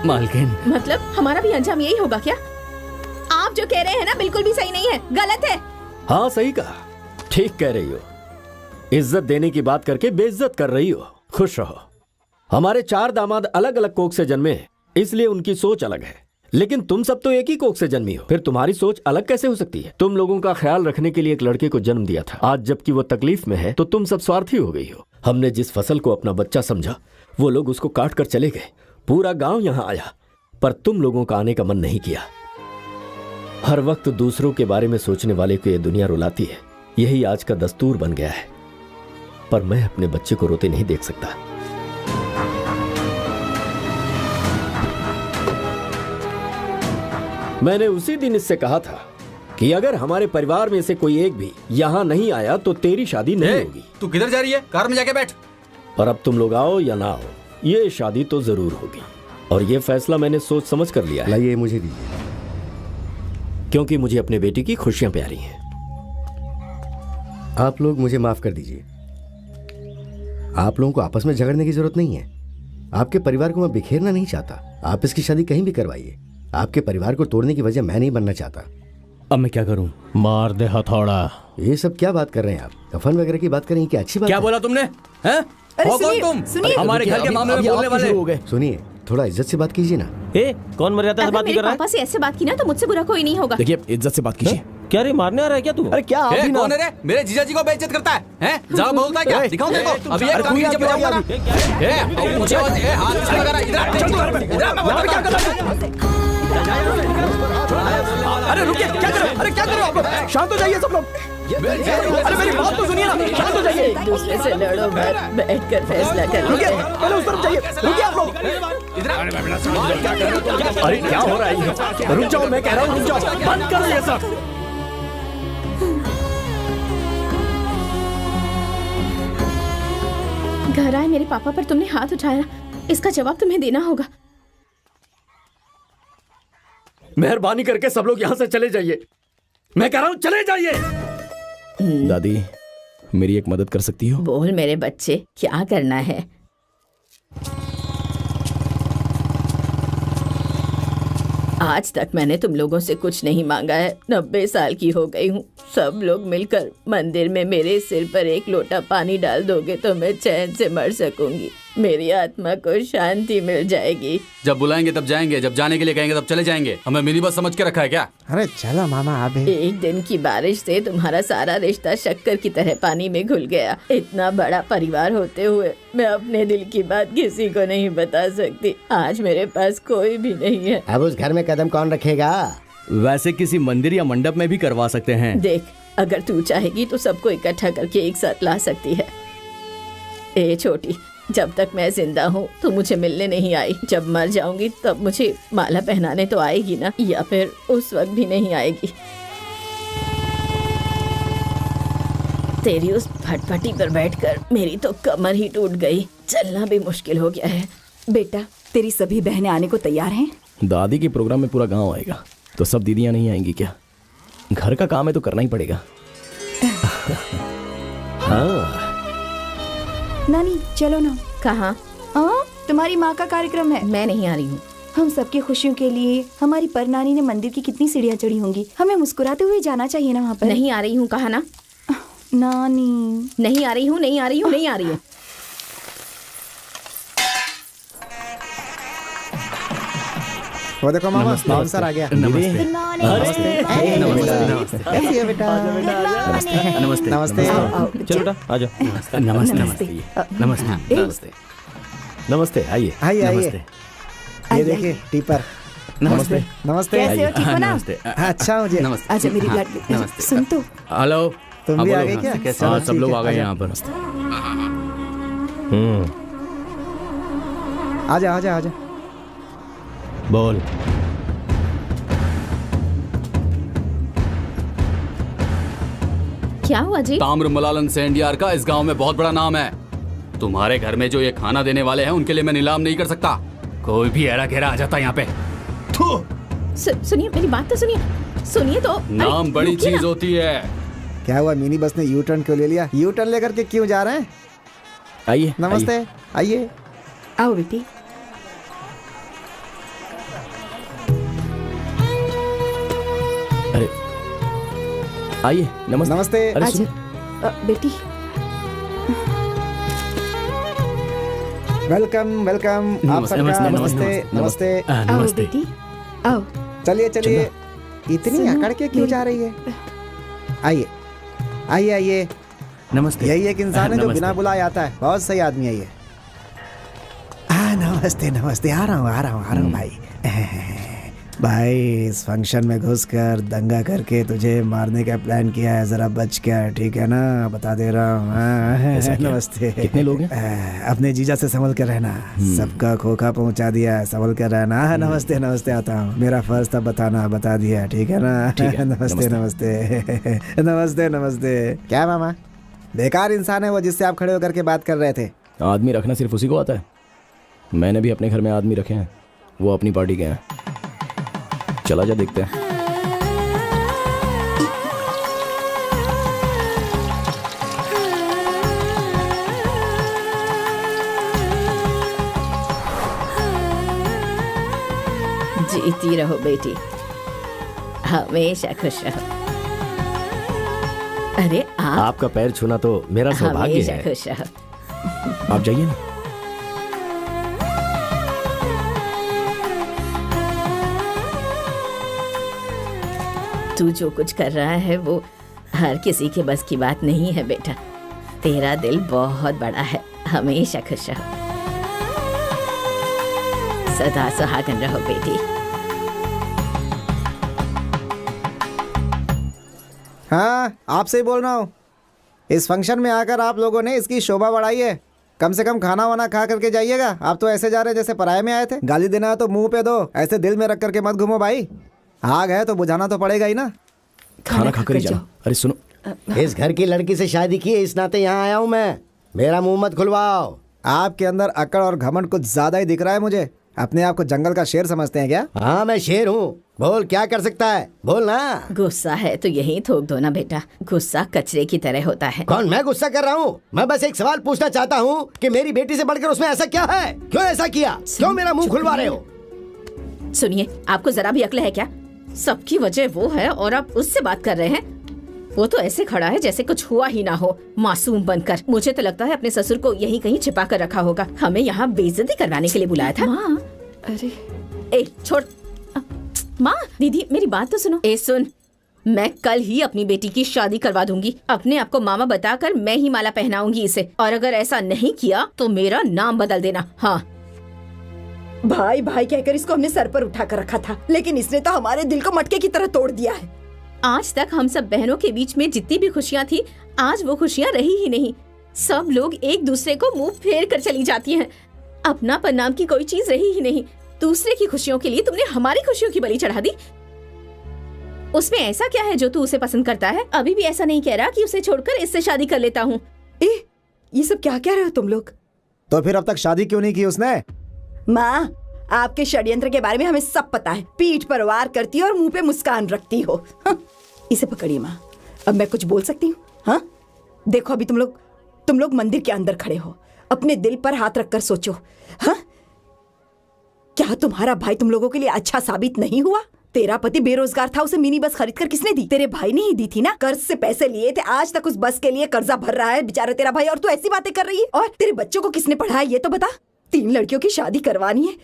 मालकिन, मतलब हमारा भी अंजाम यही होगा क्या? आप जो कह रहे हैं ना बिल्कुल भी सही नहीं है, गलत है। हाँ सही कहा, ठीक कह रही हो। इज्जत देने की बात करके बेइज्जत कर रही हो। खुश रहो। हमारे 4 दामाद अलग अलग कोख से जन्मे हैं, इसलिए उनकी सोच अलग है। लेकिन तुम सब तो एक ही कोख से जन्मी हो, फिर तुम्हारी सोच अलग कैसे हो सकती है? तुम लोगों का ख्याल रखने के लिए एक लड़के को जन्म दिया था, आज जबकि वो तकलीफ में है तो तुम सब स्वार्थी हो गई हो। हमने जिस फसल को अपना बच्चा समझा वो लोग उसको काट कर चले गए। पूरा गांव यहाँ आया, पर तुम लोगों का आने का मन नहीं किया। हर वक्त दूसरों के बारे में सोचने वाले को ये दुनिया रुलाती है, यही आज का दस्तूर बन गया है। पर मैं अपने बच्चे को रोते नहीं देख सकता। मैंने उसी दिन इससे कहा था कि अगर हमारे परिवार में से कोई एक भी यहाँ नहीं आया तो तेरी शादी नहीं होगी। तू किधर जा रही है? कार में जाके बैठ। पर अब तुम लोग आओ या ना आओ, ये शादी तो जरूर होगी, और ये फैसला मैंने सोच समझ कर लिया है। लाइए मुझे दीजिए, क्योंकि मुझे अपने बेटी की खुशियां प्यारी हैं। आप लोग मुझे माफ कर दीजिए। आप लोगों को आपस में झगड़ने की जरूरत नहीं है। आपके परिवार को मैं बिखेरना नहीं चाहता। आप इसकी शादी कहीं भी करवाइए। आपके परिवार को तोड़ने की वजह मैं नहीं बनना चाहता। अब मैं क्या करूं? मार दे हथौड़ा। ये सब क्या बात कर रहे हैं आप? कफन वगैरह की बात करें, क्या अच्छी बात? क्या बोला तुमने? हैं? हो कौन तुम? हमारे घर के मामले में बोलने वाले हो गए। सुनिए, थोड़ा इज्जत से बात कीजिए ना। कौन मर्यादा से बात नहीं कर रहा है? पापा से ऐसे बात की ना तो मुझसे बुरा कोई नहीं होगा। देखिए, इज्जत से बात कीजिए। क्या रे, मारने आ रहा है क्या तू? अरे क्या आप भी कौन है रे? मेरे जीजा जी को बेइज्जत करता है? हैं? जरा बोलता है क्या? दिखाऊं तेरे को? अभी एक कांगी जब बजाऊंगा ना। ऊंचे आवाज से हाथ से लगा रहा है। इधर मैं बता क्या कर रहा हूं। अरे रुकिए, क्या कर रहे हो? अरे क्या कर रहे हो आप लोग? शांत हो जाइए सब लोग। अरे मेरी बात तो सुनिए ना, शांत हो जाइए। एक दूसरे से लड़ो मत, बैठकर फैसला कर। रुकिए, पहले उस तरफ जाइए। रुकिए आप लोग। अरे क्या हो रहा है? रुक जाओ, मैं कह रहा हूँ रुक जाओ। बंद करो ये सब। घर आए मेरे पापा पर तुमने हाथ उठाया, इसका जवाब तुम्हें देना होगा। मेहरबानी करके सब लोग यहाँ से चले जाइए। मैं कह रहा हूँ चले जाइए। दादी, मेरी एक मदद कर सकती हो? बोल मेरे बच्चे, क्या करना है? आज तक मैंने तुम लोगों से कुछ नहीं मांगा है। 90 साल की हो गई हूँ। सब लोग मिलकर मंदिर में मेरे सिर पर एक लोटा पानी डाल दोगे तो मैं चैन से मर सकूंगी। मेरी आत्मा को शांति मिल जाएगी। जब बुलाएंगे तब जाएंगे, जब जाने के लिए कहेंगे तब चले जाएंगे। हमें मिनी बस समझ के रखा है क्या? अरे चलो मामा आप भी। एक दिन की बारिश से तुम्हारा सारा रिश्ता शक्कर की तरह पानी में घुल गया। इतना बड़ा परिवार होते हुए मैं अपने दिल की बात किसी को नहीं बता सकती। आज मेरे पास कोई भी नहीं है। अब उस घर में कदम कौन रखेगा? वैसे किसी मंदिर या मंडप में भी करवा सकते हैं। देख, अगर तू चाहेगी तो सबको इकट्ठा करके एक साथ ला सकती है। ए छोटी, जब तक मैं जिंदा हूँ तो मुझे मिलने नहीं आई। जब मर जाऊंगी तब मुझे माला पहनाने तो आएगी ना, या फिर उस वक्त भी नहीं आएगी। तेरी उस फटफटी पर बैठकर मेरी तो कमर ही टूट गई। चलना भी मुश्किल हो गया है। बेटा, तेरी सभी बहनें आने को तैयार हैं? दादी के प्रोग्राम में पूरा गांव आएगा, तो सब दीदियां नहीं आएंगी क्या? घर का काम है तो करना ही पड़ेगा। हाँ नानी चलो ना। कहाँ? तुम्हारी माँ का कार्यक्रम है। मैं नहीं आ रही हूँ। हम सबकी खुशियों के लिए हमारी परनानी ने मंदिर की कितनी सीढ़ियाँ चढ़ी होंगी। हमें मुस्कुराते हुए जाना चाहिए ना वहाँ पर। नहीं आ रही हूँ, कहा ना। नानी नहीं आ रही हूँ, नहीं आ रही हूँ, नहीं आ रही हूँ। वो देखो मामा, बाउंसर आ गया। नमस्ते। कैसी है बेटा? नमस्ते। नमस्ते। चलो बेटा आ जाओ। नमस्ते। नमस्ते। नमस्ते। नमस्ते, आइए आइए आइए। नमस्ते। ये देखिए टीपर। नमस्ते। नमस्ते। कैसे हो? ठीक हो ना? नमस्ते। अच्छा हो जी। नमस्ते। अच्छा मेरी लाडली, सुन तो। हेलो। तुम भी आ गए क्या? हाँ, सब लोग आ गए यहाँ पर। आजा आजा आजा। बोल। क्या हुआ जी? ताम्र मलालन सेंडियार का इस गांव में बहुत बड़ा नाम है। तुम्हारे घर में जो ये खाना देने वाले हैं उनके लिए मैं नीलाम नहीं कर सकता। कोई भी एरा घेरा आ जाता यहाँ पे। सुनिए, मेरी बात तो सुनिए। सुनिए तो। नाम बड़ी चीज होती है। क्या हुआ, मिनी बस ने यू टर्न क्यों ले लिया? यू टर्न लेकर के क्यों जा रहे हैं? आइए। नमस्ते, आइए। आओ बेटी। अरे आइए। नमस्ते। नमस्ते। अरे सुनो। बेटी वेलकम वेलकम। आप सबका नमस्ते नमस्ते। आओ बेटी, आओ। चलिए चलिए, इतनी अकड़ के क्यों जा रही है? आइए आइए आइए। नमस्ते। यही एक इंसान है जो बिना बुलाए आता है। बहुत सही आदमी है ये। नमस्ते नमस्ते। आ रहा हूँ भाई। भाई इस फंक्शन में घुसकर दंगा करके तुझे मारने का प्लान किया है। जरा बच कर, ठीक है ना? बता दे रहा हूँ। नमस्ते। कितने लोग हैं? अपने जीजा से संभल कर रहना। सबका खोखा पहुंचा दिया, संभल कर रहना। नमस्ते नमस्ते। आता हूँ, मेरा फर्ज था बताना, बता दिया, ठीक है ना? नमस्ते नमस्ते नमस्ते नमस्ते। क्या मामा, बेकार इंसान है वो जिससे आप खड़े होकर के बात कर रहे थे। आदमी रखना सिर्फ उसी को आता है। मैंने भी अपने घर में आदमी रखे हैं, वो अपनी पार्टी के हैं। चला जा, देखते हैं। जीती रहो बेटी, हमेशा खुश रहो। अरे आपका पैर छूना तो मेरा सौभाग्य हमेशा है। खुश रहो। आप जाइए ना। तू जो कुछ कर रहा है वो हर किसी के बस की बात नहीं है बेटा। तेरा दिल बहुत बड़ा है। हमेशा खुश रहो, सदा सुहागन रहो बेटी। हाँ, आपसे ही बोल रहा हूँ। इस फंक्शन में आकर आप लोगों ने इसकी शोभा बढ़ाई है। कम से कम खाना वाना खा करके जाइएगा। आप तो ऐसे जा रहे जैसे पराये में आए थे। गाली देना है तो मुंह पे दो, ऐसे दिल में रख करके मत घूमो भाई। आग है तो बुझाना तो पड़ेगा ही ना। खाना खाकर ही जाओ। अरे सुनो, इस घर की लड़की से शादी की है, इस नाते यहाँ आया हूँ मैं। मेरा मुंह मत खुलवाओ। आपके अंदर अकड़ और घमंड कुछ ज्यादा ही दिख रहा है मुझे। अपने आप को जंगल का शेर समझते हैं क्या? हाँ, मैं शेर हूँ। बोल, क्या कर सकता है? बोल ना। गुस्सा है तो यही थोक दो ना बेटा। गुस्सा कचरे की तरह होता है। कौन मैं गुस्सा कर रहा हूँ? मैं बस एक सवाल पूछना चाहता हूँ कि मेरी बेटी से बढ़कर उसमें ऐसा क्या है? क्यों ऐसा किया? क्यों मेरा मुंह खुलवा रहे हो? सुनिए, आपको जरा भी अक्ल है क्या? सबकी वजह वो है और आप उससे बात कर रहे हैं। वो तो ऐसे खड़ा है जैसे कुछ हुआ ही ना हो, मासूम बनकर। मुझे तो लगता है अपने ससुर को यहीं कहीं छिपा कर रखा होगा। हमें यहाँ बेइज्जती करवाने के लिए बुलाया था। माँ, अरे ए छोड़। माँ, दीदी मेरी बात तो सुनो। ए सुन, मैं कल ही अपनी बेटी की शादी करवा दूंगी। अपने आप को मामा बताकर मैं ही माला पहनाऊंगी इसे, और अगर ऐसा नहीं किया तो मेरा नाम बदल देना। हाँ, भाई भाई कहकर इसको हमने सर पर उठा कर रखा था, लेकिन इसने तो हमारे दिल को मटके की तरह तोड़ दिया है। आज तक हम सब बहनों के बीच में जितनी भी खुशियाँ थी, आज वो खुशियाँ रही ही नहीं। सब लोग एक दूसरे को मुंह फेर कर चली जाती हैं। अपनापन नाम की कोई चीज रही ही नहीं। दूसरे की खुशियों के लिए तुमने हमारी खुशियों की बलि चढ़ा दी। उसमें ऐसा क्या है जो तू उसे पसंद करता है? अभी भी ऐसा नहीं कह रहा कि उसे छोड़कर इससे शादी कर लेता हूँ। ये सब क्या कह रहे हो तुम लोग? तो फिर अब तक शादी क्यों नहीं की उसने? माँ, आपके षड्यंत्र के बारे में हमें सब पता है। पीठ पर वार करती हो और मुंह पे मुस्कान रखती हो। हाँ? इसे पकड़िए माँ, अब मैं कुछ बोल सकती हूँ? हाँ, देखो अभी तुम लोग मंदिर के अंदर खड़े हो, अपने दिल पर हाथ रखकर सोचो। हाँ, क्या तुम्हारा भाई तुम लोगों के लिए अच्छा साबित नहीं हुआ? तेरा पति बेरोजगार था, उसे मिनी बस खरीद कर किसने दी? तेरे भाई ने ही दी थी ना। कर्ज से पैसे लिए थे, आज तक उस बस के लिए कर्जा भर रहा है बेचारा तेरा भाई, और तू ऐसी बातें कर रही है। और तेरे बच्चों को किसने पढ़ाया ये तो बता। 3 लड़कियों की शादी करवानी है,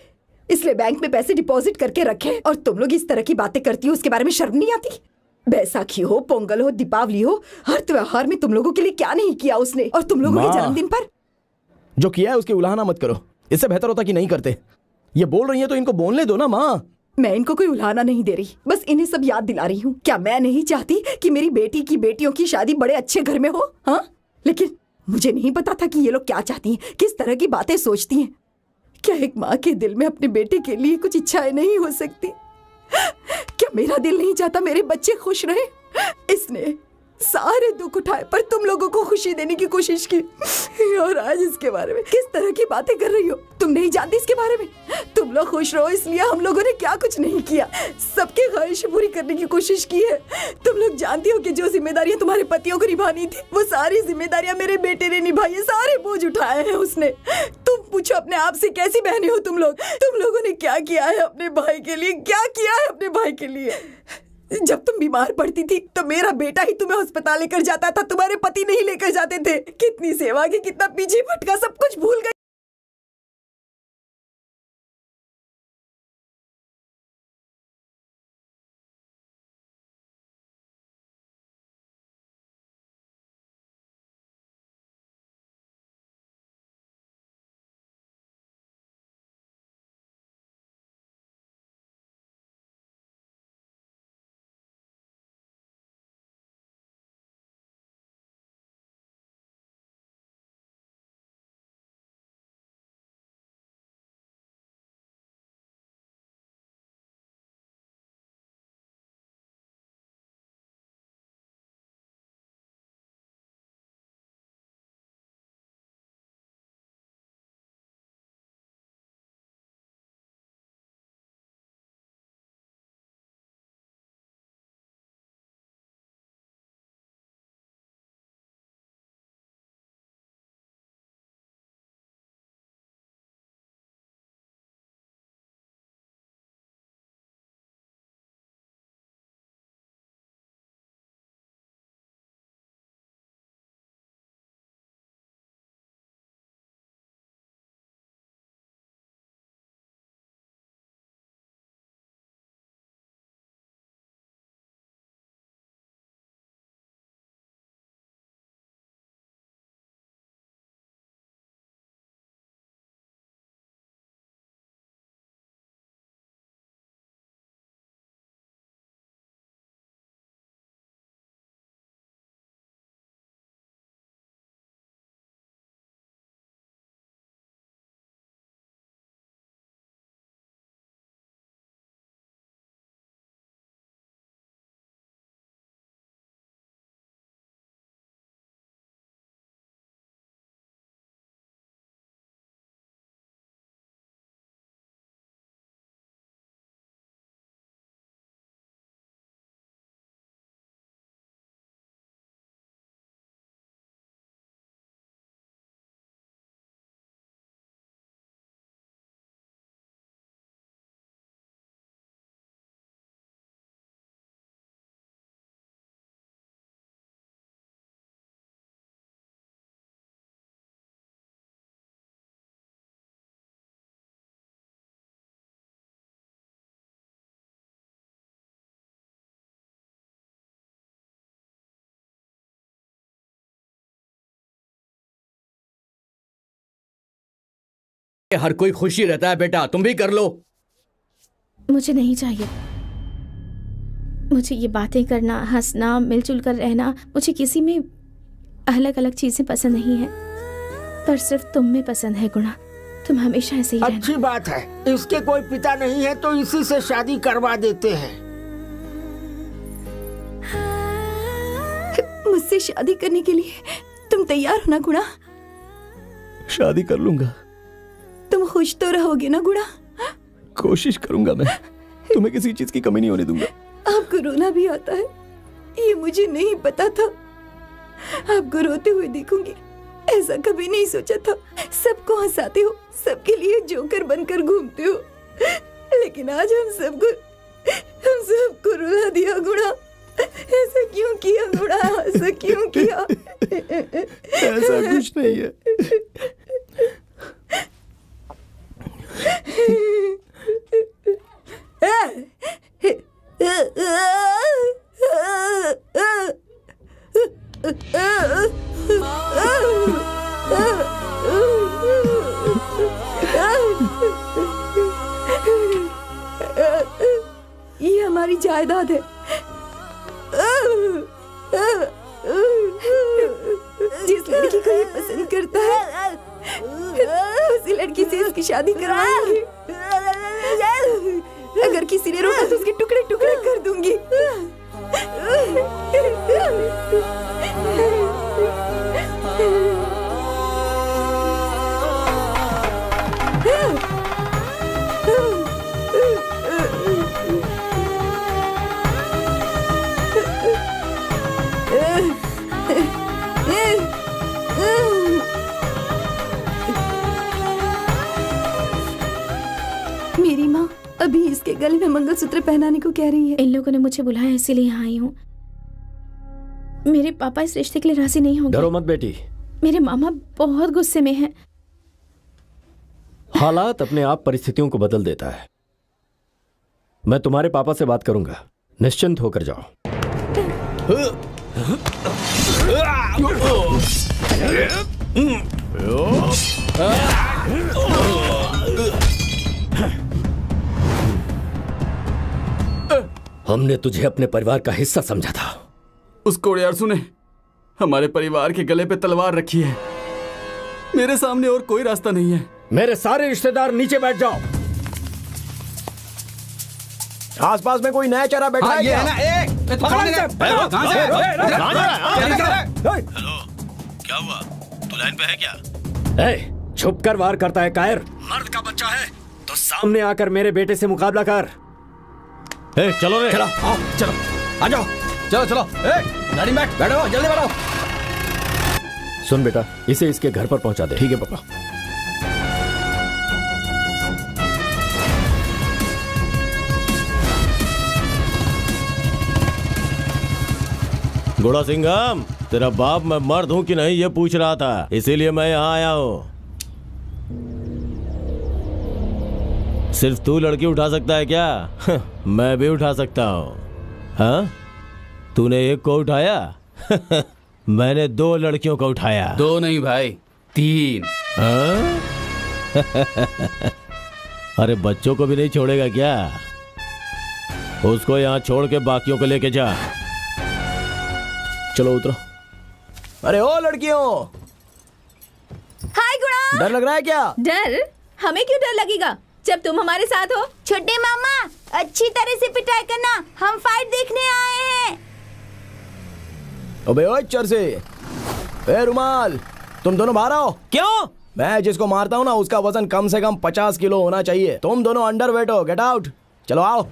इसलिए बैंक में पैसे डिपॉजिट करके रखे, और तुम लोग इस तरह की बातें करती हो, उसके बारे में शर्म नहीं आती? बैसाखी हो, पोंगल हो, दीपावली हो, हर त्योहार में तुम लोगों के लिए क्या नहीं किया उसने। और तुम लोगों के जन्मदिन पर जो किया है उसकी उलाहना मत करो। इससे बेहतर होता कि नहीं करते। ये बोल रही है तो इनको बोलने दो ना माँ। मैं इनको कोई उलाहना नहीं दे रही, बस इन्हें सब याद दिला रही हूँ। क्या मैं नहीं चाहती कि मेरी बेटी की बेटियों की शादी बड़े अच्छे घर में हो? हाँ, लेकिन मुझे नहीं पता था कि ये लोग क्या चाहती हैं, किस तरह की बातें सोचती हैं। क्या एक माँ के दिल में अपने बेटे के लिए कुछ इच्छाएं नहीं हो सकती? क्या मेरा दिल नहीं चाहता मेरे बच्चे खुश रहे? इसने सारे दुख उठाए पर तुम लोगों को खुशी देने की कोशिश की, और आज इसके बारे में किस तरह की बातें कर रही हो? तुम नहीं जानती इसके बारे में। तुम लोग खुश रहो इसलिए हम लोगों ने क्या कुछ नहीं किया, सबकी ख्वाहिश पूरी करने की कोशिश की है। तुम लोग जानती हो कि जो जिम्मेदारियां तुम्हारे पतियों को निभानी थी, वो सारी जिम्मेदारियां मेरे बेटे ने निभाई है। सारे बोझ उठाए हैं उसने। तुम पूछो अपने आप से, कैसी बहनें हो तुम लोग? तुम लोगों ने क्या किया है अपने भाई के लिए? क्या किया है अपने भाई के लिए? जब तुम बीमार पड़ती थी तो मेरा बेटा ही तुम्हें अस्पताल लेकर जाता था, तुम्हारे पति नहीं लेकर जाते थे। कितनी सेवा की, कितना पीछे भटका, सब कुछ भूल गई। हर कोई खुशी रहता है बेटा, तुम भी कर लो। मुझे नहीं चाहिए। मुझे ये बातें करना, हंसना, मिलजुल कर रहना, मुझे किसी में अलग अलग चीजें पसंद नहीं है, पर सिर्फ तुम में पसंद है गुणा। तुम हमेशा ऐसे ही रहना। अच्छी बात है, इसके कोई पिता नहीं है तो इसी से शादी करवा देते हैं। मुझसे शादी करने के लिए तुम तैयार हो ना गुणा? शादी कर लूंगा। तुम खुश तो रहोगे ना गुणा? कोशिश करूंगा मैं, तुम्हें किसी चीज की कमी नहीं होने दूंगा। आपको रोना भी आता है, ये मुझे नहीं पता था। आपको रोते हुए देखूंगी, ऐसा कभी नहीं सोचा था। सबको हंसाते हो, सबके लिए जोकर बनकर घूमते हो, लेकिन आज हम सबको रुला दिया गुणा। ऐसा क्यों किया गुणा? ऐसा क्यों किया? ऐसा कुछ नहीं है। ये हमारी जायदाद है। जिस लड़की को ये पसंद करता है उसी लड़की से इसकी शादी करवाऊंगी। अगर किसी ने रोका तो उसके टुकड़े टुकड़े कर दूंगी। मेरी माँ अभी इसके गले में मंगलसूत्र पहनाने को कह रही है। इन लोगों ने मुझे बुलाया, इसीलिए यहाँ आई हूँ। मेरे पापा इस रिश्ते के लिए राजी नहीं होंगे। डरो मत बेटी, मेरे मामा बहुत गुस्से में हैं। हालात अपने आप परिस्थितियों को बदल देता है। मैं तुम्हारे पापा से बात करूंगा, निश्चिंत होकर जाओ। हमने तुझे अपने परिवार का हिस्सा समझा था। उस कोड़ियारसू ने हमारे परिवार के गले पे तलवार रखी है। मेरे सामने और कोई रास्ता नहीं है। मेरे सारे रिश्तेदार नीचे बैठ जाओ। आसपास में कोई नया चेहरा बैठा है क्या? क्या हुआ? तू लाइन पे है क्या? छुप कर वार करता है कायर। मर्द का बच्चा है तो सामने आकर मेरे बेटे से मुकाबला कर। चलो रे, चलो आओ, चलो आ जाओ, चलो चलो, गाड़ी में बैठो, जल्दी बैठो। सुन बेटा, इसे इसके घर पर पहुंचा दे। ठीक है पापा। गुड़ा सिंघम, तेरा बाप मैं मर्द हूं कि नहीं ये पूछ रहा था, इसीलिए मैं यहाँ आया हूँ। सिर्फ तू लड़की उठा सकता है क्या? मैं भी उठा सकता हूँ। हाँ, तूने एक को उठाया? मैंने 2 लड़कियों को उठाया। 2 नहीं भाई, 3। हाँ? अरे बच्चों को भी नहीं छोड़ेगा क्या? उसको यहाँ छोड़ के बाकियों को लेके जा। चलो उतरो। अरे ओ लड़कियों, हाय गुणा। डर लग रहा है क्या? डर? हमें क्यों डर लगेगा जब तुम हमारे साथ हो? छोटे मामा, अच्छी तरह से पिटाई करना, हम फाइट देखने आए हैं। अबे ओ चरसे, ए रुमाल, तुम दोनों बाहर आओ। क्यों? मैं जिसको मारता हूँ ना उसका वजन कम से कम 50 किलो होना चाहिए। तुम दोनों अंडर वेट हो, गेट आउट। चलो आओ।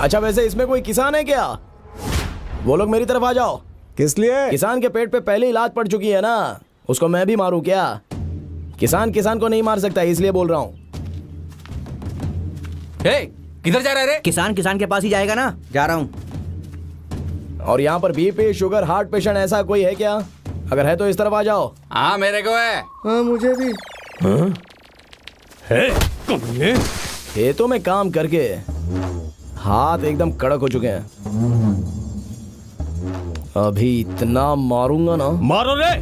अच्छा वैसे इसमें कोई किसान है क्या? वो लोग मेरी तरफ आ जाओ। किस लिए? किसान के पेट पे पहले ही लात पड़ चुकी है ना, उसको मैं भी मारूं क्या? किसान को नहीं मार सकता, इसलिए बोल रहा हूँ। किधर जा रहा है रे? किसान के पास ही जाएगा ना, जा रहा हूँ। और यहाँ पर बीपी, शुगर, हार्ट पेशेंट ऐसा कोई है क्या? अगर है तो इस तरफ आ जाओ। हाँ मेरे को है। हाँ मुझे भी। खेतों में काम करके हाथ एकदम कड़क हो चुके हैं। अभी इतना मारूंगा ना। मारो रे।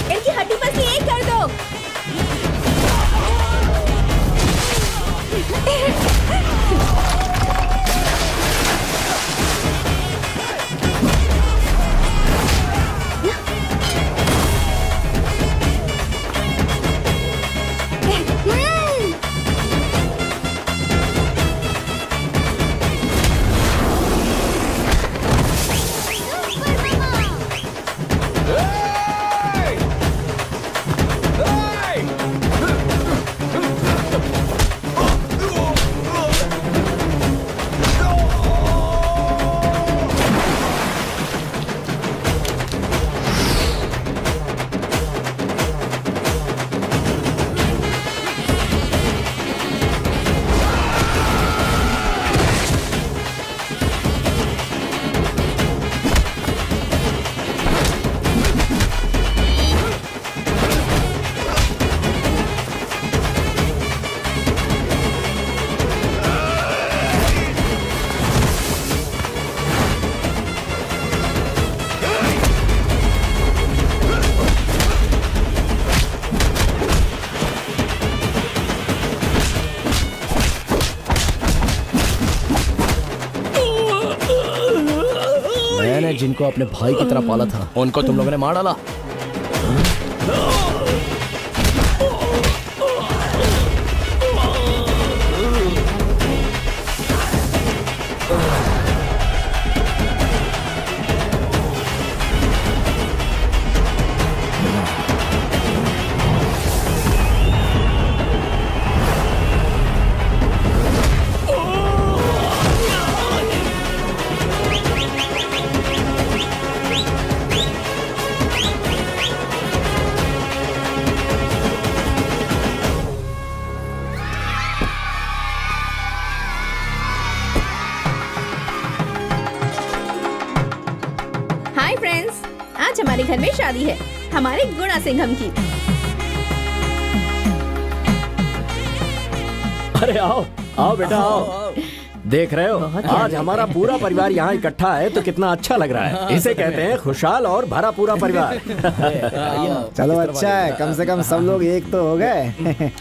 इनकी हड्डी पसली एक कर दो। मैंने जिनको अपने भाई की तरह पाला था उनको तुम लोगों ने मार डाला। हाय फ्रेंड्स, आज हमारे घर में शादी है हमारे गुणा सिंघम की। अरे आओ आओ बेटा आओ। देख रहे हो आज हमारा पूरा परिवार यहाँ इकट्ठा है तो कितना अच्छा लग रहा है। इसे कहते हैं खुशहाल और भरा पूरा परिवार। चलो अच्छा है, कम से कम सब लोग एक तो हो गए।